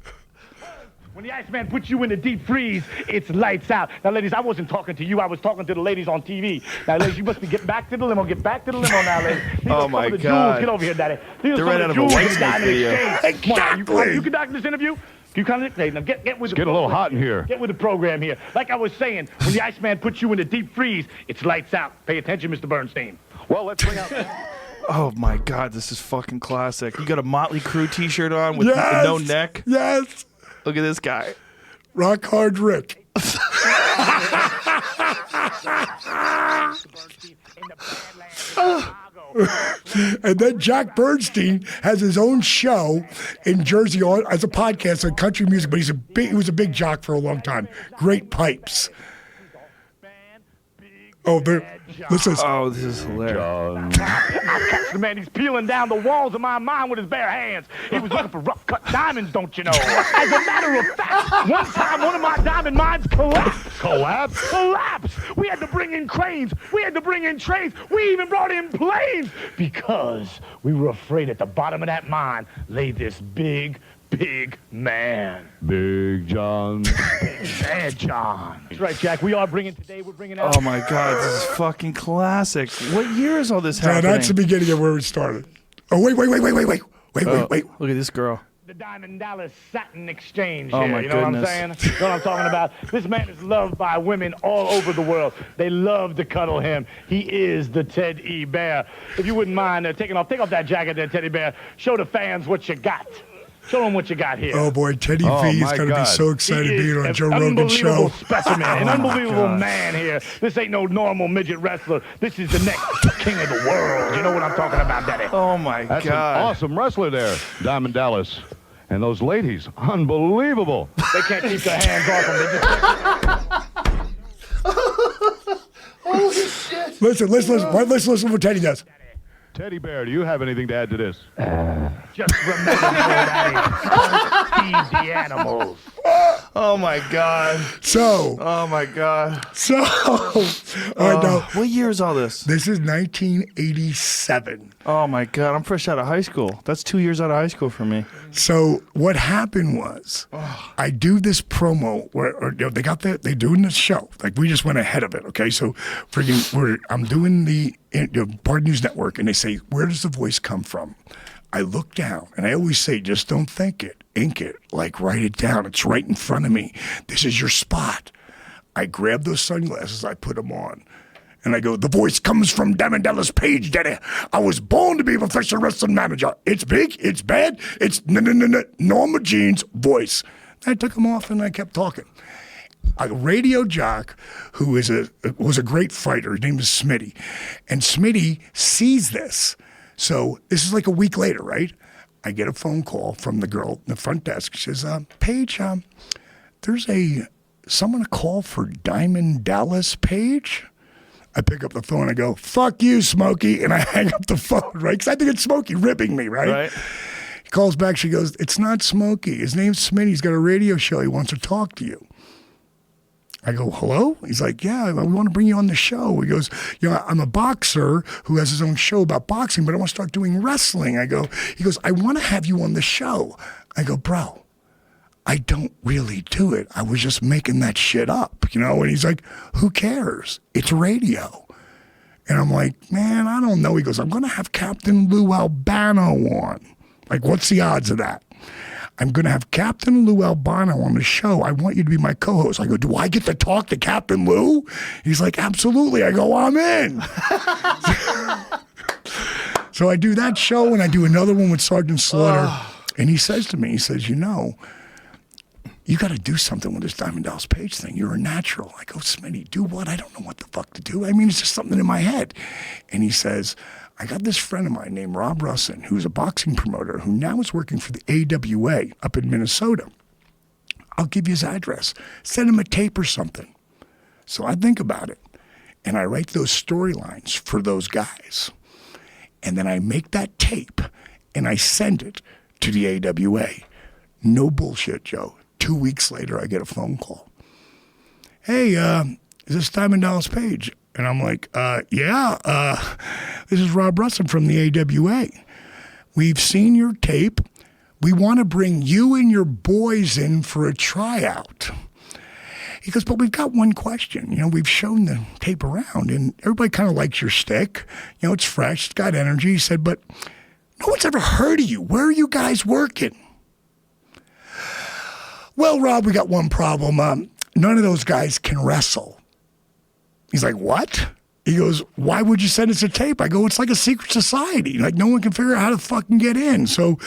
When the Iceman puts you in the deep freeze, it's lights out. Now, ladies, I wasn't talking to you. I was talking to the ladies on TV. Now, ladies, you must be getting back to the limo. Get back to the limo now, ladies. Oh, my the God. Jewels. Get over here, Daddy. They're right out of a Whitesnake video. Exactly. You conducting this interview? You kind of now get with the Get a little program. hot in here. Get with the program here. Like I was saying, when the Iceman puts you in the deep freeze, it's lights out. Pay attention, Mr. Bernstein. Well, let's bring out. Oh, my God. This is fucking classic. You got a Motley Crue t-shirt on with Yes. no neck? Yes. Look at this guy. Rock Hard Rick. And then Jack Bernstein has his own show in Jersey as a podcast on country music, but he was a big jock for a long time. Great pipes. Oh, listen. Oh, this is hilarious. I catch the man. He's peeling down the walls of my mind with his bare hands. He was looking for rough cut diamonds, don't you know? As a matter of fact, one time one of my diamond mines collapsed. Collapsed. We had to bring in cranes. We had to bring in trains. We even brought in planes because we were afraid at the bottom of that mine lay this big man. Big John. Bad John. That's right, Jack. We're bringing out. Oh, my God. This is fucking classic. What year is all this Now, happening? that's the beginning of where we started. Oh, wait. Look at this girl. The Diamond Dallas Satin Exchange Oh, here. my You know goodness. what I'm saying? You know what I'm talking about? This man is loved by women all over the world. They love to cuddle him. He is the Ted E. Bear. If you wouldn't mind take off that jacket there, Teddy Bear. Show the fans what you got. Show them what you got here. Oh, boy. Teddy Oh, V is my going to be God. so excited He being is on an Joe Rogan's show. unbelievable specimen, an unbelievable God. man here. This ain't no normal midget wrestler. This is the next king of the world. You know what I'm talking about, Daddy? Oh, my That's God. an awesome wrestler there, Diamond Dallas. And those ladies, unbelievable. They can't keep their hands off him. They just Listen. Listen what Teddy does. Teddy Bear, do you have anything to add to this? Just remember, Daddy, don't feed the animals. Oh, my God. So, Oh, my God. all right, now, What year is all this? this is 1987. Oh, my God. I'm fresh out of high school. That's 2 years out of high school for me. So what happened was, I do this promo where they're doing this show. Like, we just went ahead of it. Okay, so I'm doing the Party News Network, and they say, where does the voice come from? I look down, and I always say, just don't think it, ink it, like write it down. It's right in front of me. This is your spot. I grab those sunglasses, I put them on, and I go, the voice comes from Diamond Dallas Page, Daddy. I was born to be a professional wrestling manager. It's big, it's bad, it's Norma Jean's voice. I took them off, and I kept talking. A radio jock who was a great fighter, his name was Smitty, and Smitty sees this. So this is like a week later, right? I get a phone call from the girl in the front desk. She says, Paige, there's someone to call for Diamond Dallas Page. I pick up the phone and I go, fuck you, Smokey, and I hang up the phone, right? Because I think it's Smokey ripping me, right? He calls back, she goes, it's not Smokey. His name's Smitty. He's got a radio show. He wants to talk to you. I go, hello? He's like, yeah, we want to bring you on the show. He goes, I'm a boxer who has his own show about boxing, but I want to start doing wrestling. He goes, I want to have you on the show. I go, bro, I don't really do it. I was just making that shit up, And he's like, who cares? It's radio. And I'm like, man, I don't know. He goes, I'm going to have Captain Lou Albano on. Like, what's the odds of that? I'm going to have Captain Lou Albano on the show. I want you to be my co-host. I go, do I get to talk to Captain Lou? He's like, absolutely. I go, I'm in. So I do that show, and I do another one with Sergeant Slaughter. And he says to me, you got to do something with this Diamond Dallas Page thing. You're a natural. I go, Smitty, do what? I don't know what the fuck to do. I mean, it's just something in my head. And he says, I got this friend of mine named Rob Russin, who's a boxing promoter who now is working for the AWA up in Minnesota. I'll give you his address. Send him a tape or something. So I think about it, and I write those storylines for those guys. And then I make that tape, and I send it to the AWA. No bullshit, Joe. 2 weeks later, I get a phone call. Hey, is this Diamond Dallas Page? And I'm like, yeah, this is Rob Russin from the AWA. We've seen your tape. We want to bring you and your boys in for a tryout. He goes, but we've got one question. We've shown the tape around, and everybody kind of likes your stick. It's fresh. It's got energy. He said, but no one's ever heard of you. Where are you guys working? Well, Rob, we got one problem. None of those guys can wrestle. He's like, what? He goes, why would you send us a tape? I go, it's like a secret society. Like, no one can figure out how to fucking get in. So,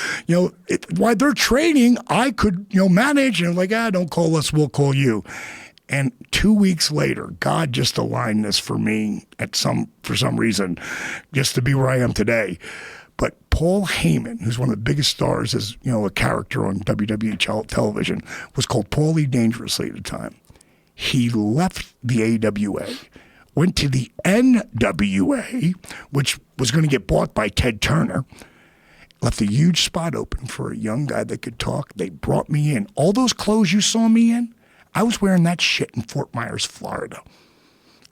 while they're training, I could, manage. And I'm like, don't call us, we'll call you. And 2 weeks later, God just aligned this for me for some reason, just to be where I am today. But Paul Heyman, who's one of the biggest stars as, a character on WWE television, was called Paulie Dangerously at the time. He left the AWA, went to the NWA, which was going to get bought by Ted Turner, left a huge spot open for a young guy that could talk. They brought me in. All those clothes you saw me in, I was wearing that shit in Fort Myers, Florida.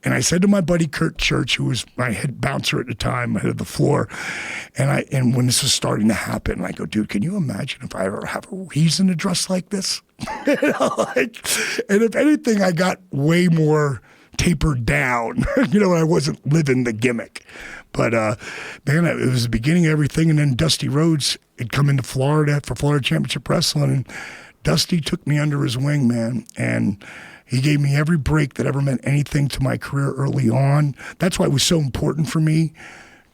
And I said to my buddy Kurt Church, who was my head bouncer at the time, head of the floor, and when this was starting to happen, I go, dude, can you imagine if I ever have a reason to dress like this? And if anything, I got way more tapered down, I wasn't living the gimmick. But, man, it was the beginning of everything. And then Dusty Rhodes had come into Florida for Florida Championship Wrestling, and Dusty took me under his wing, man, and he gave me every break that ever meant anything to my career early on. That's why it was so important for me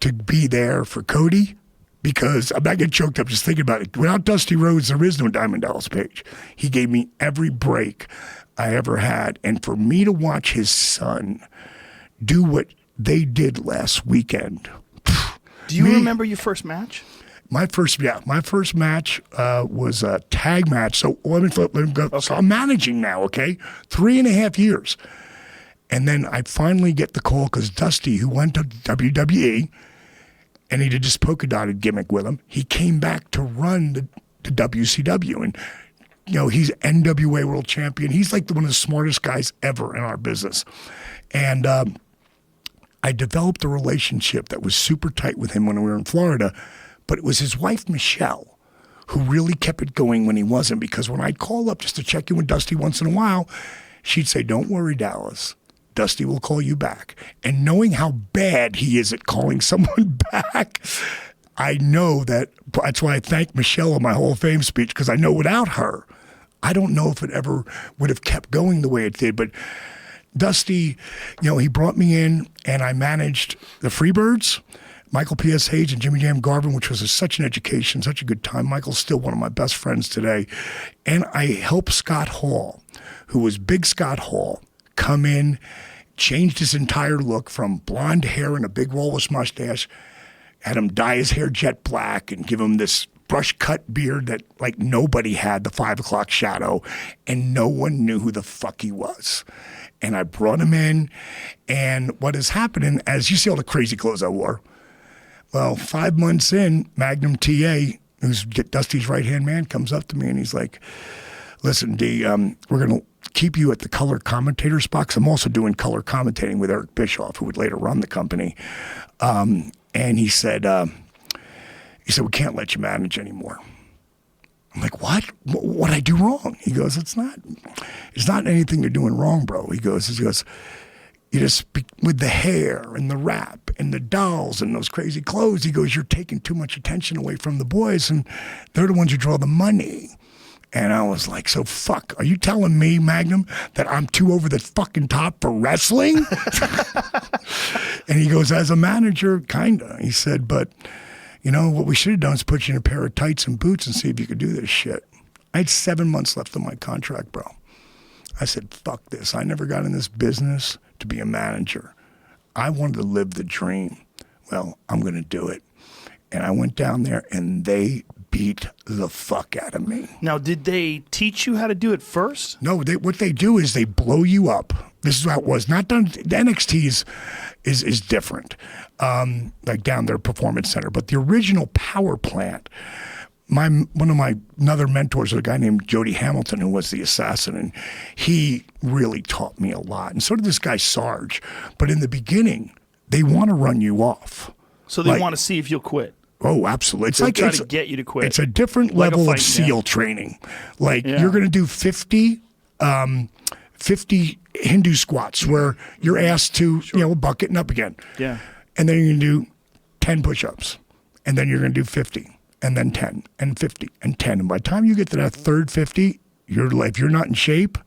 to be there for Cody, because I'm not getting choked up just thinking about it. Without Dusty Rhodes, there is no Diamond Dallas Page. He gave me every break I ever had. And for me to watch his son do what they did last weekend. Do you remember your first match? My first match was a tag match. So let me go. Okay. So I'm managing now, okay? 3.5 years. And then I finally get the call because Dusty, who went to WWE, and he did this polka dotted gimmick with him, he came back to run the WCW. And, he's NWA World Champion. He's like one of the smartest guys ever in our business. And I developed a relationship that was super tight with him when we were in Florida. But it was his wife, Michelle, who really kept it going when he wasn't. Because when I'd call up just to check in with Dusty once in a while, she'd say, don't worry, Dallas. Dusty will call you back. And knowing how bad he is at calling someone back, I know that's why I thank Michelle in my Hall of Fame speech, because I know without her, I don't know if it ever would have kept going the way it did. But Dusty, he brought me in and I managed the Freebirds, Michael P.S. Hayes and Jimmy Jam Garvin, which was such an education, such a good time. Michael's still one of my best friends today. And I helped Scott Hall, who was Big Scott Hall, come in, changed his entire look from blonde hair and a big rollless mustache, had him dye his hair jet black and give him this brush cut beard that like nobody had, the 5 o'clock shadow, and no one knew who the fuck he was. And I brought him in, and what is happening, as you see all the crazy clothes I wore, well, 5 months in, Magnum TA, who's Dusty's right-hand man, comes up to me and he's like, listen, D, we're going to keep you at the color commentator spot, 'cause I'm also doing color commentating with Eric Bischoff, who would later run the company. And he said, we can't let you manage anymore. I'm like, what? What'd I do wrong? He goes, it's not anything you're doing wrong, bro. He goes, you just speak with the hair and the rap and the dolls and those crazy clothes. He goes, you're taking too much attention away from the boys, and they're the ones who draw the money. And I was like, so fuck, are you telling me, Magnum, that I'm too over the fucking top for wrestling? And he goes, as a manager, kinda. He said, but what we should have done is put you in a pair of tights and boots and see if you could do this shit. I had 7 months left on my contract, bro. I said, fuck this. I never got in this business to be a manager. I wanted to live the dream. Well, I'm going to do it. And I went down there and they beat the fuck out of me. Now, did they teach you how to do it first? No, what they do is they blow you up. This is how it was. Not done. The NXT is different, like down their performance center. But the original power plant, one of my another mentors was a guy named Jody Hamilton, who was the assassin, and he really taught me a lot. And so did this guy Sarge. But in the beginning, they want to run you off. So they want to see if you'll quit. Oh, absolutely. They'll try to get you to quit. It's a different level of SEAL training. Like you're going to do 50 Hindu squats where you're asked to, bucket and up again. Yeah. And then you're going to do 10 push-ups. And then you're going to do 50. And then 10 and 50 and 10. And by the time you get to that third 50, if you're not in shape,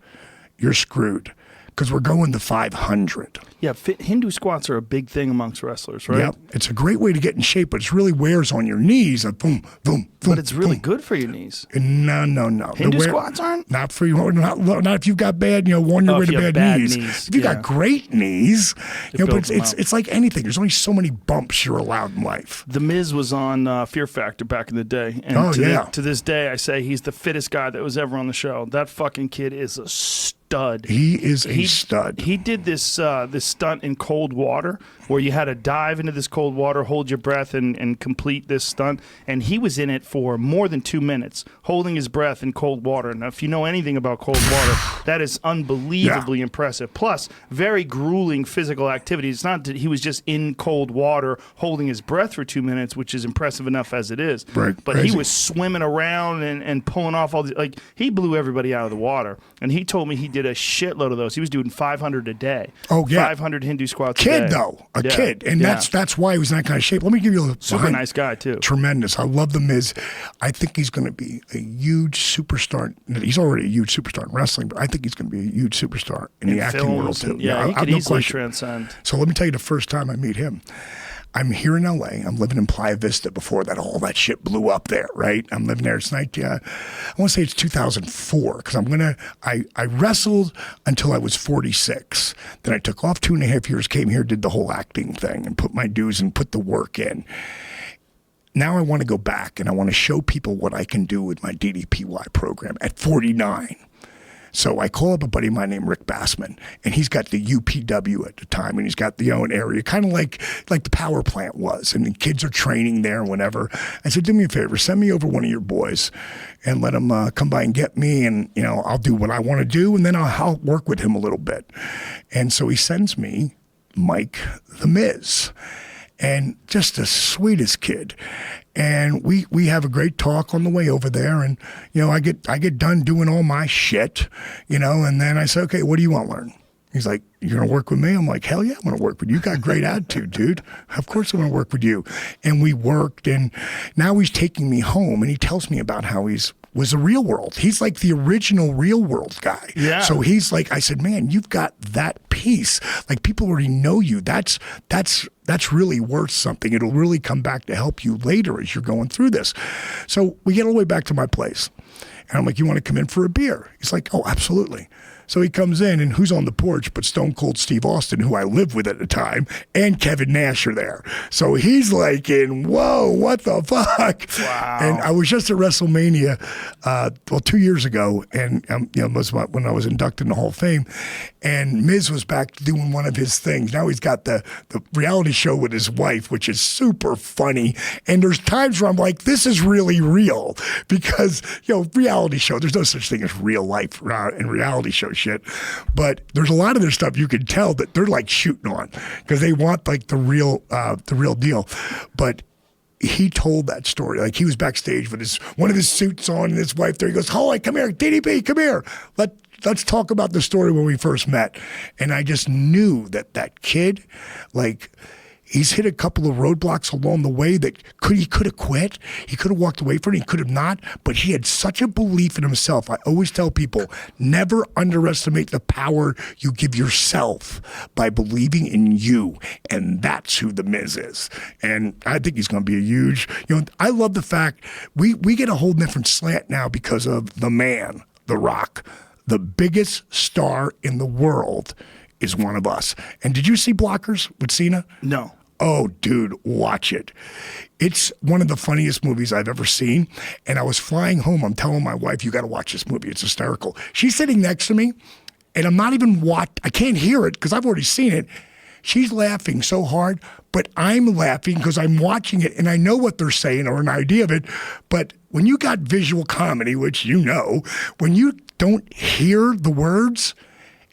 you're screwed. Because we're going to 500. Yeah, Hindu squats are a big thing amongst wrestlers, right? Yep. It's a great way to get in shape, but it really wears on your knees. Like boom, boom, boom. But it's really good for your knees. No. Hindu squats aren't? Not for you. Not if you've got bad, on your way to bad knees. If you've got great knees, but it's like anything. There's only so many bumps you're allowed in life. The Miz was on Fear Factor back in the day. And to this day, I say he's the fittest guy that was ever on the show. That fucking kid is a stud. He is a stud. He did this stunt in cold water where you had to dive into this cold water, hold your breath, and complete this stunt. And he was in it for more than 2 minutes, holding his breath in cold water. Now, if you know anything about cold water, that is unbelievably impressive. Plus, very grueling physical activity. It's not that he was just in cold water holding his breath for 2 minutes, which is impressive enough as it is. Right. But he was swimming around and pulling off all the, he blew everybody out of the water. And he told me he did a shitload of those. He was doing 500 a day. Oh, yeah. 500 Hindu squats a day. Kid, though. A kid. And that's why he was in that kind of shape. Let me give you a super nice guy, too. Tremendous. I love the Miz. I think he's going to be a huge superstar. He's already a huge superstar in wrestling, but I think he's going to be a huge superstar in the acting world, too. Yeah, he could easily transcend. So let me tell you the first time I meet him. I'm here in L.A. I'm living in Playa Vista before that all that shit blew up there, right? I'm living there. It's I want to say it's 2004 because I wrestled until I was 46. Then I took off 2.5 years, came here, did the whole acting thing and put my dues and put the work in. Now I want to go back and I want to show people what I can do with my DDPY program at 49. So I call up a buddy of mine named Rick Bassman, and he's got the UPW at the time, and he's got the own area, kind of like the power plant was, and the kids are training there and whatever. I said, do me a favor, send me over one of your boys and let him come by and get me, and I'll do what I want to do, and then I'll work with him a little bit. And so he sends me Mike the Miz. And just the sweetest kid. And we have a great talk on the way over there. And, I get done doing all my shit, and then I say, okay, what do you want to learn? He's like, you're going to work with me? I'm like, hell yeah, I'm going to work with you. You got great attitude, dude. Of course I'm going to work with you. And we worked, and now he's taking me home, and he tells me about how was a Real World. He's like the original Real World guy. Yeah. So he's like, I said, man, you've got that piece. Like, people already know you. That's really worth something. It'll really come back to help you later as you're going through this. So we get all the way back to my place. And I'm like, you want to come in for a beer? He's like, oh, absolutely. So he comes in, and who's on the porch but Stone Cold Steve Austin, who I lived with at the time, and Kevin Nash are there. So he's like, whoa, what the fuck? Wow. And I was just at WrestleMania, 2 years ago, and it was when I was inducted in the Hall of Fame, and Miz was back doing one of his things. Now he's got the reality show with his wife, which is super funny. And there's times where I'm like, this is really real, because reality show, there's no such thing as real life in reality show shit, but there's a lot of their stuff you can tell that they're like shooting on, because they want like the real deal. But he told that story. Like, he was backstage with one of his suits on and his wife there. He goes, "Holy, come here, DDP, come here. Let's talk about the story when we first met." And I just knew that kid, like, he's hit a couple of roadblocks along the way that he could have quit. He could have walked away from it. He could have not. But he had such a belief in himself. I always tell people, never underestimate the power you give yourself by believing in you. And that's who The Miz is. And I think he's going to be a huge, I love the fact we get a whole different slant now because of the man, The Rock, the biggest star in the world, is one of us. And did you see Blockers with Cena? No. Oh, dude, watch it. It's one of the funniest movies I've ever seen. And I was flying home. I'm telling my wife, you got to watch this movie. It's hysterical. She's sitting next to me, and I'm not even I can't hear it because I've already seen it. She's laughing so hard, but I'm laughing because I'm watching it, and I know what they're saying or an idea of it. But when you got visual comedy, which when you don't hear the words,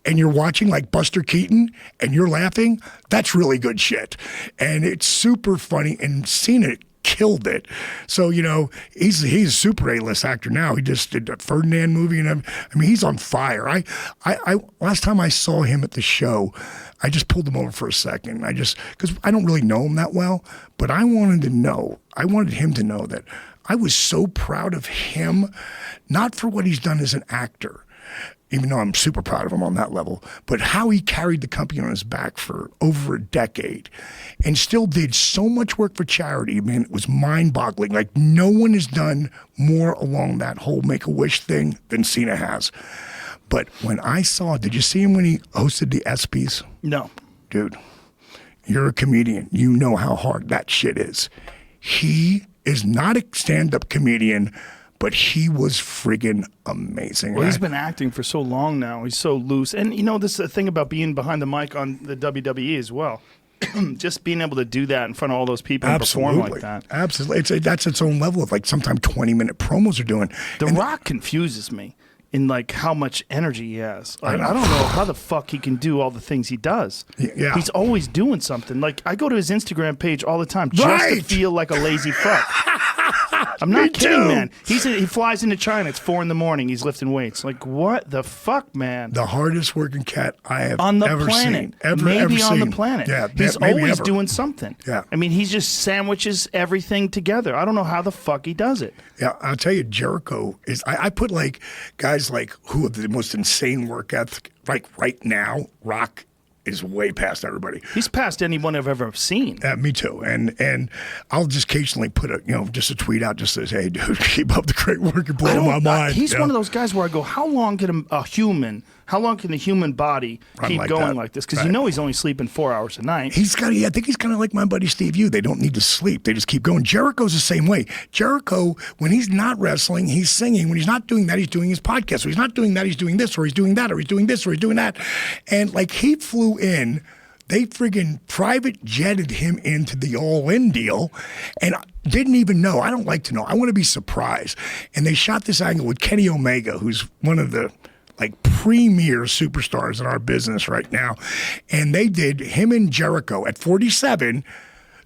and you're watching like Buster Keaton and you're laughing, that's really good shit. And it's super funny, and Cena killed it. So, he's a super A-list actor now. He just did a Ferdinand movie, and he's on fire. I last time I saw him at the show, I just pulled him over for a second. Because I don't really know him that well, but I wanted him to know that I was so proud of him, not for what he's done as an actor, even though I'm super proud of him on that level, but how he carried the company on his back for over a decade and still did so much work for charity. Man, it was mind-boggling. Like, no one has done more along that whole Make-A-Wish thing than Cena has. But when I did you see him when he hosted the ESPYs? No. Dude, you're a comedian. You know how hard that shit is. He is not a stand-up comedian, but he was friggin' amazing. Well, he's been acting for so long now. He's so loose. And, this is the thing about being behind the mic on the WWE as well. Just being able to do that in front of all those people and perform like that. Absolutely. That's its own level of, like, sometimes 20-minute promos are doing. The Rock confuses me in, like, how much energy he has. Like, I don't know how the fuck he can do all the things he does. Yeah. He's always doing something. Like, I go to his Instagram page all the time just to feel like a lazy fuck. I'm not kidding, man. He flies into China. It's 4 a.m. He's lifting weights. Like, what the fuck, man? The hardest working cat I have on the ever planet. seen. Maybe on seen. the planet. Yeah, he's always doing something. Yeah. He just sandwiches everything together. I don't know how the fuck he does it. Yeah, I'll tell you, Jericho is. I put like guys like who have the most insane work ethic. Like right now, Rock is way past everybody. He's past anyone I've ever seen. Me too. And I'll just occasionally put just a tweet out just says, "Hey, dude, keep up the great work. You're blowing my mind." He's one of those guys where I go, how long can the human body keep like going that? like this? Because Right. he's only sleeping 4 hours a night. I think he's kind of like my buddy Steve U. They don't need to sleep. They just keep going. Jericho's the same way. Jericho, when he's not wrestling, he's singing. When he's not doing that, he's doing his podcast. When he's not doing that, he's doing this, or he's doing that, or he's doing this, or he's doing that. And like he flew in, they friggin' private jetted him into the All-In deal and didn't even know. I don't like to know. I want to be surprised. And they shot this angle with Kenny Omega, who's one of the like premier superstars in our business right now. And they did him and Jericho at 47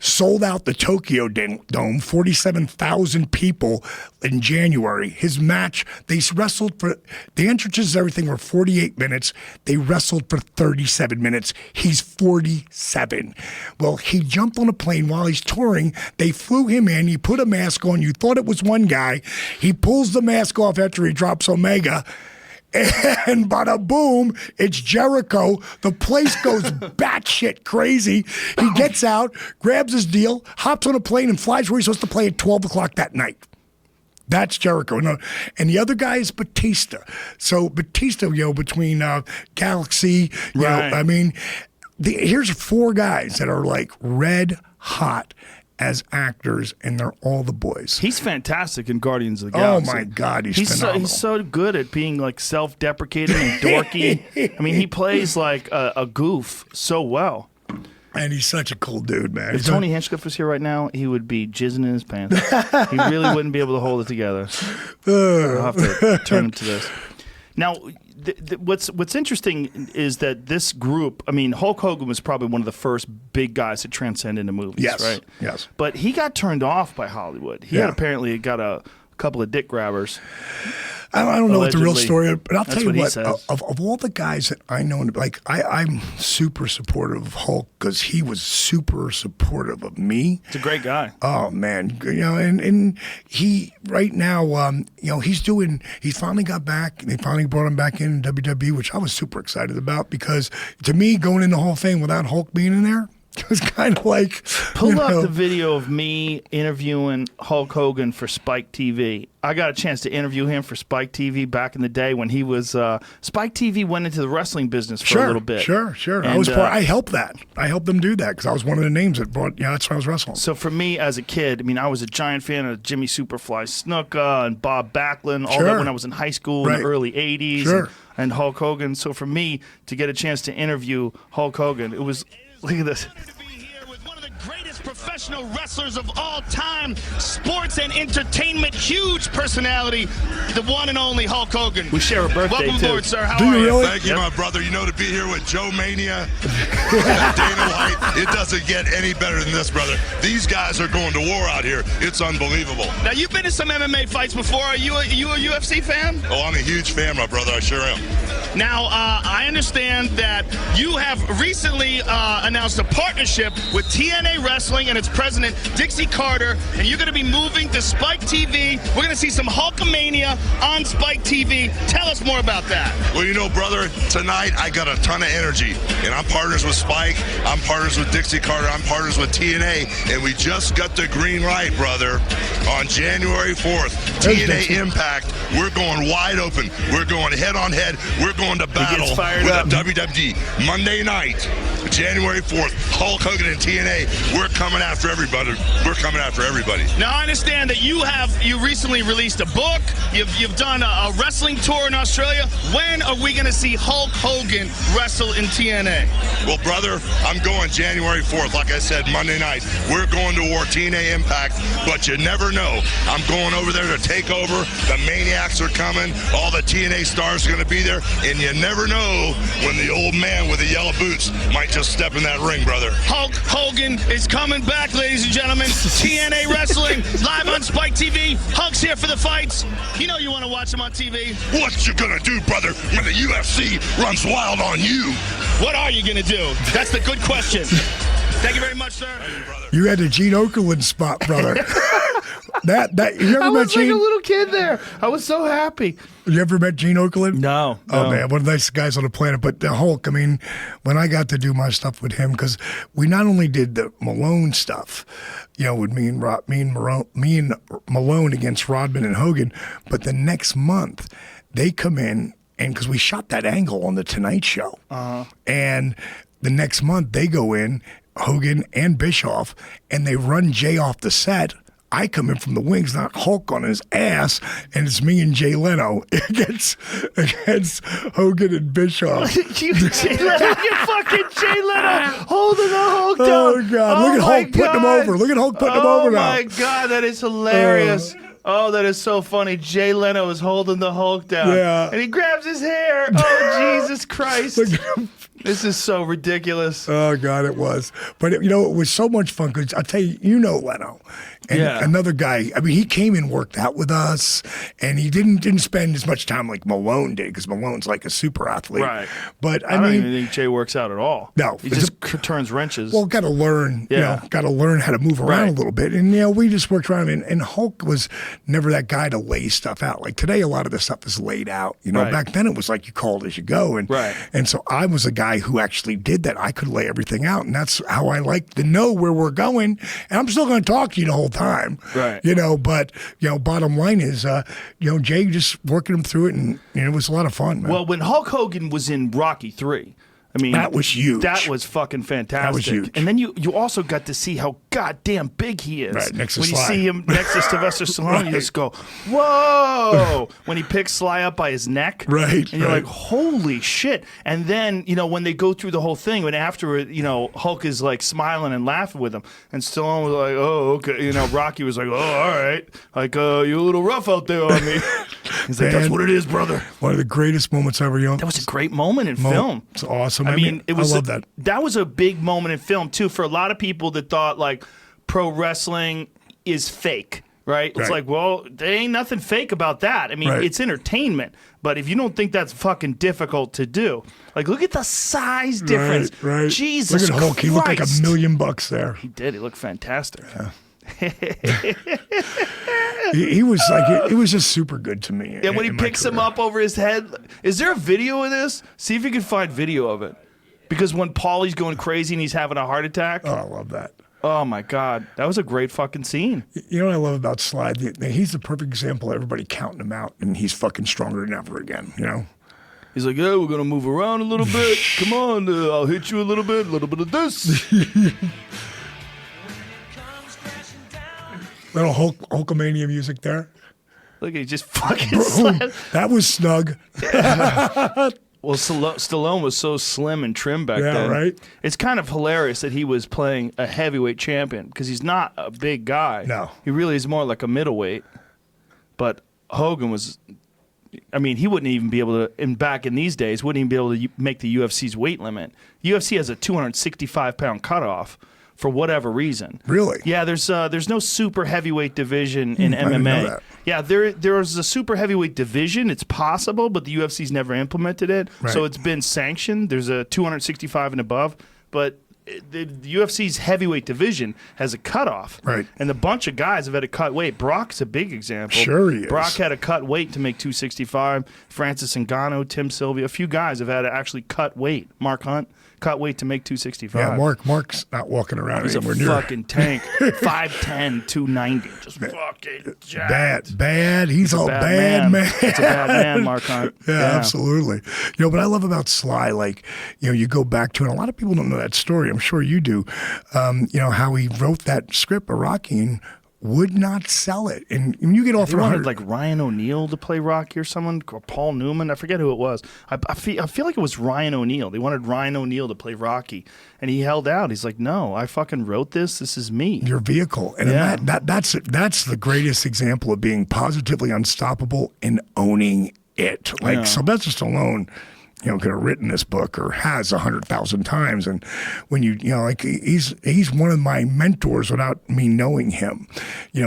sold out the Tokyo Dome, 47,000 people in January. His match, they wrestled for, the entrances, everything were 48 minutes. They wrestled for 37 minutes. He's 47. Well, he jumped on a plane while he's touring. They flew him in. He put a mask on. You thought it was one guy. He pulls the mask off after he drops Omega. And bada boom, it's Jericho. The place goes batshit crazy. He gets out, grabs his deal, hops on a plane, and flies where he's supposed to play at 12 o'clock that night. That's Jericho. No, and the other guy is Batista. So Batista, between Galaxy, right. I mean, here's 4 guys that are like red hot as actors, and they're all the boys. He's fantastic in Guardians of the Galaxy. Oh my God, he's phenomenal. He's so good at being like self-deprecating and dorky. I mean, he plays like a goof so well. And he's such a cool dude, man. If Tony Hinchcliffe was here right now, he would be jizzing in his pants. He really wouldn't be able to hold it together. I'll have to turn him to this. Now, what's interesting is that this group, I mean, Hulk Hogan was probably one of the first big guys to transcend into movies, yes, right? Yes. But he got turned off by Hollywood. He had apparently got a couple of dick grabbers. I don't know what the real story is, but I'll That's tell you what, of all the guys that I know, like I'm super supportive of Hulk because he was super supportive of me. He's a great guy. Oh man, and he right now, he finally got back. They finally brought him back in WWE, which I was super excited about because to me, going in the Hall of Fame without Hulk being in there, it was kind of like pull up the video of me interviewing Hulk Hogan for Spike TV. I got a chance to interview him for Spike TV back in the day when he was Spike TV went into the wrestling business for a little bit. Sure. And, I helped that. I helped them do that because I was one of the names that brought. Yeah, that's when I was wrestling. So for me as a kid, I mean, I was a giant fan of Jimmy Superfly Snuka and Bob Backlund, all that when I was in high school in the early '80s, and Hulk Hogan. So for me to get a chance to interview Hulk Hogan, it was. Look at this. Greatest professional wrestlers of all time, sports and entertainment, huge personality, the one and only Hulk Hogan. We share a birthday, Welcome aboard, sir. How Do are you really? Thank you, my brother. You know, to be here with Joe Mania and Dana White, it doesn't get any better than this, brother. These guys are going to war out here. It's unbelievable. Now, you've been to some MMA fights before. Are you a UFC fan? Oh, I'm a huge fan, my brother. I sure am. Now, I understand that you have recently announced a partnership with TNA Wrestling and its president, Dixie Carter, and you're going to be moving to Spike TV. We're going to see some Hulkamania on Spike TV. Tell us more about that. Well, you know, brother, tonight I got a ton of energy, and I'm partners with Spike. I'm partners with Dixie Carter. I'm partners with TNA, and we just got the green light, brother, on January 4th. TNA Impact, we're going wide open. We're going head-on-head. We're going to battle with the WWE. Monday night, January 4th, Hulk Hogan and TNA, we're coming after everybody. We're coming after everybody. Now, I understand that you recently released a book. You've done a wrestling tour in Australia. When are we going to see Hulk Hogan wrestle in TNA? Well, brother, I'm going January 4th. Like I said, Monday night. We're going to war, TNA Impact, but you never know. I'm going over there to take over. The Maniacs are coming. All the TNA stars are going to be there, and you never know when the old man with the yellow boots might just step in that ring, brother. Hulk Hogan is coming back, ladies and gentlemen. TNA Wrestling, live on Spike TV. Hulk's here for the fights. You know you want to watch him on TV. What you gonna do, brother, when the UFC runs wild on you? What are you gonna do? That's the good question. Thank you very much, sir. You had the Gene Okerlund spot, brother. You ever I met was like Gene? a little kid there. I was so happy. You ever met Gene Okerlund? No. Oh, man, one of the nicest guys on the planet. But the Hulk, I mean, when I got to do my stuff with him, because we not only did the Malone stuff, with me and Malone against Rodman and Hogan, but the next month they come in, and because we shot that angle on the Tonight Show, and the next month they go in, Hogan and Bischoff, and they run Jay off the set. I come in from the wings, not Hulk on his ass, and it's me and Jay Leno against Hogan and Bischoff. you fucking Jay Leno holding the Hulk down. Oh, God. Look at Hulk putting him over. Look at Hulk putting him over now. Oh, my God. That is hilarious. Oh, that is so funny. Jay Leno is holding the Hulk down. Yeah. And he grabs his hair. Oh, Jesus Christ. Look at him. This is so ridiculous. Oh, God, it was. But, it was so much fun because I'll tell you, Leno. And another guy, I mean, he came and worked out with us, and he didn't spend as much time like Malone did because Malone's like a super athlete. Right. But, I don't even think Jay works out at all. No. He just turns wrenches. Well, got to learn, got to learn how to move around a little bit. And, we just worked around. And Hulk was never that guy to lay stuff out. Like today, a lot of this stuff is laid out. Back then it was like you called as you go. And so I was a guy who actually did that. I could lay everything out. And that's how I like to know where we're going. And I'm still going to talk to you the whole time. Right. But, bottom line is, Jay just working him through it. And it was a lot of fun, man. Well, when Hulk Hogan was in Rocky III, I mean, that was huge. That was fucking fantastic. That was huge. And then you also got to see how goddamn big he is. Right, next to when Sly. you see him next to Sylvester Stallone, you just go, whoa! When he picks Sly up by his neck. Right. And you're like, holy shit. And then, when they go through the whole thing, when after it, Hulk is like smiling and laughing with him, and Stallone was like, oh, okay. Rocky was like, oh, all right. Like, you're a little rough out there on me. He's like, that's what it is, brother. One of the greatest moments ever, That was a great moment in film. It's awesome. I mean, I love that. That was a big moment in film, too, for a lot of people that thought, like, pro wrestling is fake, right? It's like, well, there ain't nothing fake about that. I mean, it's entertainment. But if you don't think that's fucking difficult to do, like, look at the size difference. Right. Jesus Look at Hulk. Christ. He looked like $1 million there. He did. He looked fantastic. Yeah. He was like, it was just super good to me. And when he picks him up over his head, is there a video of this? See if you can find video of it. Because when Paulie's going crazy and he's having a heart attack. Oh, I love that. Oh, my God. That was a great fucking scene. You know what I love about Sly? He's the perfect example of everybody counting him out, and he's fucking stronger than ever again, He's like, yeah, we're going to move around a little bit. Come on, I'll hit you a little bit of this. Little Hulkamania music there. Look, he just fucking Boom. slapped. That was snug. Well, Stallone was so slim and trim back then. Yeah, right? It's kind of hilarious that he was playing a heavyweight champion because he's not a big guy. No. He really is more like a middleweight. But Hogan was, I mean, he wouldn't even be able to, and back in these days, wouldn't even be able to make the UFC's weight limit. UFC has a 265-pound cutoff for whatever reason. Really? Yeah, there's no super heavyweight division in I didn't know MMA. that. Yeah, there's a super heavyweight division. It's possible, but the UFC's never implemented it. Right. So it's been sanctioned. There's a 265 and above, but the UFC's heavyweight division has a cutoff. Right. And a bunch of guys have had to cut weight. Brock's a big example. Sure he is. Brock had to cut weight to make 265. Francis Ngannou, Tim Sylvia, a few guys have had to actually cut weight. Mark Hunt cut weight to make 265. Yeah, Mark's not walking around He's a anywhere near. fucking tank. 5'10", 290. Just fucking jacked. Bad. He's all bad, man. It's a bad man, Mark Hunt. Yeah, absolutely. But I love about Sly, like, you go back to, and a lot of people don't know that story. I'm sure you do. How he wrote that script of Rocky and would not sell it. And when you get off They wanted like Ryan O'Neal to play Rocky or someone, or Paul Newman. I forget who it was. I feel like it was Ryan O'Neal. They wanted Ryan O'Neal to play Rocky, and he held out. He's like, no, I fucking wrote this. This is me. Your vehicle. And that's the greatest example of being positively unstoppable and owning it. Like Sylvester Stallone, could have written this book or has 100,000 times. And when he's one of my mentors without me knowing him,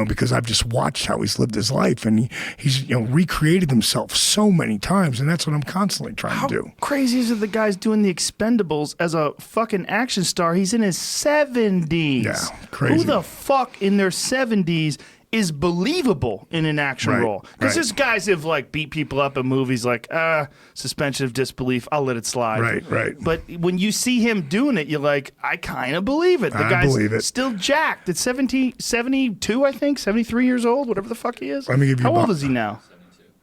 because I've just watched how he's lived his life, and he's recreated himself so many times. And that's what I'm constantly trying to do. How crazy is it the guy's doing the Expendables as a fucking action star? He's in his 70s. Yeah, crazy. Who the fuck in their 70s is believable in an action role? Because there's guys who've like beat people up in movies like, suspension of disbelief, I'll let it slide. Right. But when you see him doing it, you're like, I kind of believe it. The guy's still jacked. At 72, I think, 73 years old, whatever the fuck he is. Let me give you How old is he now?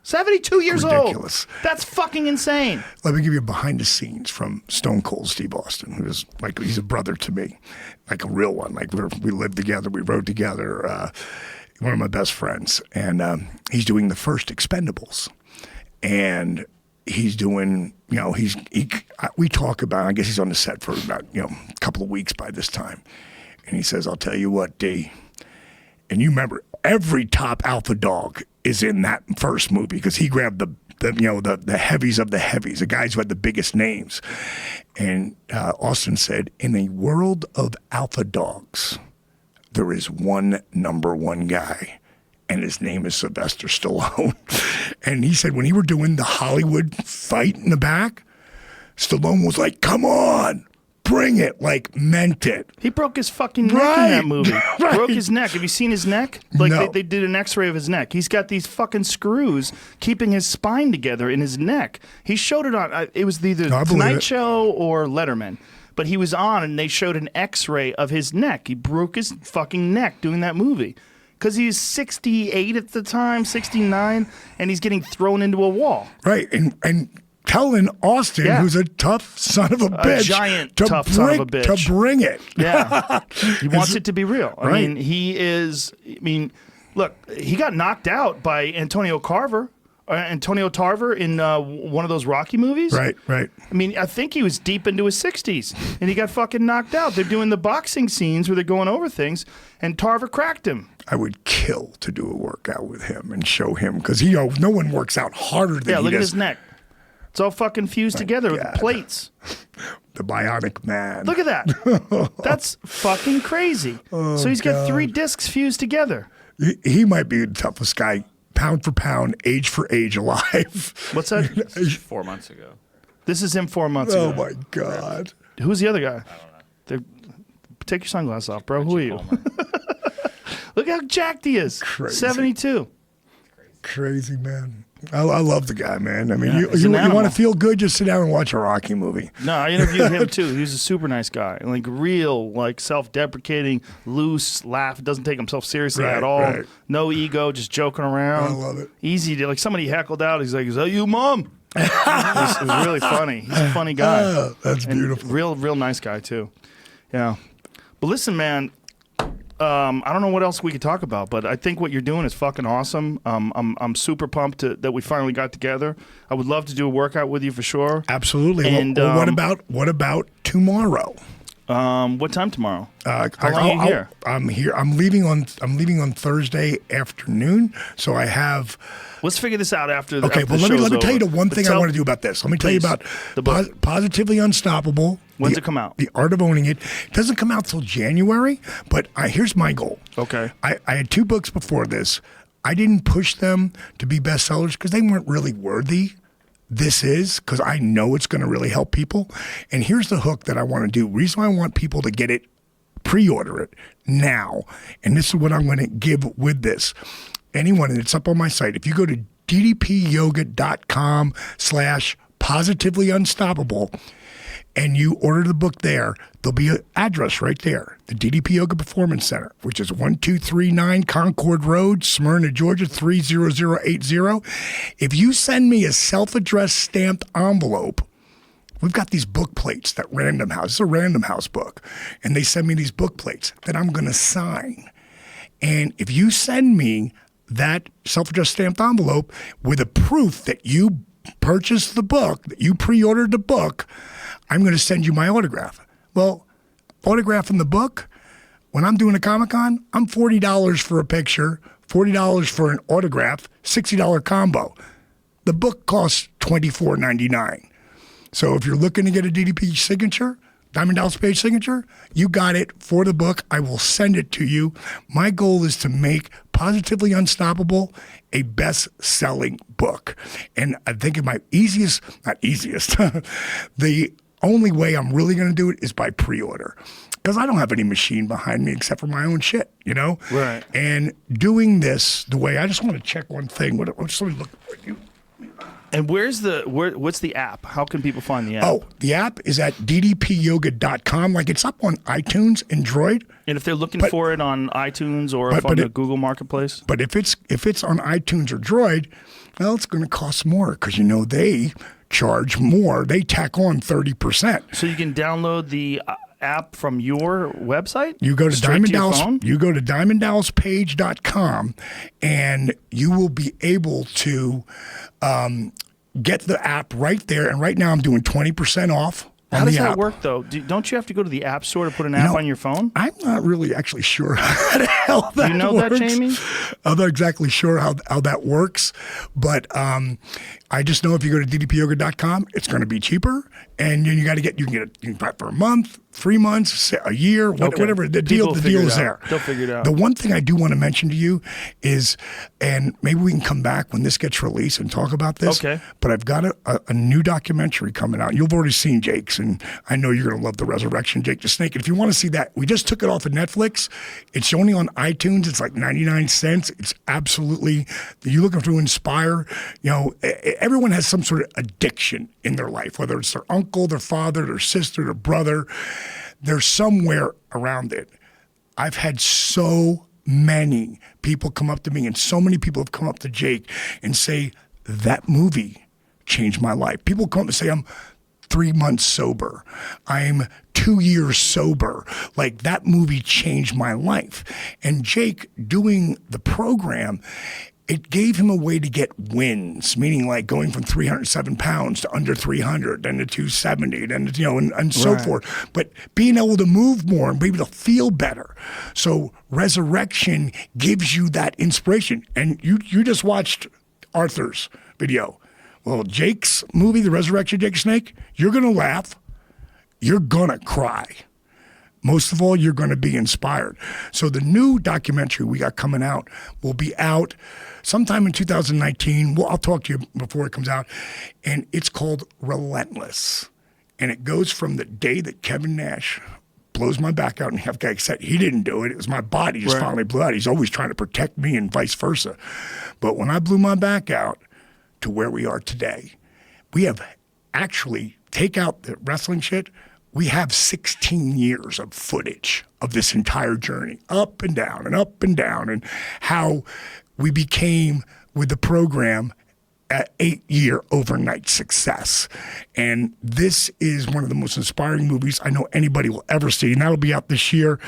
72 years Ridiculous. old. That's fucking insane. Let me give you behind the scenes from Stone Cold Steve Austin, who is like, he's a brother to me, like a real one. Like we lived together, we rode together. One of my best friends, and he's doing the first Expendables, and he's doing, we talk about, I guess he's on the set for about, a couple of weeks by this time, and he says, I'll tell you what, D, and you remember, every top alpha dog is in that first movie, because he grabbed the heavies of the heavies, the guys who had the biggest names. And Austin said, in a world of alpha dogs, there is one number one guy, and his name is Sylvester Stallone. And he said when he were doing the Hollywood fight in the back, Stallone was like, come on, bring it, like meant it. He broke his fucking neck in that movie. Broke his neck. Have you seen his neck? Like No. they did an x-ray of his neck. He's got these fucking screws keeping his spine together in his neck. He showed it on, it was either I believe Tonight it. Show or Letterman. But he was on and they showed an x-ray of his neck. He broke his fucking neck doing that movie. Because he's 68 at the time, 69, and he's getting thrown into a wall. Right, and telling Austin, who's a tough son of a bitch, giant tough son of a bitch. to bring it. Yeah. He wants it to be real. I Right. mean, look, he got knocked out by Antonio Tarver in one of those Rocky movies. Right. I mean, I think he was deep into his 60s, and he got fucking knocked out. They're doing the boxing scenes where they're going over things, and Tarver cracked him. I would kill to do a workout with him and show him because no one works out harder than he Look at does. his neck. It's all fucking fused together with God. plates. The Bionic Man. Look at that. That's fucking crazy. So he's got 3 discs fused together. He might be the toughest guy, pound for pound, age for age, alive. What's that? 4 months ago. This is him 4 months Oh ago. my God. Who's the other guy? Take your sunglasses off, bro. Who are you? Look how jacked he is. Crazy. 72. Crazy, man. I love the guy, man. I mean, he's you an animal. want to feel good, just sit down and watch a Rocky movie. No, I interviewed him too. He was a super nice guy. Like real, like self-deprecating, loose, laugh. Doesn't take himself seriously Right, at all. right. No ego, just joking around. I love it. Easy to, like somebody heckled out. He's like, "Is that you, Mom?" It was really funny. He's a funny guy. Oh, that's And beautiful. Real nice guy too. Yeah. But listen, man. I don't know what else we could talk about, but I think what you're doing is fucking awesome. I'm super pumped that we finally got together. I would love to do a workout with you for sure. Absolutely. And, well, what about tomorrow? What time tomorrow? How long I'll- are you here? I'm here. I'm leaving on Thursday afternoon, so I have. Let's figure this out after. Okay, after well, the let me show's tell you the over. one But thing I want to do about this. Let me tell you Please. about The book. Positively Unstoppable. When's it come out? The Art of Owning It. It doesn't come out till January, but here's my goal. Okay. I had 2 books before this. I didn't push them to be bestsellers because they weren't really worthy. This is because I know it's going to really help people. And here's the hook that I want to do. Reason why I want people to get it, pre-order it now. And this is what I'm going to give with this. Anyone, and it's up on my site. If you go to ddpyoga.com/positively unstoppable and you order the book there, there'll be an address right there, the DDP Yoga Performance Center, which is 1239 Concord Road, Smyrna, Georgia, 30080. If you send me a self-addressed stamped envelope, we've got these book plates that Random House, it's a Random House book, and they send me these book plates that I'm going to sign. And if you send me that self-addressed stamped envelope with a proof that you purchased the book, that you pre-ordered the book, I'm going to send you my autograph. Well, autograph in the book, when I'm doing a Comic-Con, I'm $40 for a picture, $40 for an autograph, $60 combo. The book costs $24.99. So if you're looking to get a DDP signature, Diamond Dallas Page signature, you got it for the book. I will send it to you. My goal is to make Positively Unstoppable a best-selling book. And I think the only way I'm really going to do it is by pre-order. Because I don't have any machine behind me except for my own shit, you know? Right. And doing this the way, I just want to check one thing. Just let me look for you. And what's the app? How can people find the app? Oh, the app is at ddpyoga.com. Like, it's up on iTunes, Android. And if they're looking for it on iTunes or on the Google Marketplace? But if it's on iTunes or Droid, well, it's going to cost more because, they charge more. They tack on 30%. So you can download the app from your website? You go to Straight to your phone? You go to DiamondDallasPage.com, and you will be able to get the app right there. And right now, I'm doing 20% off. How does that work, though? Don't you have to go to the App Store to put an app on your phone? I'm not really actually sure how the hell that works. You know that, Jamie? I'm not exactly sure how that works. But I just know if you go to ddpyoga.com, it's going to be cheaper, and then you can get it for a month, 3 months, a year, whatever. The deal is there. They'll figure it out. The one thing I do want to mention to you is, and maybe we can come back when this gets released and talk about this. Okay. But I've got a new documentary coming out. You've already seen Jake's, and I know you're going to love The Resurrection, Jake the Snake. And if you want to see that, we just took it off of Netflix. It's only on iTunes. It's like 99 cents. It's absolutely, you're looking to inspire, everyone has some sort of addiction in their life, whether it's their uncle, their father, their sister, their brother. They're somewhere around it. I've had so many people come up to me, and so many people have come up to Jake and say, that movie changed my life. People come up and say, I'm 3 months sober. I'm 2 years sober. Like, that movie changed my life. And Jake, doing the program, it gave him a way to get wins, meaning like going from 307 pounds to under 300, then to 270, then to, and so forth. But being able to move more and be able to feel better. So Resurrection gives you that inspiration. And you just watched Arthur's video. Well, Jake's movie, The Resurrection Jake Snake, you're going to laugh. You're going to cry. Most of all, you're going to be inspired. So the new documentary we got coming out will be out sometime in 2019. Well, I'll talk to you before it comes out. And it's called Relentless. And it goes from the day that Kevin Nash blows my back out, and like I said, he didn't do it. It was my body just finally blew out. He's always trying to protect me and vice versa. But when I blew my back out to where we are today, we have actually, take out the wrestling shit, we have 16 years of footage of this entire journey, up and down and how we became, with the program, an 8-year overnight success. And this is one of the most inspiring movies I know anybody will ever see. And that'll be out this year.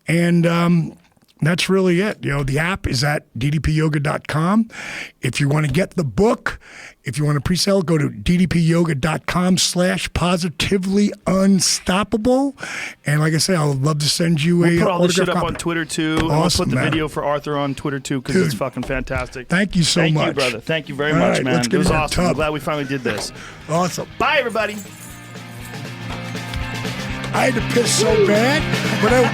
And that's really it. The app is at ddpyoga.com. If you want to get the book, if you want to pre-sale, go to ddpyoga.com/positively unstoppable. And like I say, I would love to send you We'll put all this shit up copy. on Twitter too. Awesome, and we'll put the man. video for Arthur on Twitter too, because it's fucking fantastic. Thank you so much. Thank you, brother. Thank you very All much, right, man. let's It get was in our awesome. I'm tub. glad we finally did this. Awesome. Bye, everybody. I had to piss so bad, but it was